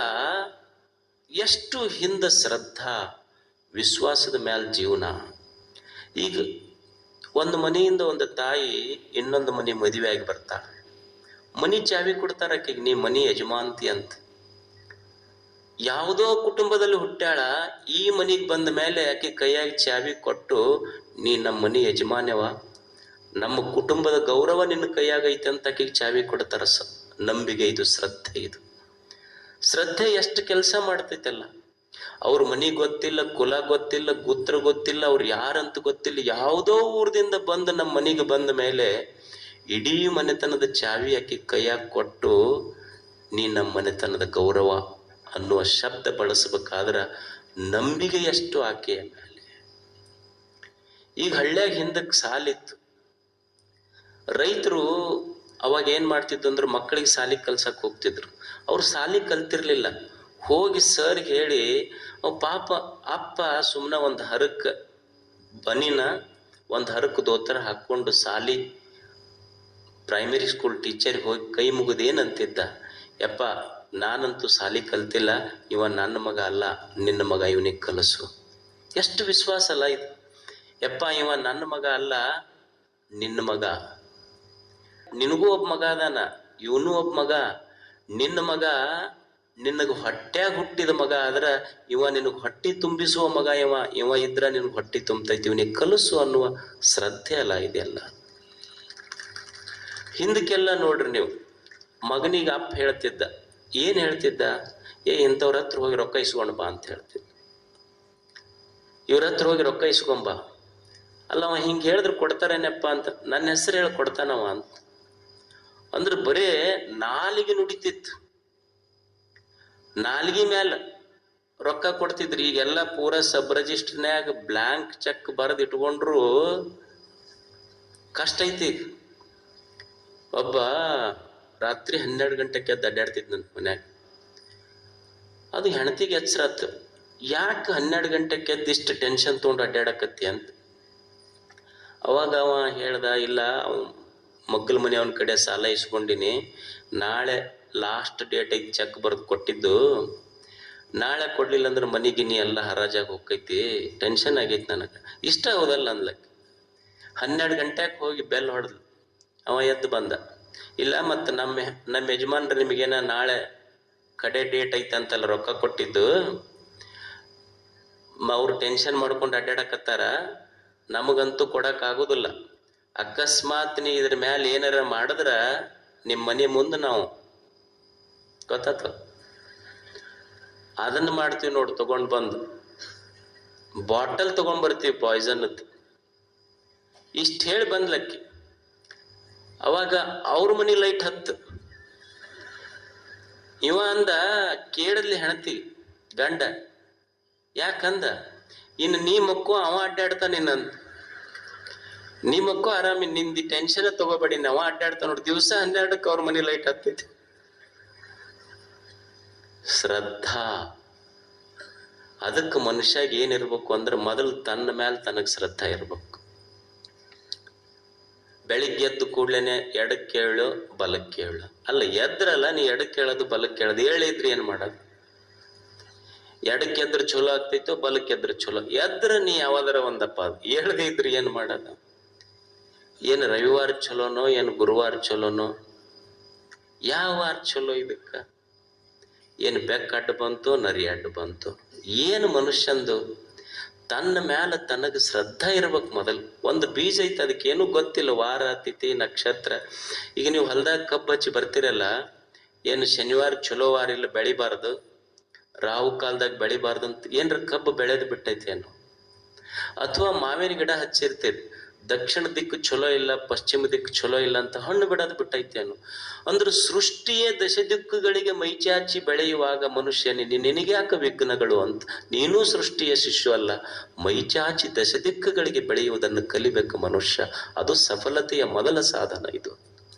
ಎಷ್ಟು ಹಿಂದ ಶ್ರದ್ಧಾ ವಿಶ್ವಾಸದ ಮ್ಯಾಲ ಜೀವನ. ಈಗ ಒಂದು ಮನೆಯಿಂದ ಒಂದು ತಾಯಿ ಇನ್ನೊಂದು ಮನೆ ಮದುವೆ ಆಗಿ ಬರ್ತಾಳೆ. ಮನಿ ಚಾವಿ ಕೊಡ್ತಾರ ಆಕೆಗೆ, ನೀ ಮನಿ ಯಜಮಾಂತಿ ಅಂತ. ಯಾವುದೋ ಕುಟುಂಬದಲ್ಲಿ ಹುಟ್ಟ್ಯಾಳ, ಈ ಮನಿಗೆ ಬಂದ ಮೇಲೆ ಆಕೆ ಕೈಯಾಗಿ ಚಾವಿ ಕೊಟ್ಟು, ನೀ ನಮ್ಮ ಮನಿ ಯಜಮಾನ್ಯವ, ನಮ್ಮ ಕುಟುಂಬದ ಗೌರವ ನಿನ್ನ ಕೈಯಾಗ ಐತೆ ಅಂತ ಆಕೆಗೆ ಚಾವಿ ಕೊಡ್ತಾರ. ನಂಬಿಕೆ ಇದು, ಶ್ರದ್ಧೆ ಇದು. ಶ್ರದ್ಧೆ ಎಷ್ಟು ಕೆಲಸ ಮಾಡ್ತೈತಲ್ಲ. ಅವ್ರ ಮನಿ ಗೊತ್ತಿಲ್ಲ, ಕುಲ ಗೊತ್ತಿಲ್ಲ, ಗೋತ್ರ ಗೊತ್ತಿಲ್ಲ, ಅವ್ರು ಯಾರಂತ ಗೊತ್ತಿಲ್ಲ, ಯಾವುದೋ ಊರದಿಂದ ಬಂದು ನಮ್ಮ ಮನೆಗೆ ಬಂದ ಮೇಲೆ ಇಡೀ ಮನೆತನದ ಚಾವಿ ಆಕೆ ಕೈಯಾಗ ಕೊಟ್ಟು, ನೀ ನಮ್ಮ ಮನೆತನದ ಗೌರವ ಅನ್ನುವ ಶಬ್ದ ಬಳಸಬೇಕಾದ್ರ ನಂಬಿಕೆ ಎಷ್ಟು ಆಕೆಯ ಮೇಲೆ. ಈಗ ಹಳ್ಳ್ಯಾಗ ಹಿಂದಕ್ಕೆ ಸಾಲಿತ್ತು. ರೈತರು ಅವಾಗ ಏನ್ ಮಾಡ್ತಿದ್ರು ಅಂದ್ರೆ ಮಕ್ಕಳಿಗೆ ಸಾಲಿ ಕಲ್ಸಕ್ ಹೋಗ್ತಿದ್ರು. ಅವ್ರು ಸಾಲಿ ಕಲ್ತಿರ್ಲಿಲ್ಲ. ಹೋಗಿ ಸರ್ಗೆ ಹೇಳಿ, ಪಾಪ ಅಪ್ಪ ಸುಮ್ಮನೆ ಒಂದು ಹರಕ್ ಬನಿನ, ಒಂದು ಹರಕ್ ದೋತರ ಹಾಕೊಂಡು ಸಾಲಿ ಪ್ರೈಮರಿ ಸ್ಕೂಲ್ ಟೀಚರ್ಗೆ ಹೋಗಿ ಕೈ ಮುಗಿದೇನಂತಿದ್ದ, ಯಪ್ಪ ನಾನಂತೂ ಸಾಲಿ ಕಲ್ತಿಲ್ಲ, ಇವ ನನ್ನ ಮಗ ಅಲ್ಲ, ನಿನ್ನ ಮಗ, ಇವನಿಗೆ ಕಲಸು. ಎಷ್ಟು ವಿಶ್ವಾಸ ಅಲ್ಲ ಇದು? ಯಪ್ಪ ಇವ ನನ್ನ ಮಗ ಅಲ್ಲ, ನಿನ್ನ ಮಗ, ನಿನಗೂ ಒಬ್ಬ ಮಗ ಅದಾನ, ಇವನು ಒಬ್ಬ ಮಗ, ನಿನ್ನ ಮಗ ನಿನಗೆ ಹೊಟ್ಟ್ಯಾಗ ಹುಟ್ಟಿದ ಮಗ ಆದ್ರ ಇವ ನಿನಗೆ ಹೊಟ್ಟಿ ತುಂಬಿಸುವ ಮಗ, ಇವ ಇದ್ರ ನಿನಗೆ ಹೊಟ್ಟಿ ತುಂಬತೈತಿ, ಇವನಿಗೆ ಕಲಸು ಅನ್ನುವ ಶ್ರದ್ಧೆ ಅಲ್ಲ ಇದೆಲ್ಲ. ಹಿಂದಕ್ಕೆಲ್ಲ ನೋಡ್ರಿ ನೀವು, ಮಗನಿಗೆ ಅಪ್ಪ ಹೇಳ್ತಿದ್ದ, ಏನ್ ಹೇಳ್ತಿದ್ದ? ಇಂಥವ್ರ ಹತ್ರ ಹೋಗಿ ರೊಕ್ಕ ಇಸ್ಕೊಂಡ್ ಬಾ ಅಂತ ಹೇಳ್ತಿದ್ದ. ಇವ್ರ ಹತ್ರ ಹೋಗಿ ರೊಕ್ಕ ಇಸ್ಕೊಂಬ. ಅಲ್ಲ ಅವ ಹಿಂಗೆ ಹೇಳಿದ್ರೆ ಕೊಡ್ತಾರೇನಪ್ಪ ಅಂತ, ನನ್ನ ಹೆಸರು ಹೇಳಿ ಕೊಡ್ತಾನವ ಅಂತ. ಅಂದ್ರೆ ಬರೇ ನಾಲಿಗೆ ನುಡಿತಿತ್ತು, ನಾಲಿಗೆ ಮ್ಯಾಲ ರೊಕ್ಕ ಕೊಡ್ತಿದ್ರಿ. ಈಗೆಲ್ಲ ಪೂರ ಸಬ್ ರಿಜಿಸ್ಟರ್ನ್ಯಾಗ ಬ್ಲಾಂಕ್ ಚೆಕ್ ಬರೆದು ಇಟ್ಕೊಂಡ್ರು ಕಷ್ಟ ಐತಿ. ಒಬ್ಬ ರಾತ್ರಿ 12 ಗಂಟೆಗೆ ಎದ್ದು ಅಡ್ಡಾಡ್ತಿದ್ ನನ್ನ ಮನ್ಯಾಗ. ಅದು ಹೆಣತಿಗೆ ಎಚ್ಚರಾತು, ಯಾಕೆ 12 ಗಂಟೆಗೆ ಎದ್ದು ಇಷ್ಟು ಟೆನ್ಷನ್ ತೊಗೊಂಡು ಅಡ್ಡಾಡಕತ್ತಿ ಅಂತ. ಅವಾಗ ಅವ ಹೇಳ್ದ, ಇಲ್ಲ ಮಗ್ಗಲ ಮನೆಯವನ ಕಡೆ ಸಾಲ ಇಸ್ಕೊಂಡಿನಿ, ನಾಳೆ ಲಾಸ್ಟ್ ಡೇಟ್ ಐತಿ, ಚೆಕ್ ಬರೆದು ಕೊಟ್ಟಿದ್ದು, ನಾಳೆ ಕೊಡ್ಲಿಲ್ಲ ಅಂದ್ರೆ ಮನಿಗಿನಿ ಎಲ್ಲ ಹರಾಜಾಗಿ ಹೋಗ್ತೈತಿ, ಟೆನ್ಷನ್ ಆಗೈತಿ ನನಗೆ. ಇಷ್ಟ ಹೌದಲ್ಲ ಅನ್ಲಕ್ಕೆ. 12 ಗಂಟೆಗೆ ಹೋಗಿ ಬೆಲ್ ಹೊಡೆದ್ಲು. ಅವ ಎದ್ದು ಬಂದ, ಇಲ್ಲ ಮತ್ತು ನಮ್ಮ ಯಜಮಾನ್ರು ನಿಮಗೇನ ನಾಳೆ ಕಡೆ ಡೇಟ್ ಐತೆ ಅಂತಲ್ಲ ರೊಕ್ಕ ಕೊಟ್ಟಿದ್ದು, ಅವ್ರು ಟೆನ್ಷನ್ ಮಾಡ್ಕೊಂಡು ಅಡ್ಡಾಡಕತ್ತಾರ, ನಮಗಂತೂ ಕೊಡಕ್ ಆಗುದಿಲ್ಲ. ಅಕಸ್ಮಾತ್ ನೀ ಇದ್ರ ಮ್ಯಾಲ ಏನಾರ ಮಾಡಿದ್ರ ನಿಮ್ಮ ಮನೆ ಮುಂದೆ ನಾವು ಗೊತ್ತಾತ ಅದನ್ನ ಮಾಡ್ತೀವಿ ನೋಡಿ. ತಗೊಂಡ್ ಬಂದು ಬಾಟಲ್ ತಗೊಂಡ್ ಬರ್ತೀವಿ ಪಾಯ್ಸನ್. ಇಷ್ಟ ಹೇಳಿ ಬಂದ್ಲಕ್ಕಿ. ಅವಾಗ ಅವ್ರ ಮನಿ ಲೈಟ್ ಹತ್ತು. ಇವ ಅಂದ ಕೇಳಲಿ ಹೆಣತಿ ಗಂಡ, ಯಾಕಂದ ಇನ್ನು ನೀ ಮಕ್ಕೋ ಅವ ಅಡ್ಡಾಡ್ತಾನ ಇನ್ನಂತ. ನೀ ಮಕ್ಕೋ ಆರಾಮಿ, ನಿಂದಿ ಟೆನ್ಷನ್ ತಗೋಬೇಡಿ, ಅವ ಅಡ್ಡಾಡ್ತಾನ ನೋಡಿ. ದಿವಸ 12ಕ್ಕೆ ಅವ್ರ ಮನಿ ಲೈಟ್ ಹತ್ತೈತಿ. ಶ್ರದ್ಧಾ. ಅದಕ್ಕೆ ಮನುಷ್ಯಾಗ ಏನಿರ್ಬೇಕು ಅಂದ್ರೆ ಮೊದಲು ತನ್ನ ಮೇಲೆ ತನಗ್ ಶ್ರದ್ಧಾ ಇರ್ಬೇಕು. ಬೆಳಿಗ್ಗೆ ಎದ್ದು ಕೂಡ್ಲೇನೆ ಎಡಕ್ಕೆ ಹೇಳು ಬಲಕ್ಕೆ ಹೇಳು ಅಲ್ಲ. ಎದ್ರಲ್ಲ ನೀ ಎಡಕ್ಕೆ ಹೇಳೋದು ಬಲಕ್ಕೆ ಹೇಳೋದು. ಹೇಳಿದ್ರಿ ಏನ್ ಮಾಡೋದು? ಎಡಕ್ಕೆ ಎದ್ರ ಚಲೋ ಆಗ್ತೈತೋ ಬಲಕ್ಕೆ ಎದ್ರ ಚಲೋ. ಎದ್ರ ನೀ ಯಾವ್ದಾರ ಒಂದಪ್ಪ ಅದು. ಹೇಳದೇ ಇದ್ರಿ ಏನ್ ಮಾಡೋದು? ಏನು ರವಿವಾರ ಚಲೋನೋ ಏನು ಗುರುವಾರ ಚಲೋನೋ? ಯಾವ ವಾರ ಚಲೋ ಇದಕ್ಕ? ಏನು ಬೆಕ್ಕ ಅಡ್ಡ ಬಂತು ನರಿ ಅಡ್ಡ ಬಂತು? ಏನು ಮನುಷ್ಯಂದು ತನ್ನ ಮ್ಯಾಲ ತನಗ ಶ್ರದ್ಧಾ ಇರ್ಬೇಕು ಮೊದಲು. ಒಂದು ಬೀಜ ಐತೆ, ಅದಕ್ಕೇನು ಗೊತ್ತಿಲ್ಲ, ವಾರ ತಿಥಿ ನಕ್ಷತ್ರ. ಈಗ ನೀವು ಹೊಲ್ದಾಗ ಕಬ್ಬು ಹಚ್ಚಿ ಬರ್ತಿರಲ್ಲ, ಏನು ಶನಿವಾರ ಚಲೋ ವಾರ ಇಲ್ಲ ಬೆಳಿಬಾರ್ದು, ರಾಹು ಕಾಲದಾಗ ಬೆಳಿಬಾರ್ದು ಅಂತ ಏನ್ರ ಕಬ್ಬು ಬೆಳೆದು ಬಿಟ್ಟೈತಿ ಏನು? ಅಥವಾ ಮಾವಿನ ಗಿಡ ಹಚ್ಚಿರ್ತೀರಿ, ದಕ್ಷಿಣ ದಿಕ್ಕು ಚಲೋ ಇಲ್ಲ ಪಶ್ಚಿಮ ದಿಕ್ಕು ಚಲೋ ಇಲ್ಲ ಅಂತ ಹಣ್ಣು ಬಿಡೋದು ಬಿಟ್ಟೈತೇನು? ಅಂದ್ರೆ ಸೃಷ್ಟಿಯೇ ದಶ ದಿಕ್ಕುಗಳಿಗೆ ಮೈಚಾಚಿ ಬೆಳೆಯುವಾಗ ಮನುಷ್ಯನೇ ನಿನಗ್ಯಾಕ ವಿಘ್ನಗಳು ಅಂತ. ನೀನೂ ಸೃಷ್ಟಿಯ ಶಿಶು ಅಲ್ಲ, ಮೈಚಾಚಿ ದಶ ದಿಕ್ಕುಗಳಿಗೆ ಬೆಳೆಯುವುದನ್ನು ಕಲಿಬೇಕು ಮನುಷ್ಯ. ಅದು ಸಫಲತೆಯ ಮೊದಲ ಸಾಧನ. ಇದು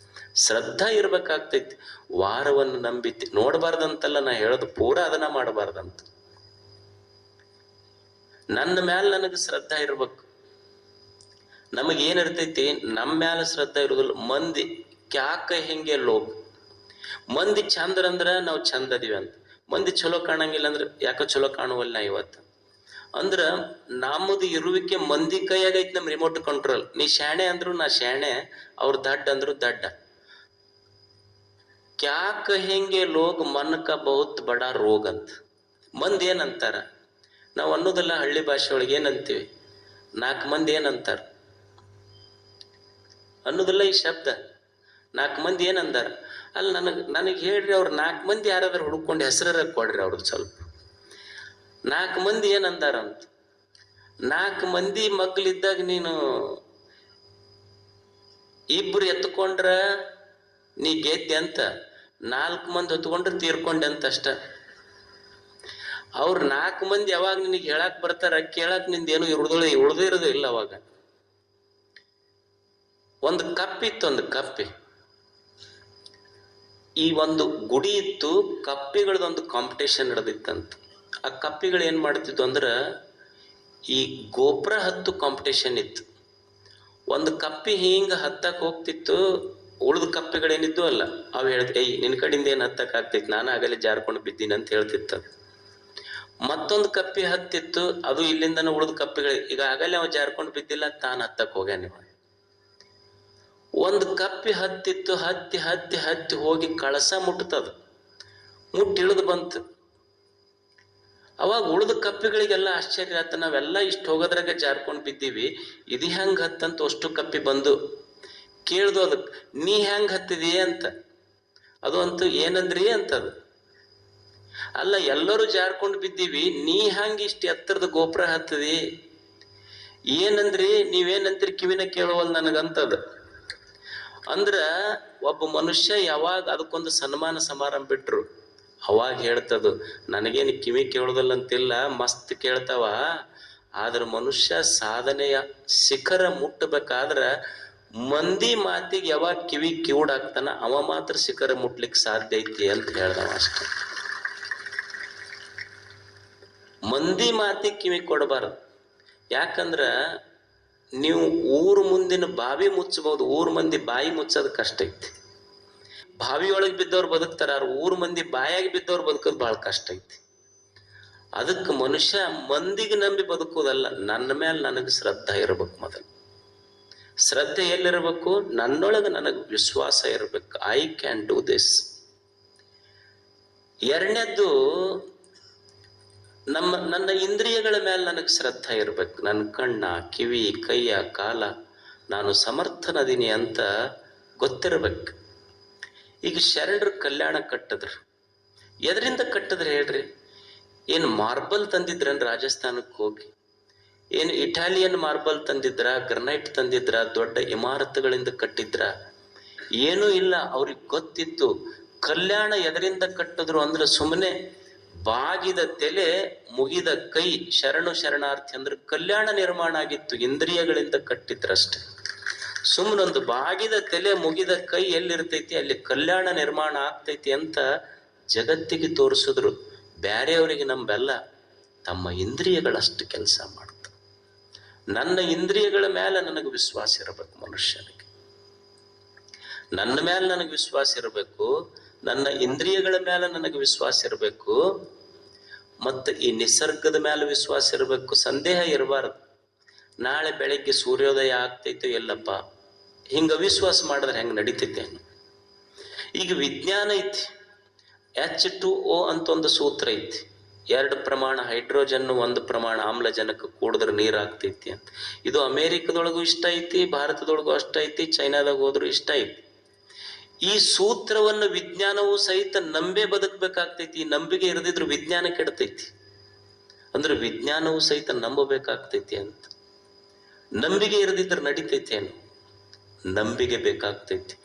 ಶ್ರದ್ಧಾ ಇರ್ಬೇಕಾಗ್ತೈತಿ. ವಾರವನ್ನು ನಂಬಿ ನೋಡಬಾರ್ದಂತಲ್ಲ ನಾ ಹೇಳೋದು, ಪೂರಾ ಅದನ್ನ ಮಾಡಬಾರ್ದಂತ. ನನ್ನ ಮ್ಯಾಲ ನನಗೆ ಶ್ರದ್ಧಾ ಇರ್ಬೇಕು. ನಮಗೇನಿರ್ತೈತಿ, ನಮ್ಮ ಮ್ಯಾಲ ಶ್ರದ್ಧಾ ಇರೋದಿಲ್ಲ. ಮಂದಿ ಕ್ಯಾಕ ಹೆಂಗೆ ಲೋಕ. ಮಂದಿ ಚಂದ್ರಂದ್ರ ನಾವು ಚಂದ ಅದೀವಿ ಅಂತ, ಮಂದಿ ಚಲೋ ಕಾಣಂಗಿಲ್ಲ ಅಂದ್ರೆ ಯಾಕ ಚಲೋ ಕಾಣುವಲ್ಲ ನಾ ಇವತ್ತು ಅಂದ್ರ ನಮ್ಮದು ಇರುವಿಕೆ ಮಂದಿ ಕೈಯಾಗೈತಿ. ನಮ್ ರಿಮೋಟ್ ಕಂಟ್ರೋಲ್. ನೀ ಶಾಣೆ ಅಂದ್ರು ನಾ ಶಾಣೆ, ಅವ್ರ ದಡ್ಡ ಅಂದ್ರು ದಡ್ಡ. ಕ್ಯಾಕ ಹೆಂಗೆ ಲೋಗ ಮನ್ಕ ಬಹುತ್ ಬಡ ರೋಗ ಅಂತ ಮಂದಿ ಏನಂತಾರ. ನಾವು ಅನ್ನೋದಲ್ಲ, ಹಳ್ಳಿ ಭಾಷೆ ಒಳಗೆ ಏನಂತೀವಿ, 4 ಮಂದಿ ಏನಂತಾರ ಅನ್ನೋದಿಲ್ಲ ಈ ಶಬ್ದ. 4 ಮಂದಿ ಏನಂದಾರ ಅಲ್ಲ. ನನಗೆ ಹೇಳ್ರಿ, ಅವ್ರು 4 ಮಂದಿ ಯಾರಾದ್ರೂ ಹುಡ್ಕೊಂಡು ಹೆಸರ ಕೊಡ್ರಿ ಅವ್ರದ್ದು ಸ್ವಲ್ಪ. 4 ಮಂದಿ ಏನಂದಾರ ಅಂತ. 4 ಮಂದಿ ಮಗ್ಲಿದ್ದಾಗ ನೀನು 2 ಎತ್ಕೊಂಡ್ರ ನೀ ಗೆದ್ದೆ ಅಂತ, 4 ಮಂದಿ ಹೊತ್ಕೊಂಡ್ರೆ ತೀರ್ಕೊಂಡೆ ಅಂತ ಅಷ್ಟ. ಅವ್ರ 4 ಮಂದಿ ಯಾವಾಗ ನಿನಗೆ ಹೇಳಕ್ ಬರ್ತಾರ, ಕೇಳಕ್ ನಿಂದೇನು ಉಳ್ದಿರೋದು ಇಲ್ಲ. ಅವಾಗ ಒಂದು ಕಪ್ಪಿತ್ತು, ಒಂದು ಕಪ್ಪಿ. ಈ ಒಂದು ಗುಡಿ ಇತ್ತು, ಕಪ್ಪಿಗಳದೊಂದು ಕಾಂಪಿಟೇಷನ್ ನಡೆದಿತ್ತಂತ. ಆ ಕಪ್ಪಿಗಳು ಏನ್ ಮಾಡ್ತಿತ್ತು ಅಂದ್ರ ಈ ಗೋಪುರ ಹತ್ತು ಕಾಂಪಿಟೇಷನ್ ಇತ್ತು. ಒಂದು ಕಪ್ಪಿ ಹಿಂಗ ಹತ್ತಕ್ ಹೋಗ್ತಿತ್ತು, ಉಳಿದ ಕಪ್ಪಿಗಳೇನಿದ್ದು ಅಲ್ಲ ಅವ್ ಹೇಳ್ತಿ, ನಿನ್ ಕಡೆಯಿಂದ ಏನ್ ಹತ್ತಕ್ ಆಗ್ತೈತಿ, ನಾನು ಆಗಲೇ ಜಾರ್ಕೊಂಡು ಬಿದ್ದೀನಿ ಅಂತ ಹೇಳ್ತಿತ್ತ. ಮತ್ತೊಂದು ಕಪ್ಪಿ ಹತ್ತಿತ್ತು, ಅದು ಇಲ್ಲಿಂದನ ಉಳಿದ ಕಪ್ಪಿಗಳಿಗೆ, ಈಗ ಆಗಲೇ ಅವ ಜಾರ್ಕೊಂಡು ಬಿದ್ದಿಲ್ಲ, ತಾನು ಹತ್ತಕ್ ಹೋಗ್ಯಾನ. ಒಂದು ಕಪ್ಪಿ ಹತ್ತಿತ್ತು, ಹತ್ತಿ ಹತ್ತಿ ಹತ್ತಿ ಹೋಗಿ ಕಳಸ ಮುಟ್ಟತದ, ಮುಟ್ಟಿ ಇಳಿದು ಬಂತು. ಅವಾಗ ಉಳಿದ ಕಪ್ಪಿಗಳಿಗೆಲ್ಲ ಆಶ್ಚರ್ಯ ಆತ, ನಾವೆಲ್ಲ ಇಷ್ಟು ಹೋಗೋದ್ರಾಗ ಜಾರ್ಕೊಂಡು ಬಿದ್ದೀವಿ, ಇದು ಹೆಂಗ್ ಹತ್ತಂತ ಅಷ್ಟು ಕಪ್ಪಿ ಬಂದು ಕೇಳ್ದು ಅದಕ್ಕೆ, ನೀ ಹೆಂಗ್ ಹತ್ತಿದಿ ಅಂತ. ಅದು ಅಂತೂ ಏನಂದ್ರಿ ಅಂತದು. ಅಲ್ಲ, ಎಲ್ಲರೂ ಜಾರ್ಕೊಂಡು ಬಿದ್ದೀವಿ, ನೀ ಹಂಗ ಇಷ್ಟು ಎತ್ತರದ ಗೋಪುರ ಹತ್ತದಿ, ಏನಂದ್ರಿ, ನೀವೇನಂತ್ರಿ ಕಿವಿನ ಕೇಳುವಲ್ ನನಗಂತದ. ಅಂದ್ರ ಒಬ್ಬ ಮನುಷ್ಯ ಯಾವಾಗ ಅದಕ್ಕೊಂದು ಸನ್ಮಾನ ಸಮಾರಂಭ ಬಿಟ್ರು, ಅವಾಗ ಹೇಳ್ತದು, ನನಗೇನು ಕಿವಿ ಕೇಳೋದಲ್ಲ ಅಂತಿಲ್ಲ, ಮಸ್ತ್ ಕೇಳ್ತಾವ. ಆದ್ರ ಮನುಷ್ಯ ಸಾಧನೆಯ ಶಿಖರ ಮುಟ್ಟಬೇಕಾದ್ರ ಮಂದಿ ಮಾತಿಗೆ ಯಾವಾಗ ಕಿವಿ ಕಿವುಡಾಗ್ತಾನ ಅವ ಮಾತ್ರ ಶಿಖರ ಮುಟ್ಲಿಕ್ಕೆ ಸಾಧ್ಯ ಐತಿ ಅಂತ ಹೇಳ್ದವ ಅಷ್ಟೆ. ಮಂದಿ ಮಾತಿಗೆ ಕಿವಿ ಕೊಡಬಾರದು. ಯಾಕಂದ್ರ ನೀವು ಊರ್ ಮುಂದಿನ ಬಾವಿ ಮುಚ್ಚಬಹುದು, ಊರ್ ಮಂದಿ ಬಾಯಿ ಮುಚ್ಚೋದು ಕಷ್ಟ ಐತಿ. ಬಾವಿಯೊಳಗೆ ಬಿದ್ದವ್ರು ಬದುಕ್ತಾರ, ಊರ್ ಮಂದಿ ಬಾಯಾಗಿ ಬಿದ್ದವ್ರು ಬದುಕೋದು ಬಹಳ ಕಷ್ಟ ಐತಿ. ಅದಕ್ಕೆ ಮನುಷ್ಯ ಮಂದಿಗೆ ನಂಬಿ ಬದುಕೋದಲ್ಲ, ನನ್ನ ಮೇಲೆ ನನಗೆ ಶ್ರದ್ಧಾ ಇರ್ಬೇಕು. ಮೊದಲು ಶ್ರದ್ಧೆ ಎಲ್ಲಿರ್ಬೇಕು, ನನ್ನೊಳಗೆ ನನಗೆ ವಿಶ್ವಾಸ ಇರ್ಬೇಕು, ಐ ಕ್ಯಾನ್ ಡೂ ದಿಸ್. ಎರಡನೇದ್ದು ನನ್ನ ಇಂದ್ರಿಯಗಳ ಮೇಲೆ ನನಗೆ ಶ್ರದ್ಧೆ ಇರಬೇಕು. ನನ್ನ ಕಣ್ಣ, ಕಿವಿ, ಕೈಯ, ಕಾಲ ನಾನು ಸಮರ್ಥನದೀನಿ ಅಂತ ಗೊತ್ತಿರಬೇಕು. ಈಗ ಶರಣರು ಕಲ್ಯಾಣ ಕಟ್ಟಿದ್ರು, ಎದರಿಂದ ಕಟ್ಟಿದ್ರೆ ಹೇಳ್ರಿ? ಏನು ಮಾರ್ಬಲ್ ತಂದಿದ್ರನ್ ರಾಜಸ್ಥಾನಕ್ಕೆ ಹೋಗಿ? ಏನು ಇಟಾಲಿಯನ್ ಮಾರ್ಬಲ್ ತಂದಿದ್ರ, ಗ್ರನೈಟ್ ತಂದಿದ್ರ, ದೊಡ್ಡ ಇಮಾರತುಗಳಿಂದ ಕಟ್ಟಿದ್ರ? ಏನೂ ಇಲ್ಲ. ಅವ್ರಿಗೆ ಗೊತ್ತಿತ್ತು ಕಲ್ಯಾಣ ಎದರಿಂದ ಕಟ್ಟಿದ್ರು ಅಂದ್ರೆ ಸುಮ್ಮನೆ ಬಾಗಿದ ತಲೆ ಮುಗಿದ ಕೈ, ಶರಣು ಶರಣಾರ್ಥಿ ಅಂದ್ರೆ ಕಲ್ಯಾಣ ನಿರ್ಮಾಣ ಆಗಿತ್ತು. ಇಂದ್ರಿಯಗಳಿಂದ ಕಟ್ಟಿದ್ರಷ್ಟೆ. ಸುಮ್ಮನೊಂದು ಬಾಗಿದ ತಲೆ ಮುಗಿದ ಕೈ ಎಲ್ಲಿರ್ತೈತಿ ಅಲ್ಲಿ ಕಲ್ಯಾಣ ನಿರ್ಮಾಣ ಆಗ್ತೈತಿ ಅಂತ ಜಗತ್ತಿಗೆ ತೋರಿಸಿದ್ರು. ಬ್ಯಾರೆಯವರಿಗೆ ನಂಬೆಲ್ಲ ತಮ್ಮ ಇಂದ್ರಿಯಗಳಷ್ಟು ಕೆಲಸ ಮಾಡ್ತಾರೆ. ನನ್ನ ಇಂದ್ರಿಯಗಳ ಮೇಲೆ ನನಗೆ ವಿಶ್ವಾಸ ಇರಬೇಕು. ಮನುಷ್ಯನಿಗೆ ನನ್ನ ಮೇಲೆ ನನಗೆ ವಿಶ್ವಾಸ ಇರಬೇಕು, ನನ್ನ ಇಂದ್ರಿಯಗಳ ಮೇಲೆ ನನಗೆ ವಿಶ್ವಾಸ ಇರಬೇಕು, ಮತ್ತು ಈ ನಿಸರ್ಗದ ಮೇಲೆ ವಿಶ್ವಾಸ ಇರಬೇಕು. ಸಂದೇಹ ಇರಬಾರದು ನಾಳೆ ಬೆಳಗ್ಗೆ ಸೂರ್ಯೋದಯ ಆಗ್ತೈತೋ ಎಲ್ಲಪ್ಪ. ಹಿಂಗ ಅವಿಶ್ವಾಸ ಮಾಡಿದ್ರೆ ಹೆಂಗೆ ನಡೀತೈತೆ? ಈಗ ವಿಜ್ಞಾನ ಐತಿ, H2O ಅಂತ ಒಂದು ಸೂತ್ರ ಐತಿ. 2 ಪ್ರಮಾಣ ಹೈಡ್ರೋಜನ್ 1 ಪ್ರಮಾಣ ಆಮ್ಲಜನಕ ಕೂಡಿದ್ರೆ ನೀರು ಆಗ್ತೈತಿ ಅಂತ. ಇದು ಅಮೇರಿಕದೊಳಗೂ ಇಷ್ಟ ಐತಿ, ಭಾರತದೊಳಗೂ ಅಷ್ಟ ಐತಿ, ಚೈನಾದಾಗ ಹೋದ್ರು ಇಷ್ಟ ಐತಿ. ಈ ಸೂತ್ರವನ್ನು ವಿಜ್ಞಾನವೂ ಸಹಿತ ನಂಬೇ ಬದುಕಬೇಕಾಗ್ತೈತಿ. ಈ ನಂಬಿಕೆ ಇರದಿದ್ರು ವಿಜ್ಞಾನ ಕೆಡ್ತೈತಿ. ಅಂದ್ರೆ ವಿಜ್ಞಾನವೂ ಸಹಿತ ನಂಬಬೇಕಾಗ್ತೈತಿ ಅಂತ. ನಂಬಿಕೆ ಇರದಿದ್ರೆ ನಡೀತೈತಿ ಏನು? ನಂಬಿಕೆ ಬೇಕಾಗ್ತೈತಿ.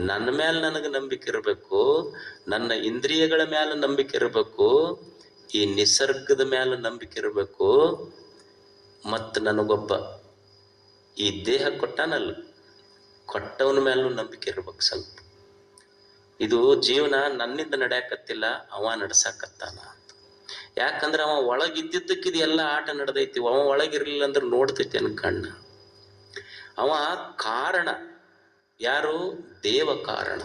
ನನ್ನ ಮೇಲೆ ನನಗೆ ನಂಬಿಕೆ ಇರಬೇಕು, ನನ್ನ ಇಂದ್ರಿಯಗಳ ಮೇಲೆ ನಂಬಿಕೆ ಇರಬೇಕು, ಈ ನಿಸರ್ಗದ ಮೇಲೆ ನಂಬಿಕೆ ಇರಬೇಕು, ಮತ್ತು ನನಗೊಬ್ಬ ಈ ದೇಹ ಕೊಟ್ಟಾನಲ್ಲ, ಕೊಟ್ಟವನ ಮೇಲೂ ನಂಬಿಕೆ ಇರ್ಬೇಕು ಸ್ವಲ್ಪ. ಇದು ಜೀವನ ನನ್ನಿಂದ ನಡೆಯಕತ್ತಿಲ್ಲ, ಅವ ನಡ್ಸಾಕತ್ತಾನ ಅಂತ. ಯಾಕಂದ್ರೆ ಅವ ಒಳಗಿದ್ದಿದ್ದಕ್ಕೆ ಇದು ಎಲ್ಲ ಆಟ ನಡೆದೈತಿ. ಅವ ಒಳಗಿರ್ಲಿಲ್ಲ ಅಂದ್ರೆ ನೋಡ್ತೈತಿ ಅನ್ ಕಣ್ಣ. ಅವ ಕಾರಣ. ಯಾರು? ದೇವ ಕಾರಣ.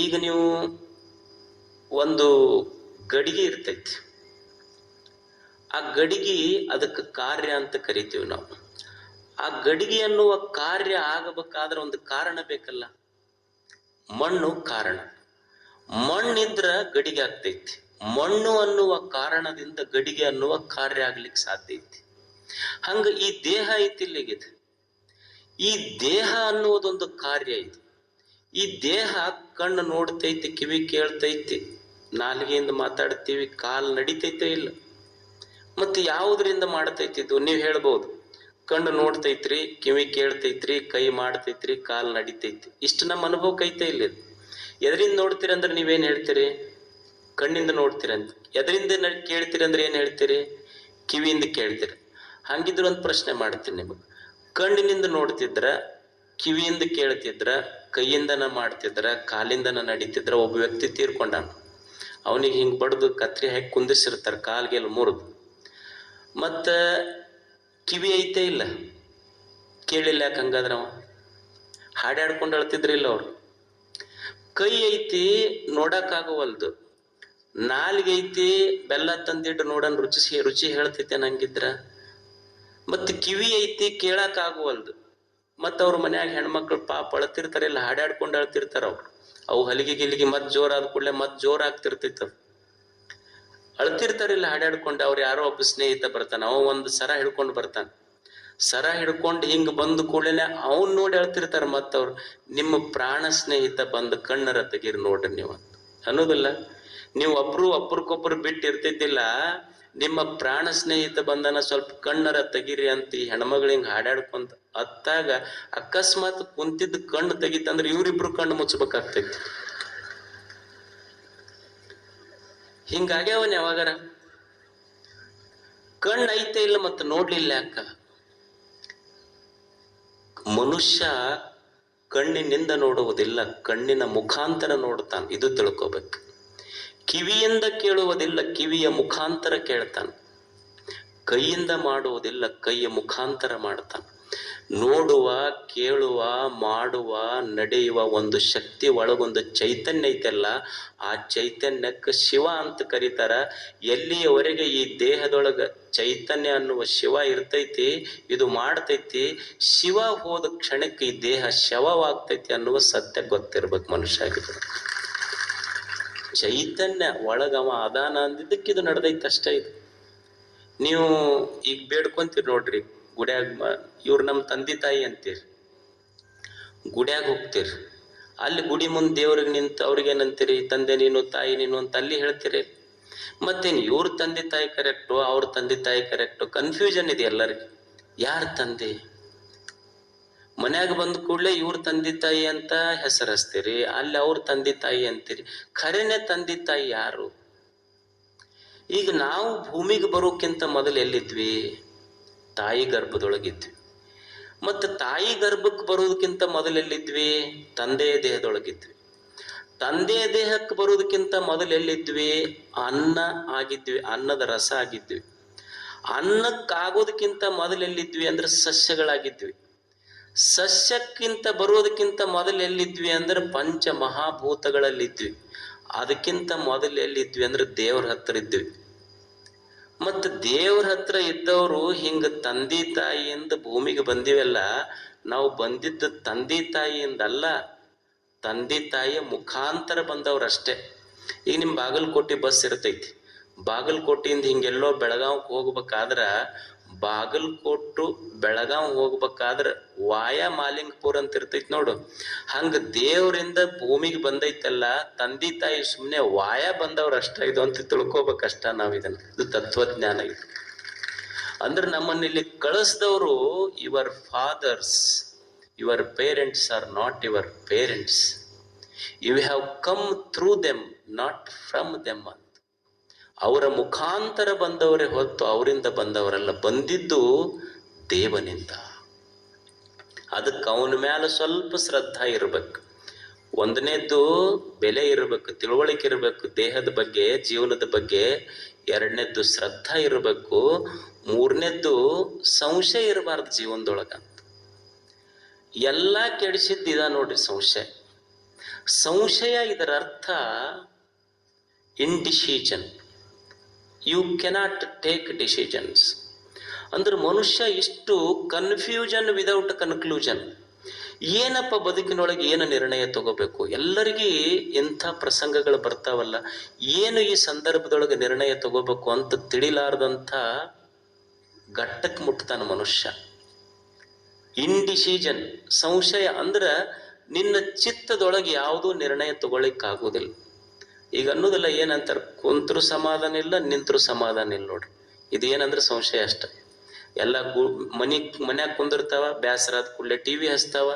ಈಗ ನೀವು ಒಂದು ಗಡಿಗೆ ಇರ್ತೈತಿ, ಆ ಗಡಿಗೆ ಅದಕ್ಕೆ ಕಾರ್ಯ ಅಂತ ಕರಿತೀವಿ ನಾವು. ಆ ಗಡಿಗೆ ಅನ್ನುವ ಕಾರ್ಯ ಆಗಬೇಕಾದ್ರೆ ಒಂದು ಕಾರಣ ಬೇಕಲ್ಲ. ಮಣ್ಣು ಕಾರಣ. ಮಣ್ಣಿದ್ರ ಗಡಿಗೆ ಆಗ್ತೈತಿ. ಮಣ್ಣು ಅನ್ನುವ ಕಾರಣದಿಂದ ಗಡಿಗೆ ಅನ್ನುವ ಕಾರ್ಯ ಆಗ್ಲಿಕ್ಕೆ ಸಾಧ್ಯ ಐತಿ. ಹಂಗ ಈ ದೇಹ ಐತಿಲ್ಲಿಗಿದೆ. ಈ ದೇಹ ಅನ್ನುವುದೊಂದು ಕಾರ್ಯ ಇದು. ಈ ದೇಹ ಕಣ್ಣು ನೋಡ್ತೈತಿ, ಕಿವಿ ಕೇಳ್ತೈತಿ, ನಾಲಿಗೆಯಿಂದ ಮಾತಾಡ್ತೀವಿ, ಕಾಲು ನಡಿತೈತೆ ಇಲ್ಲ. ಮತ್ತೆ ಯಾವುದರಿಂದ ಮಾಡ್ತೈತಿ ಇದು? ನೀವು ಹೇಳ್ಬೋದು, ಕಣ್ಣು ನೋಡ್ತೈತ್ರಿ, ಕಿವಿ ಕೇಳ್ತೈತ್ರಿ, ಕೈ ಮಾಡ್ತೈತ್ರಿ, ಕಾಲು ನಡಿತೈತಿ. ಇಷ್ಟು ನಮ್ಮ ಅನುಭವಕ್ಕೆ ಐತೆ ಇಲ್ಲ. ಎದರಿಂದ ನೋಡ್ತೀರಿ ಅಂದ್ರೆ ನೀವೇನ್ ಹೇಳ್ತೀರಿ? ಕಣ್ಣಿಂದ ನೋಡ್ತೀರಿ ಅಂತ. ಎದರಿಂದ ಕೇಳ್ತೀರಿ ಅಂದ್ರೆ ಏನ್ ಹೇಳ್ತೀರಿ? ಕಿವಿಯಿಂದ ಕೇಳ್ತೀರಿ. ಹಂಗಿದ್ರೆ ಒಂದು ಪ್ರಶ್ನೆ ಮಾಡ್ತೀನಿ ನಿಮಗೆ. ಕಣ್ಣಿನಿಂದ ನೋಡ್ತಿದ್ರ, ಕಿವಿಯಿಂದ ಕೇಳ್ತಿದ್ರ, ಕೈಯಿಂದನ ಮಾಡ್ತಿದ್ರ, ಕಾಲಿಂದನ ನಡೀತಿದ್ರ, ಒಬ್ಬ ವ್ಯಕ್ತಿ ತೀರ್ಕೊಂಡಾನ. ಅವನಿಗೆ ಹಿಂಗೆ ಬಡ್ದು ಕತ್ರಿ ಹಾಕಿ ಕುಂದಿಸಿರ್ತಾರೆ, ಕಾಲ್ಗೆಲ್ಲ ಮುರಿದು. ಮತ್ತ ಕಿವಿ ಐತೆ ಇಲ್ಲ, ಕೇಳಿಲ್ಲ. ಯಾಕೆ ಹಂಗಾದ್ರೆ ಅವ ಹಾಡ್ಯಾಡ್ಕೊಂಡು ಅಳ್ತಿದ್ರಿಲ್ಲ ಅವ್ರು. ಕೈ ಐತಿ, ನೋಡಕ್ಕಾಗವಲ್ದು. ನಾಲಿಗೆ ಐತಿ, ಬೆಲ್ಲ ತಂದಿಟ್ಟು ನೋಡನ್ ರುಚಿ ಹೇಳ್ತೈತೆ ನಂಗಿದ್ರ. ಮತ್ತೆ ಕಿವಿ ಐತಿ, ಕೇಳಕ್ ಆಗುವಲ್ದು. ಮತ್ತ ಅವ್ರ ಮನ್ಯಾಗ ಹೆಣ್ಮಕ್ಳು ಪಾಪ ಅಳ್ತಿರ್ತಾರೆ, ಇಲ್ಲ ಹಾಡ್ಯಾಡ್ಕೊಂಡು ಅಳ್ತಿರ್ತಾರ ಅವ್ರು. ಅವು ಹಲಿಗೆ ಗಿಲಿಗೆ ಮತ್ ಜೋರಾದ ಕೂಡಲೇ ಮತ್ ಜೋರ್ ಆಗ್ತಿರ್ತೈತವ್. ಅಳ್ತಿರ್ತಾರಿಲ್ಲ ಹಾಡ್ಯಾಡ್ಕೊಂಡು. ಅವ್ರು ಯಾರೋ ಒಬ್ಬ ಸ್ನೇಹಿತ ಬರ್ತಾನ, ಅವ ಒಂದು ಸರ ಹಿಡ್ಕೊಂಡು ಬರ್ತಾನ. ಸರ ಹಿಡ್ಕೊಂಡು ಹಿಂಗ ಬಂದ ಕೂಡಲೇ ಅವನ್ ನೋಡಿ ಅಳ್ತಿರ್ತಾರ. ಮತ್ತವ್ರು, ನಿಮ್ಮ ಪ್ರಾಣ ಸ್ನೇಹಿತ ಬಂದು ಕಣ್ಣರ ತೆಗೀರಿ ನೋಡ್ರಿ ನೀವು ಅಂತ ಅನ್ನೋದಿಲ್ಲ. ನೀವು ಒಬ್ರಿಗೊಬ್ರು ಬಿಟ್ಟು ಇರ್ತಿದ್ದಿಲ್ಲ. ನಿಮ್ಮ ಪ್ರಾಣ ಸ್ನೇಹಿತ ಬಂದನ, ಸ್ವಲ್ಪ ಕಣ್ಣರ ತೆಗೀರಿ ಅಂತ ಈ ಹೆಣ್ಮಗಳು ಹಿಂಗ ಹಾಡ್ಯಾಡ್ಕೊಂತ ಅತ್ತಾಗ ಅಕಸ್ಮಾತ್ ಕುಂತಿದ್ದ ಕಣ್ಣು ತೆಗಿತಂದ್ರೆ ಇವ್ರಿಬ್ರು ಕಣ್ಣು ಮುಚ್ಚಬೇಕಾಗ್ತೈತಿ. ಹಿಂಗಾಗ್ಯಾವನ್ ಯಾವಾಗಾರ? ಕಣ್ಣು ಐತೆ ಇಲ್ಲ ಮತ್ತೆ ನೋಡ್ಲಿಲ್ಲ ಯಾಕ? ಮನುಷ್ಯ ಕಣ್ಣಿನಿಂದ ನೋಡುವುದಿಲ್ಲ, ಕಣ್ಣಿನ ಮುಖಾಂತರ ನೋಡ್ತಾನೆ. ಇದು ತಿಳ್ಕೊಬೇಕು. ಕಿವಿಯಿಂದ ಕೇಳುವುದಿಲ್ಲ, ಕಿವಿಯ ಮುಖಾಂತರ ಕೇಳ್ತಾನೆ. ಕೈಯಿಂದ ಮಾಡುವುದಿಲ್ಲ, ಕೈಯ ಮುಖಾಂತರ ಮಾಡ್ತಾನೆ. ನೋಡುವ, ಕೇಳುವ, ಮಾಡುವ, ನಡೆಯುವ ಒಂದು ಶಕ್ತಿ ಒಳಗೊಂದು ಚೈತನ್ಯ ಐತಲ್ಲ, ಆ ಚೈತನ್ಯಕ್ಕೆ ಶಿವ ಅಂತ ಕರೀತಾರ. ಎಲ್ಲಿಯವರೆಗೆ ಈ ದೇಹದೊಳಗ ಚೈತನ್ಯ ಅನ್ನುವ ಶಿವ ಇರ್ತೈತಿ, ಇದು ಮಾಡ್ತೈತಿ, ಶಿವ ಹೋದ ಕ್ಷಣಕ್ಕೆ ಈ ದೇಹ ಶವವಾಗ್ತೈತಿ ಅನ್ನುವ ಸತ್ಯ ಗೊತ್ತಿರ್ಬೇಕು ಮನುಷ್ಯ ಆಗಿದ್ರು. ಚೈತನ್ಯ ಒಳಗವ ಅದಾನ ಅಂದಿದ್ದಕ್ಕೆ ಇದು ನಡೆದೈತೆ ಅಷ್ಟೇ. ಇದು ನೀವು ಈಗ ಬೇಡ್ಕೊಂತೀರಿ ನೋಡ್ರಿ ಗುಡ್ಯಾಗ, ಇವ್ರು ನಮ್ಮ ತಂದೆ ತಾಯಿ ಅಂತೀರಿ, ಗುಡ್ಯಾಗ ಹೋಗ್ತೀರಿ, ಅಲ್ಲಿ ಗುಡಿ ಮುಂದೆ ದೇವ್ರಿಗೆ ನಿಂತು ಅವ್ರಿಗೇನಂತೀರಿ, ತಂದೆ ನೀನು ತಾಯಿ ನೀನು ಅಂತ ಅಲ್ಲಿ ಹೇಳ್ತೀರಿ. ಮತ್ತೇನು ಇವ್ರ ತಂದೆ ತಾಯಿ ಕರೆಕ್ಟು, ಅವ್ರ ತಂದೆ ತಾಯಿ ಕರೆಕ್ಟು, ಕನ್ಫ್ಯೂಷನ್ ಇದೆ ಎಲ್ಲರಿಗೆ. ಯಾರ ತಂದೆ? ಮನ್ಯಾಗ ಬಂದ ಕೂಡಲೇ ಇವ್ರ ತಂದೆ ತಾಯಿ ಅಂತ ಹೆಸರು ಹಚ್ತೀರಿ, ಅಲ್ಲಿ ಅವ್ರ ತಂದೆ ತಾಯಿ ಅಂತೀರಿ. ಖರೇನೆ ತಂದೆ ತಾಯಿ ಯಾರು? ಈಗ ನಾವು ಭೂಮಿಗೆ ಬರೋಕ್ಕಿಂತ ಮೊದಲು ಎಲ್ಲಿದ್ವಿ? ತಾಯಿ ಗರ್ಭದೊಳಗಿದ್ವಿ. ಮತ್ತು ತಾಯಿ ಗರ್ಭಕ್ಕೆ ಬರೋದಕ್ಕಿಂತ ಮೊದಲು ಎಲ್ಲಿದ್ವಿ? ತಂದೆಯ ದೇಹದೊಳಗಿದ್ವಿ. ತಂದೆಯ ದೇಹಕ್ಕೆ ಬರೋದಕ್ಕಿಂತ ಮೊದಲು ಎಲ್ಲಿದ್ವಿ? ಅನ್ನ ಆಗಿದ್ವಿ, ಅನ್ನದ ರಸ ಆಗಿದ್ವಿ. ಅನ್ನಕ್ಕಾಗೋದಕ್ಕಿಂತ ಮೊದಲು ಎಲ್ಲಿದ್ವಿ ಅಂದ್ರೆ ಸಸ್ಯಗಳಾಗಿದ್ವಿ. ಸಸ್ಯಕ್ಕಿಂತ ಬರೋದಕ್ಕಿಂತ ಮೊದಲು ಎಲ್ಲಿದ್ವಿ ಅಂದ್ರೆ ಪಂಚ ಮಹಾಭೂತಗಳಲ್ಲಿದ್ವಿ. ಅದಕ್ಕಿಂತ ಮೊದಲು ಎಲ್ಲಿದ್ವಿ ಅಂದ್ರೆ ದೇವ್ರ ಹತ್ರ ಇದ್ವಿ. ಮತ್ತು ದೇವ್ರ ಹತ್ರ ಇದ್ದವರು ಹಿಂಗ ತಂದೆ ತಾಯಿಯಿಂದ ಭೂಮಿಗೆ ಬಂದಿವೆಲ್ಲ, ನಾವು ಬಂದಿದ್ದ ತಂದೆ ತಾಯಿಯಿಂದಲ್ಲ, ತಂದೆ ತಾಯಿಯ ಮುಖಾಂತರ ಬಂದವ್ರಷ್ಟೇ. ಈಗ ನಿಮ್ಮ ಬಾಗಲಕೋಟೆ ಬಸ್ ಇರ್ತೈತಿ, ಬಾಗಲಕೋಟೆಯಿಂದ ಹಿಂಗೆಲ್ಲೋ ಬೆಳಗಾವಿಗೆ ಹೋಗ್ಬೇಕಾದ್ರ, ಬಾಗಲಕೋಟು ಬೆಳಗಾವ್ ಹೋಗ್ಬೇಕಾದ್ರ ವಾಯ ಮಾಲಿಂಗಪುರ ಅಂತ ಇರ್ತೈತಿ ನೋಡು, ಹಂಗ ದೇವರಿಂದ ಭೂಮಿಗೆ ಬಂದೈತಲ್ಲ, ತಂದೆ ತಾಯಿ ಸುಮ್ಮನೆ ವಾಯ ಬಂದವ್ರು ಅಷ್ಟ ಇದು ಅಂತ ತಿಳ್ಕೊಬೇಕಷ್ಟ ನಾವು. ಇದನ್ನ ಇದು ತತ್ವಜ್ಞಾನ. ಇದು ಅಂದ್ರೆ ನಮ್ಮನ್ನ ಇಲ್ಲಿ ಕಳಿಸಿದವರು your fathers, your parents are not your parents, you have come through them not from them ಅಂತ. ಅವರ ಮುಖಾಂತರ ಬಂದವರೇ ಹೊತ್ತು ಅವರಿಂದ ಬಂದವರಲ್ಲ, ಬಂದಿದ್ದು ದೇವನಿಂದ. ಅದಕ್ಕೆ ಅವನ ಮೇಲೆ ಸ್ವಲ್ಪ ಶ್ರದ್ಧಾ ಇರಬೇಕು. ಒಂದನೇದ್ದು ಬೆಲೆ ಇರಬೇಕು, ತಿಳುವಳಿಕೆ ಇರಬೇಕು ದೇಹದ ಬಗ್ಗೆ, ಜೀವನದ ಬಗ್ಗೆ. ಎರಡನೇದ್ದು ಶ್ರದ್ಧಾ ಇರಬೇಕು. ಮೂರನೇದ್ದು ಸಂಶಯ ಇರಬಾರ್ದು ಜೀವನದೊಳಗಂತ. ಎಲ್ಲ ಕೆಡಿಸಿದ್ದ ನೋಡ್ರಿ ಸಂಶಯ. ಸಂಶಯ ಇದರ ಅರ್ಥ indecision. You cannot take decisions. ಅಂದ್ರೆ ಮನುಷ್ಯ ಇಷ್ಟು ಕನ್ಫ್ಯೂಷನ್ ವಿದೌಟ್ ಕನ್ಕ್ಲೂಷನ್. ಏನಪ್ಪ ಬದುಕಿನೊಳಗೆ ಏನು ನಿರ್ಣಯ ತಗೋಬೇಕು? ಎಲ್ಲರಿಗೂ ಇಂಥ ಪ್ರಸಂಗಗಳು ಬರ್ತಾವಲ್ಲ, ಏನು ಈ ಸಂದರ್ಭದೊಳಗೆ ನಿರ್ಣಯ ತಗೋಬೇಕು ಅಂತ ತಿಳಿಲಾರ್ದಂಥ ಘಟ್ಟಕ್ಕೆ ಮುಟ್ತಾನ ಮನುಷ್ಯ. ಇಂಡಿಸಿಷನ್, ಸಂಶಯ ಅಂದ್ರೆ ನಿನ್ನ ಚಿತ್ತದೊಳಗೆ ಯಾವುದೂ ನಿರ್ಣಯ ತಗೊಳ್ಳಿಕ್ಕಾಗೋದಿಲ್ಲ. ಈಗ ಅನ್ನೋದಿಲ್ಲ, ಏನಂತಾರೆ, ಕುಂತರು ಸಮಾಧಾನ ಇಲ್ಲ, ನಿಂತರು ಸಮಾಧಾನ ಇಲ್ಲ ನೋಡ್ರಿ. ಇದೇನಂದ್ರೆ ಸಂಶಯ ಅಷ್ಟೆ. ಎಲ್ಲ ಮನ್ಯಾಗ ಕುಂದಿರ್ತಾವ, ಬೇಸರಾದ ಕೂಡಲೇ ಟಿವಿ ಹಚ್ತಾವ,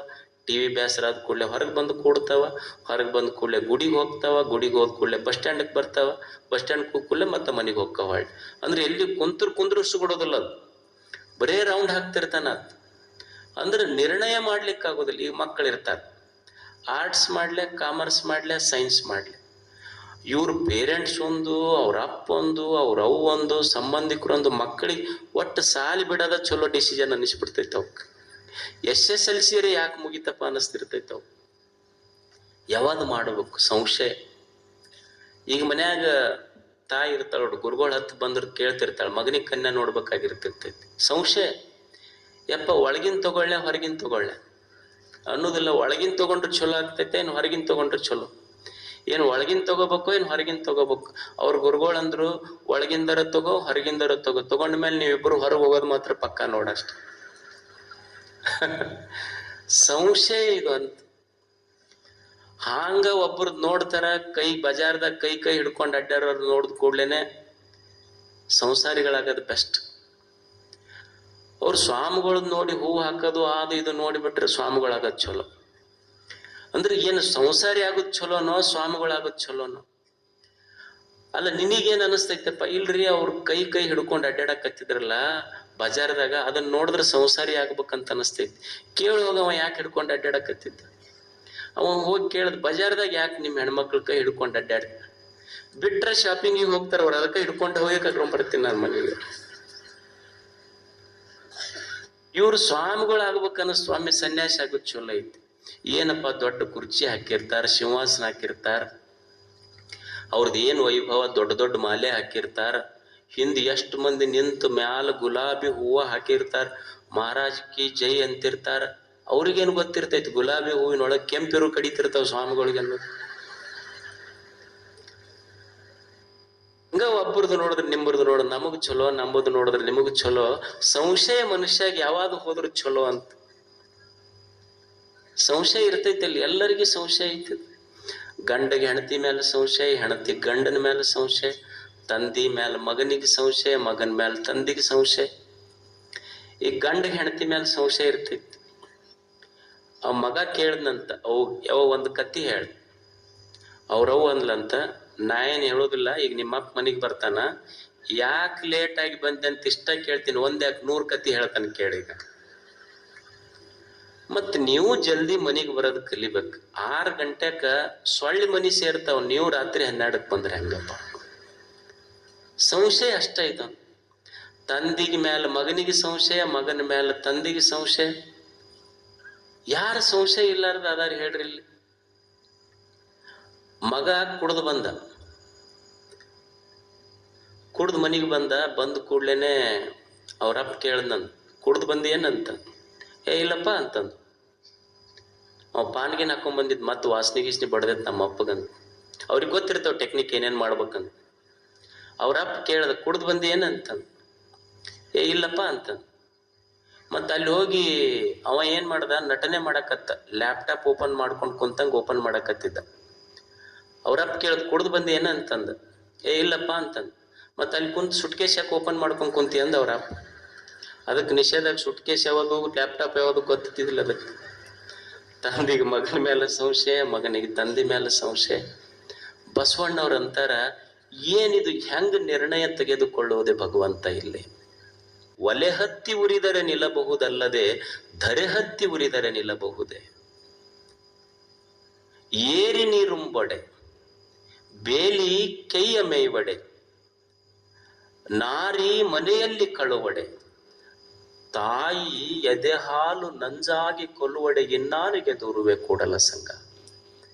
ಟಿವಿ ಬೇಸರಾದ ಕೂಡಲೇ ಹೊರಗೆ ಬಂದು ಕೂಡ್ತಾವ, ಹೊರಗೆ ಬಂದ ಕೂಡಲೇ ಗುಡಿಗೆ ಹೋಗ್ತಾವ, ಗುಡಿಗೆ ಹೋದ ಕೂಡಲೇ ಬಸ್ ಸ್ಟ್ಯಾಂಡ್ಗೆ ಬರ್ತಾವ, ಬಸ್ ಸ್ಟ್ಯಾಂಡ್ ಕೂಡಲೇ ಮತ್ತೆ ಮನೆಗೆ ಹೋಗ್ತಾವ. ಅಂದ್ರೆ ಎಲ್ಲಿ ಕುಂದ್ರು ಸುಗೊಡೋದಿಲ್ಲ, ಅದು ಬರೇ ರೌಂಡ್ ಹಾಕ್ತಿರ್ತಾನ. ಅಂದ್ರೆ ನಿರ್ಣಯ ಮಾಡ್ಲಿಕ್ಕಾಗೋದಿಲ್ಲ. ಈಗ ಮಕ್ಕಳು ಇರ್ತಾರೆ, ಆರ್ಟ್ಸ್ ಮಾಡ್ಲೆ, ಕಾಮರ್ಸ್ ಮಾಡ್ಲೆ, ಸೈನ್ಸ್ ಮಾಡ್ಲೆ, ಇವ್ರ ಪೇರೆಂಟ್ಸ್ ಒಂದು, ಅವ್ರ ಅಪ್ಪ ಒಂದು, ಅವ್ರ ಅವ್ವ ಒಂದು, ಸಂಬಂಧಿಕರೊಂದು, ಮಕ್ಕಳಿಗೆ ಒಟ್ಟು ಸಾಲಿ ಬಿಡೋದ ಚಲೋ ಡಿಸಿಷನ್ ಅನ್ನಿಸ್ಬಿಡ್ತೈತೆ ಅವಕ್ಕೆ. SSLC ಯಾಕೆ ಮುಗಿತಪ್ಪ ಅನ್ನಿಸ್ತಿರ್ತೈತೆ ಅವು. ಯಾವಾಗ ಮಾಡಬೇಕು? ಸಂಶಯ. ಈಗ ಮನ್ಯಾಗ ತಾಯಿ ಇರ್ತಾಳ ನೋಡು, ಗುರುಗಳು ಹತ್ತು ಬಂದ್ರೆ ಕೇಳ್ತಿರ್ತಾಳೆ, ಮಗನಿಗೆ ಕನ್ಯಾ ನೋಡ್ಬೇಕಾಗಿರ್ತಿರ್ತೈತಿ. ಸಂಶಯ. ಯಪ್ಪ ಒಳಗಿನ ತಗೊಳ್ಳೆ ಹೊರಗಿನ ತಗೊಳ್ಳೆ ಅನ್ನೋದಿಲ್ಲ. ಒಳಗಿನ ತಗೊಂಡ್ರೆ ಚಲೋ ಆಗ್ತೈತೆ, ಏನು ಹೊರಗಿನ ತಗೊಂಡ್ರೆ ಚಲೋ? ಏನು ಒಳಗಿನ ತಗೋಬೇಕು, ಏನು ಹೊರಗಿನ ತಗೋಬೇಕು? ಅವ್ರ ಗುರುಗಳಂದ್ರು ಒಳಗಿಂದರ ತಗೋ, ಹೊರಗಿಂದರ ತಗೋ. ತಗೊಂಡ ಮೇಲೆ ನೀವಿಬ್ಬರು ಹೊರಗೆ ಹೋಗೋದು ಮಾತ್ರ ಪಕ್ಕ ನೋಡಷ್ಟ. ಸಂಶಯ ಇದು ಅಂತ. ಹಾಂಗ ಒಬ್ಬರದ್ ನೋಡ್ತಾರ, ಕೈ ಬಜಾರ್ದಾಗ ಕೈ ಹಿಡ್ಕೊಂಡು ಅಡ್ಡಾರೋರು ನೋಡಿದ ಕೂಡ್ಲೇನೆ ಸಂಸಾರಿಗಳಾಗದು ಬೆಸ್ಟ್. ಅವ್ರು ಸ್ವಾಮಿಗಳದ್ ನೋಡಿ ಹೂ ಹಾಕೋದು ಅದು ಇದು ನೋಡಿಬಿಟ್ರೆ ಸ್ವಾಮಿಗಳಾಗದ್ ಚಲೋ. ಅಂದ್ರೆ ಏನು ಸಂಸಾರಿ ಆಗೋದು ಚಲೋನೋ, ಸ್ವಾಮಿಗಳಾಗೋದು ಚಲೋನೋ? ಅಲ್ಲ, ನಿನಗೇನು ಅನಿಸ್ತೈತಪ್ಪ? ಇಲ್ರಿ, ಅವ್ರ ಕೈ ಹಿಡ್ಕೊಂಡು ಅಡ್ಡಾಡಕತ್ತಿದ್ರಲ್ಲ ಬಜಾರ್ದಾಗ, ಅದನ್ನ ನೋಡಿದ್ರೆ ಸಂಸಾರಿ ಆಗ್ಬೇಕಂತ ಅನಿಸ್ತೈತಿ. ಕೇಳಿ ಹೋಗ, ಅವ ಯಾಕೆ ಹಿಡ್ಕೊಂಡು ಅಡ್ಡಾಡಕತ್ತಿದ್ದ? ಅವ ಹೋಗಿ ಕೇಳದ್, ಬಜಾರ್ದಾಗ ಯಾಕೆ ನಿಮ್ಮ ಹೆಣ್ಮಕ್ಳ ಕೈ ಹಿಡ್ಕೊಂಡು ಅಡ್ಡಾಡಿ? ಬಿಟ್ರೆ ಶಾಪಿಂಗಿಗೆ ಹೋಗ್ತಾರ ಅವ್ರು, ಅದಕ್ಕೆ ಹಿಡ್ಕೊಂಡು ಹೋಗಿ ಕರ್ಕೊಂಡ್ ಬರ್ತೀನಿ ನಾನು ಮನೆಗೆ. ಇವ್ರು ಸ್ವಾಮಿಗಳಾಗ್ಬೇಕನ್ನ ಸ್ವಾಮಿ ಸನ್ಯಾಸಿ ಆಗೋದು ಚಲೋ ಐತಿ. ಏನಪ್ಪ, ದೊಡ್ಡ ಕುರ್ಚಿ ಹಾಕಿರ್ತಾರ, ಸಿಂಹಾಸನ ಹಾಕಿರ್ತಾರ, ಅವ್ರದ್ದು ಏನು ವೈಭವ, ದೊಡ್ಡ ದೊಡ್ಡ ಮಾಲೆ ಹಾಕಿರ್ತಾರ, ಹಿಂದೆ ಎಷ್ಟು ಮಂದಿ ನಿಂತು ಮ್ಯಾಲ ಗುಲಾಬಿ ಹೂವ ಹಾಕಿರ್ತಾರ, ಮಹಾರಾಜ್ ಕಿ ಜೈ ಅಂತಿರ್ತಾರ. ಅವ್ರಿಗೇನು ಗೊತ್ತಿರ್ತೈತಿ? ಗುಲಾಬಿ ಹೂವಿನೊಳಗೆ ಕೆಂಪಿರು ಕಡಿತಿರ್ತಾವ ಸ್ವಾಮಿಗಳಿಗೆ ಅನ್ನೋದು. ಹಂಗ ಒಬ್ಬರದು ನೋಡಿದ್ರೆ ನಿಮ್ಮರದು ನೋಡಿದ್ರೆ ನಮಗ್ ಚಲೋ, ನಂಬುದು ನೋಡಿದ್ರೆ ನಿಮಗ್ ಚಲೋ. ಸಂಶಯ ಮನುಷ್ಯಾಗ ಯಾವಾಗ ಹೋದ್ರು ಚಲೋ ಅಂತ ಸಂಶಯ ಇರ್ತೈತಿ. ಅಲ್ಲಿ ಎಲ್ಲರಿಗೂ ಸಂಶಯ ಐತಿ. ಗಂಡಗೆ ಹೆಂಡತಿ ಮೇಲೆ ಸಂಶಯ, ಹೆಂಡತಿ ಗಂಡನ ಮೇಲೆ ಸಂಶಯ, ತಂದಿ ಮೇಲೆ ಮಗನಿಗೆ ಸಂಶಯ, ಮಗನ ಮೇಲೆ ತಂದಿಗೆ ಸಂಶಯ. ಈ ಗಂಡಗೆ ಹೆಂಡತಿ ಮೇಲೆ ಸಂಶಯ ಇರ್ತೈತಿ. ಆ ಮಗ ಕೇಳ್ದಂತ ಯಾವ ಒಂದು ಕತ್ತಿ ಹೇಳ. ಅವ್ರವ್ ಅಂದ್ಲಂತ, ನಾ ಏನ್ ಹೇಳೋದಿಲ್ಲ, ಈಗ ನಿಮ್ಮಪ್ಪ ಮನಿಗ್ ಬರ್ತಾನ, ಯಾಕೆ ಲೇಟ್ ಆಗಿ ಬಂದೆ ಅಂತ ಇಷ್ಟ ಕೇಳ್ತೀನಿ, ಒಂದ್ಯಾಕೆ 100 ಕತ್ತಿ ಹೇಳ್ತಾನೆ ಕೇಳೀಗ. ಮತ್ ನೀವು ಜಲ್ದಿ ಮನಿಗ್ ಬರೋದ್ ಕಲಿಬೇಕು. 6 ಗಂಟೆಕ ಸೊಳ್ಳಿ ಮನಿ ಸೇರ್ತಾವ್, ನೀವು ರಾತ್ರಿ 12ಕ್ಕೆ ಬಂದ್ರೆ ಹೆಂಗಪ್ಪ? ಸಂಶಯ ಅಷ್ಟ ಇದು. ತಂದಿಗೆ ಮೇಲೆ ಮಗನಿಗೆ ಸಂಶಯ, ಮಗನ ಮೇಲೆ ತಂದಿಗೆ ಸಂಶಯ. ಯಾರ ಸಂಶಯ ಇಲ್ಲಾರ್ದ ಅದಾರ ಹೇಳ್ರಿ ಇಲ್ಲಿ? ಮಗ ಕುಡ್ದು ಬಂದ, ಕುಡ್ದು ಮನಿಗೆ ಬಂದ ಕೂಡ್ಲೇನೆ ಅವ್ರಪ್ಪ ಕೇಳ್ದಂತ, ಕುಡ್ದು ಬಂದಿ ಏನಂತ. ಇಲ್ಲಪ್ಪ ಅಂತಂದು. ಅವ್ ಪಾನ್ಗಿನ್ ಹಾಕೊಂಡ್ ಬಂದಿದ್ ಮತ್ತೆ ವಾಸನೆ ಗೀಸ್ನಿ ಬಡ್ದೈತ್ ನಮ್ಮ ಅಪ್ಪಗಂತ. ಅವ್ರಿಗೆ ಗೊತ್ತಿರ್ತಾವ ಟೆಕ್ನಿಕ್ ಏನೇನ್ ಮಾಡ್ಬೇಕಂತ. ಅವ್ರಪ್ಪ ಕೇಳ್ದ, ಕುಡ್ದು ಬಂದಿ ಏನಂತಂದು. ಇಲ್ಲಪ್ಪ ಅಂತಂದು. ಮತ್ತ ಅಲ್ಲಿ ಹೋಗಿ ಅವ ಏನ್ ಮಾಡ್ದ, ನಟನೆ ಮಾಡಕತ್ತ. ಲ್ಯಾಪ್ಟಾಪ್ ಓಪನ್ ಮಾಡ್ಕೊಂಡ್ ಕುಂತಂಗ ಓಪನ್ ಮಾಡಕತ್ತಿದ್ದ. ಅವ್ರಪ್ಪ ಕೇಳ್ದ, ಕುಡ್ದು ಬಂದಿ ಏನಂತಂದ. ಇಲ್ಲಪ್ಪ ಅಂತಂದ. ಮತ್ತ ಅಲ್ಲಿ ಕುಂತ ಸುಟ್ಕೇಶ್ ಯಾಕೆ ಓಪನ್ ಮಾಡ್ಕೊಂಡ್ ಕುಂತಿ ಅಂದ ಅವ್ರಪ್ಪ. ಅದಕ್ಕೆ ನಿಷೇಧಾಗ ಸುಟ್ಕೇಶ್ ಯಾವುದು ಲ್ಯಾಪ್ಟಾಪ್ ಯಾವುದು ಗೊತ್ತಿದ್ದಿಲ್ಲ ಅದಕ್ಕೆ. ತಂದಿಗೆ ಮಗನ ಮೇಲೆ ಸಂಶಯ, ಮಗನಿಗೆ ತಂದಿ ಮೇಲೆ ಸಂಶಯ. ಬಸವಣ್ಣವ್ರ ಅಂತಾರ, ಏನಿದು ಹೆಂಗ ನಿರ್ಣಯ ತೆಗೆದುಕೊಳ್ಳುವುದೇ ಭಗವಂತ ಇಲ್ಲಿ? ಒಲೆ ಹತ್ತಿ ಉರಿದರೆ ನಿಲ್ಲಬಹುದಲ್ಲದೆ ಧರೆ ಹತ್ತಿ ಉರಿದರೆ ನಿಲ್ಲಬಹುದೇ? ಏರಿ ನೀರುಂಬೊಡೆ ಬೇಲಿ ಕೈಯ ಮೇಯ್ವಡೆ, ನಾರಿ ಮನೆಯಲ್ಲಿ ಕಳುವಡೆ, ತಾಯಿ ಎದೆ ಹಾಲು ನಂಜಾಗಿ ಕೊಲ್ಲುವಡೆ, ಇನ್ನಾರಿಗೆ ದೂರುವೆ ಕೂಡಲ ಸಂಘ.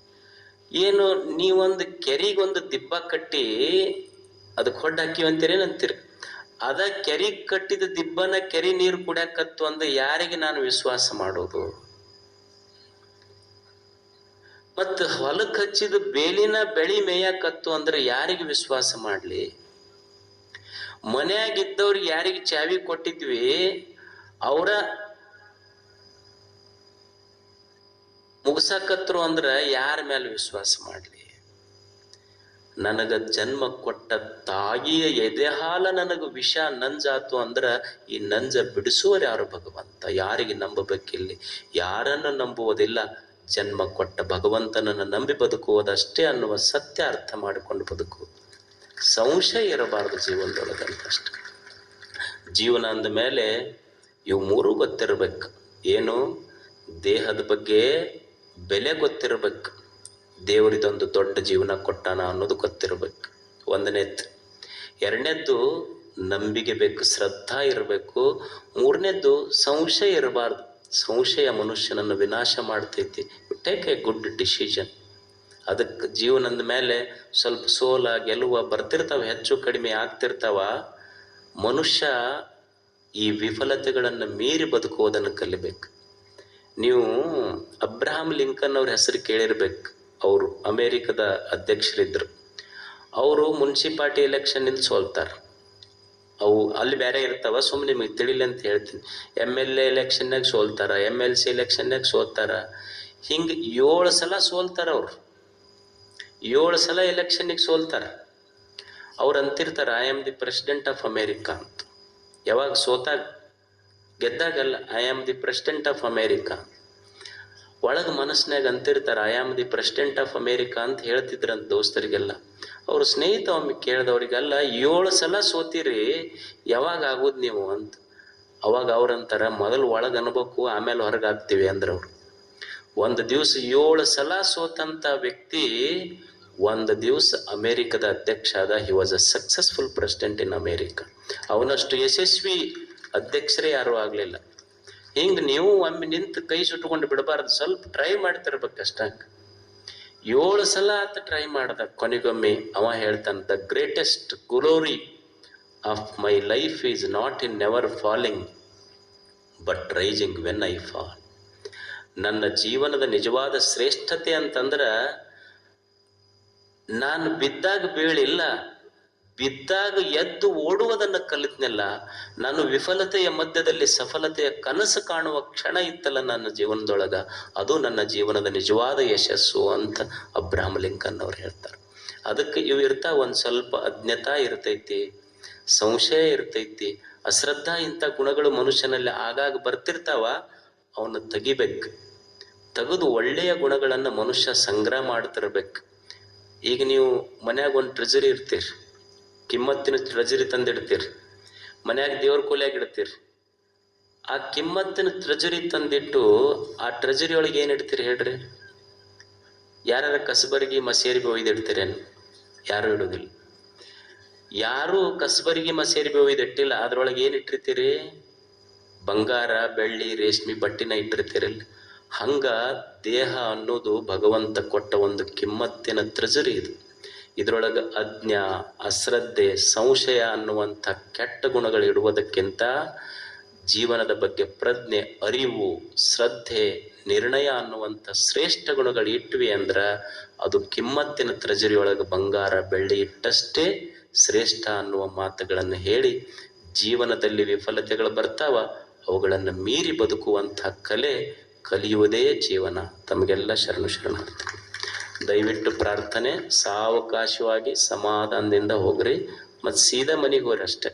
ಏನು ನೀವೊಂದು ಕೆರಿಗೊಂದು ದಿಬ್ಬ ಕಟ್ಟಿ ಅದಕ್ಕೆ ಹೊಡ್ಡ ಹಾಕಿವಂತೀರೇನಂತೀರಿ? ಅದ ಕೆರಿಗ್ ಕಟ್ಟಿದ ದಿಬ್ಬನ ಕೆರಿ ನೀರು ಕುಡ್ಯಾಕತ್ತು ಅಂದ ಯಾರಿಗೆ ನಾನು ವಿಶ್ವಾಸ ಮಾಡೋದು? ಮತ್ತ ಹೊಲಕ್ಕೆ ಹಚ್ಚಿದ ಬೇಲಿನ ಬೆಳಿ ಮೇಯಕತ್ತು ಅಂದ್ರೆ ಯಾರಿಗೆ ವಿಶ್ವಾಸ ಮಾಡ್ಲಿ? ಮನ್ಯಾಗಿದ್ದವ್ರಿಗೆ ಯಾರಿಗೆ ಚಾವಿ ಕೊಟ್ಟಿದ್ವಿ ಅವರ ಮುಗಿಸಾಕತ್ರು ಅಂದ್ರ ಯಾರ ಮೇಲೆ ವಿಶ್ವಾಸ ಮಾಡ್ಲಿ? ನನಗ ಜನ್ಮ ಕೊಟ್ಟ ತಾಯಿಯ ಎದೆ ಹಾಲ ನನಗ ವಿಷ ನಂಜಾತು ಅಂದ್ರ ಈ ನಂಜ ಬಿಡಿಸುವರು ಯಾರು? ಭಗವಂತ. ಯಾರಿಗೆ ನಂಬಬೇಕಿಲ್ಲಿ? ಯಾರನ್ನು ನಂಬುವುದಿಲ್ಲ. ಜನ್ಮ ಕೊಟ್ಟ ಭಗವಂತನನ್ನು ನಂಬಿ ಬದುಕುವುದಷ್ಟೇ ಅನ್ನುವ ಸತ್ಯ ಅರ್ಥ ಮಾಡಿಕೊಂಡು ಬದುಕು. ಸಂಶಯ ಇರಬಾರದು ಜೀವನದೊಳಗಂತಷ್ಟೆ. ಜೀವನ ಅಂದ ಮೇಲೆ ಇವು 3 ಗೊತ್ತಿರ್ಬೇಕು. ಏನು? ದೇಹದ ಬಗ್ಗೆ ಬೆಲೆ ಗೊತ್ತಿರ್ಬೇಕು, ದೇವರಿದೊಂದು ದೊಡ್ಡ ಜೀವನ ಕೊಟ್ಟಾನ ಅನ್ನೋದು ಗೊತ್ತಿರ್ಬೇಕು, 1ನೇದ್ದು. 2ನೇದ್ದು ನಂಬಿಕೆ ಬೇಕು, ಶ್ರದ್ಧಾ ಇರಬೇಕು. 3ನೇದ್ದು ಸಂಶಯ ಇರಬಾರ್ದು. ಸಂಶಯ ಮನುಷ್ಯನನ್ನು ವಿನಾಶ ಮಾಡ್ತೈತಿ. Take a good decision. ಅದಕ್ಕೆ ಜೀವನದ ಮೇಲೆ ಸ್ವಲ್ಪ ಸೋಲ ಗೆಲುವ ಬರ್ತಿರ್ತಾವ, ಹೆಚ್ಚು ಕಡಿಮೆ ಆಗ್ತಿರ್ತಾವ. ಮನುಷ್ಯ ಈ ವಿಫಲತೆಗಳನ್ನು ಮೀರಿ ಬದುಕುವುದನ್ನು ಕಲಿಬೇಕು. ನೀವು ಅಬ್ರಹಾಂ ಲಿಂಕನ್ ಅವ್ರ ಹೆಸರು ಕೇಳಿರ್ಬೇಕು. ಅವರು ಅಮೇರಿಕದ ಅಧ್ಯಕ್ಷರಿದ್ರು. ಅವರು ಮುನ್ಸಿಪಾಲ್ಟಿ ಎಲೆಕ್ಷನ್ನಿಂದ ಸೋಲ್ತಾರ. ಅವು ಅಲ್ಲಿ ಬೇರೆ ಇರ್ತಾವ, ಸುಮ್ಮನೆ ನಿಮಗೆ ತಿಳಿಲಿ ಅಂತ ಹೇಳ್ತೀನಿ. MLA ಎಲೆಕ್ಷನ್ನಾಗ ಸೋಲ್ತಾರ, MLC ಎಲೆಕ್ಷನ್ನಾಗ ಸೋಲ್ತಾರ. ಹಿಂಗೆ 7 ಸಲ ಸೋಲ್ತಾರ ಅವರು. 7 ಸಲ ಎಲೆಕ್ಷನ್ನಿಗೆ ಸೋಲ್ತಾರ. ಅವ್ರು ಅಂತಿರ್ತಾರ, I am the president of America ಅಂತ. ಯಾವಾಗ ಸೋತಾಗ, ಗೆದ್ದಾಗಲ್ಲ, I am the president of America. ಒಳಗ ಮನಸ್ಸಿನಾಗ ಅಂತಿರ್ತಾರ, I am the president of America ಅಂತ ಹೇಳ್ತಿದ್ರಂತ ದೋಸ್ತರಿಗೆಲ್ಲ. ಅವ್ರ ಸ್ನೇಹಿತ ಒಮ್ಮೆ ಕೇಳ್ದವ್ರಿಗೆಲ್ಲ, 7 ಸಲ ಸೋತೀರಿ, ಯಾವಾಗ ಆಗೋದು ನೀವು ಅಂತ. ಅವಾಗ ಅವ್ರಂತಾರ, ಮೊದಲು ಒಳಗೆ ಅನ್ಬೇಕು, ಆಮೇಲೆ ಹೊರಗೆ ಆಗ್ತೀವಿ ಅಂದ್ರವ್ರು. ಒಂದು ದಿವಸ 7 ಸಲ ಸೋತಂತ ವ್ಯಕ್ತಿ ಒಂದು ದಿವಸ ಅಮೇರಿಕದ ಅಧ್ಯಕ್ಷ ಆದ. He was a successful president in America. ಅವನಷ್ಟು ಯಶಸ್ವಿ ಅಧ್ಯಕ್ಷರೇ ಯಾರೂ ಆಗಲಿಲ್ಲ. ಹಿಂಗೆ ನೀವು ಒಮ್ಮೆ ನಿಂತು ಕೈ ಸುಟ್ಕೊಂಡು ಬಿಡಬಾರ್ದು, ಸ್ವಲ್ಪ ಟ್ರೈ ಮಾಡ್ತಿರ್ಬೇಕಷ್ಟ. 7 ಸಲ ಆತ ಟ್ರೈ ಮಾಡ್ದ. ಕೊನೆಗೊಮ್ಮೆ ಅವ ಹೇಳ್ತಾನೆ, the greatest glory of my life is not in never falling but rising when I fall. ನನ್ನ ಜೀವನದ ನಿಜವಾದ ಶ್ರೇಷ್ಠತೆ ಅಂತಂದ್ರ ನಾನು ಬಿದ್ದಾಗ ಬೀಳಿಲ್ಲ, ಬಿದ್ದಾಗ ಎದ್ದು ಓಡುವುದನ್ನು ಕಲಿತ್ನೆಲ್ಲ. ನಾನು ವಿಫಲತೆಯ ಮಧ್ಯದಲ್ಲಿ ಸಫಲತೆಯ ಕನಸು ಕಾಣುವ ಕ್ಷಣ ಇತ್ತಲ್ಲ ನನ್ನ ಜೀವನದೊಳಗ, ಅದು ನನ್ನ ಜೀವನದ ನಿಜವಾದ ಯಶಸ್ಸು ಅಂತ ಅಬ್ರಹಾಂ ಲಿಂಕನ್ ಅವ್ರು ಹೇಳ್ತಾರೆ. ಅದಕ್ಕೆ ಇವು ಇರ್ತಾವ, ಒಂದು ಸ್ವಲ್ಪ ಅಜ್ಞತಾ ಇರ್ತೈತಿ, ಸಂಶಯ ಇರ್ತೈತಿ, ಅಶ್ರದ್ಧಾ, ಇಂಥ ಗುಣಗಳು ಮನುಷ್ಯನಲ್ಲಿ ಆಗಾಗ ಬರ್ತಿರ್ತಾವ. ಅವನ್ನ ತೆಗಿಬೇಕು. ತೆಗೆದು ಒಳ್ಳೆಯ ಗುಣಗಳನ್ನು ಮನುಷ್ಯ ಸಂಗ್ರಹ ಮಾಡ್ತಿರ್ಬೇಕು. ಈಗ ನೀವು ಮನ್ಯಾಗ ಒಂದು ಟ್ರೆಜರಿ ಇರ್ತೀರಿ, ಕಿಮ್ಮತ್ತಿನ ಟ್ರೆಜರಿ ತಂದಿಡ್ತೀರಿ, ಮನ್ಯಾಗ ದೇವ್ರ ಕೊಲೆಯಾಗಿ ಇಡ್ತೀರಿ. ಆ ಕಿಮ್ಮತ್ತಿನ ಟ್ರೆಜರಿ ತಂದಿಟ್ಟು ಆ ಟ್ರೆಜರಿ ಒಳಗೆ ಏನು ಇಡ್ತೀರಿ ಹೇಳ್ರಿ? ಯಾರ್ಯಾರ ಕಸಬರಿಗೆ ಮಸೇರಿಗೆ ಒಯ್ದಿಡ್ತೀರೇನು? ಯಾರು ಇಡುವುದಿಲ್ಲ. ಯಾರು ಕಸಬರಿಗೆ ಮಸೇರಿಗೆ ಒಯ್ದಿಟ್ಟಿಲ್ಲ, ಅದ್ರೊಳಗೆ ಏನು ಇಟ್ಟಿರ್ತೀರಿ? ಬಂಗಾರ, ಬೆಳ್ಳಿ, ರೇಷ್ಮೆ ಬಟ್ಟಿನ ಇಟ್ಟಿರ್ತೀರಿಲ್ಲ. ಹಂಗ ದೇಹ ಅನ್ನೋದು ಭಗವಂತ ಕೊಟ್ಟ ಒಂದು ಕಿಮ್ಮತ್ತಿನ ಟ್ರೆಜರಿ ಇದು. ಇದರೊಳಗೆ ಅಜ್ಞಾ, ಅಶ್ರದ್ಧೆ, ಸಂಶಯ ಅನ್ನುವಂಥ ಕೆಟ್ಟ ಗುಣಗಳು ಇಡುವುದಕ್ಕಿಂತ ಜೀವನದ ಬಗ್ಗೆ ಪ್ರಜ್ಞೆ, ಅರಿವು, ಶ್ರದ್ಧೆ, ನಿರ್ಣಯ ಅನ್ನುವಂಥ ಶ್ರೇಷ್ಠ ಗುಣಗಳು ಇಟ್ವಿ ಅಂದ್ರೆ ಅದು ಕಿಮ್ಮತ್ತಿನ ಟ್ರೆಜರಿಯೊಳಗೆ ಬಂಗಾರ, ಬೆಳ್ಳಿ ಇಟ್ಟಷ್ಟೇ ಶ್ರೇಷ್ಠ ಅನ್ನುವ ಮಾತುಗಳನ್ನು ಹೇಳಿ, ಜೀವನದಲ್ಲಿ ವಿಫಲತೆಗಳು ಬರ್ತಾವ, ಅವುಗಳನ್ನು ಮೀರಿ ಬದುಕುವಂಥ ಕಲೆ ಕಲಿಯುವುದೇ ಜೀವನ. ತಮಗೆಲ್ಲ ಶರಣು. ದಯವಿಟ್ಟು ಪ್ರಾರ್ಥನೆ, ಸಾವಕಾಶವಾಗಿ ಸಮಾಧಾನದಿಂದ ಹೋಗ್ರಿ, ಮತ್ತು ಸೀದಾ ಮನೆಗೆ ಹೋಗ್ರಿ ಅಷ್ಟೇ.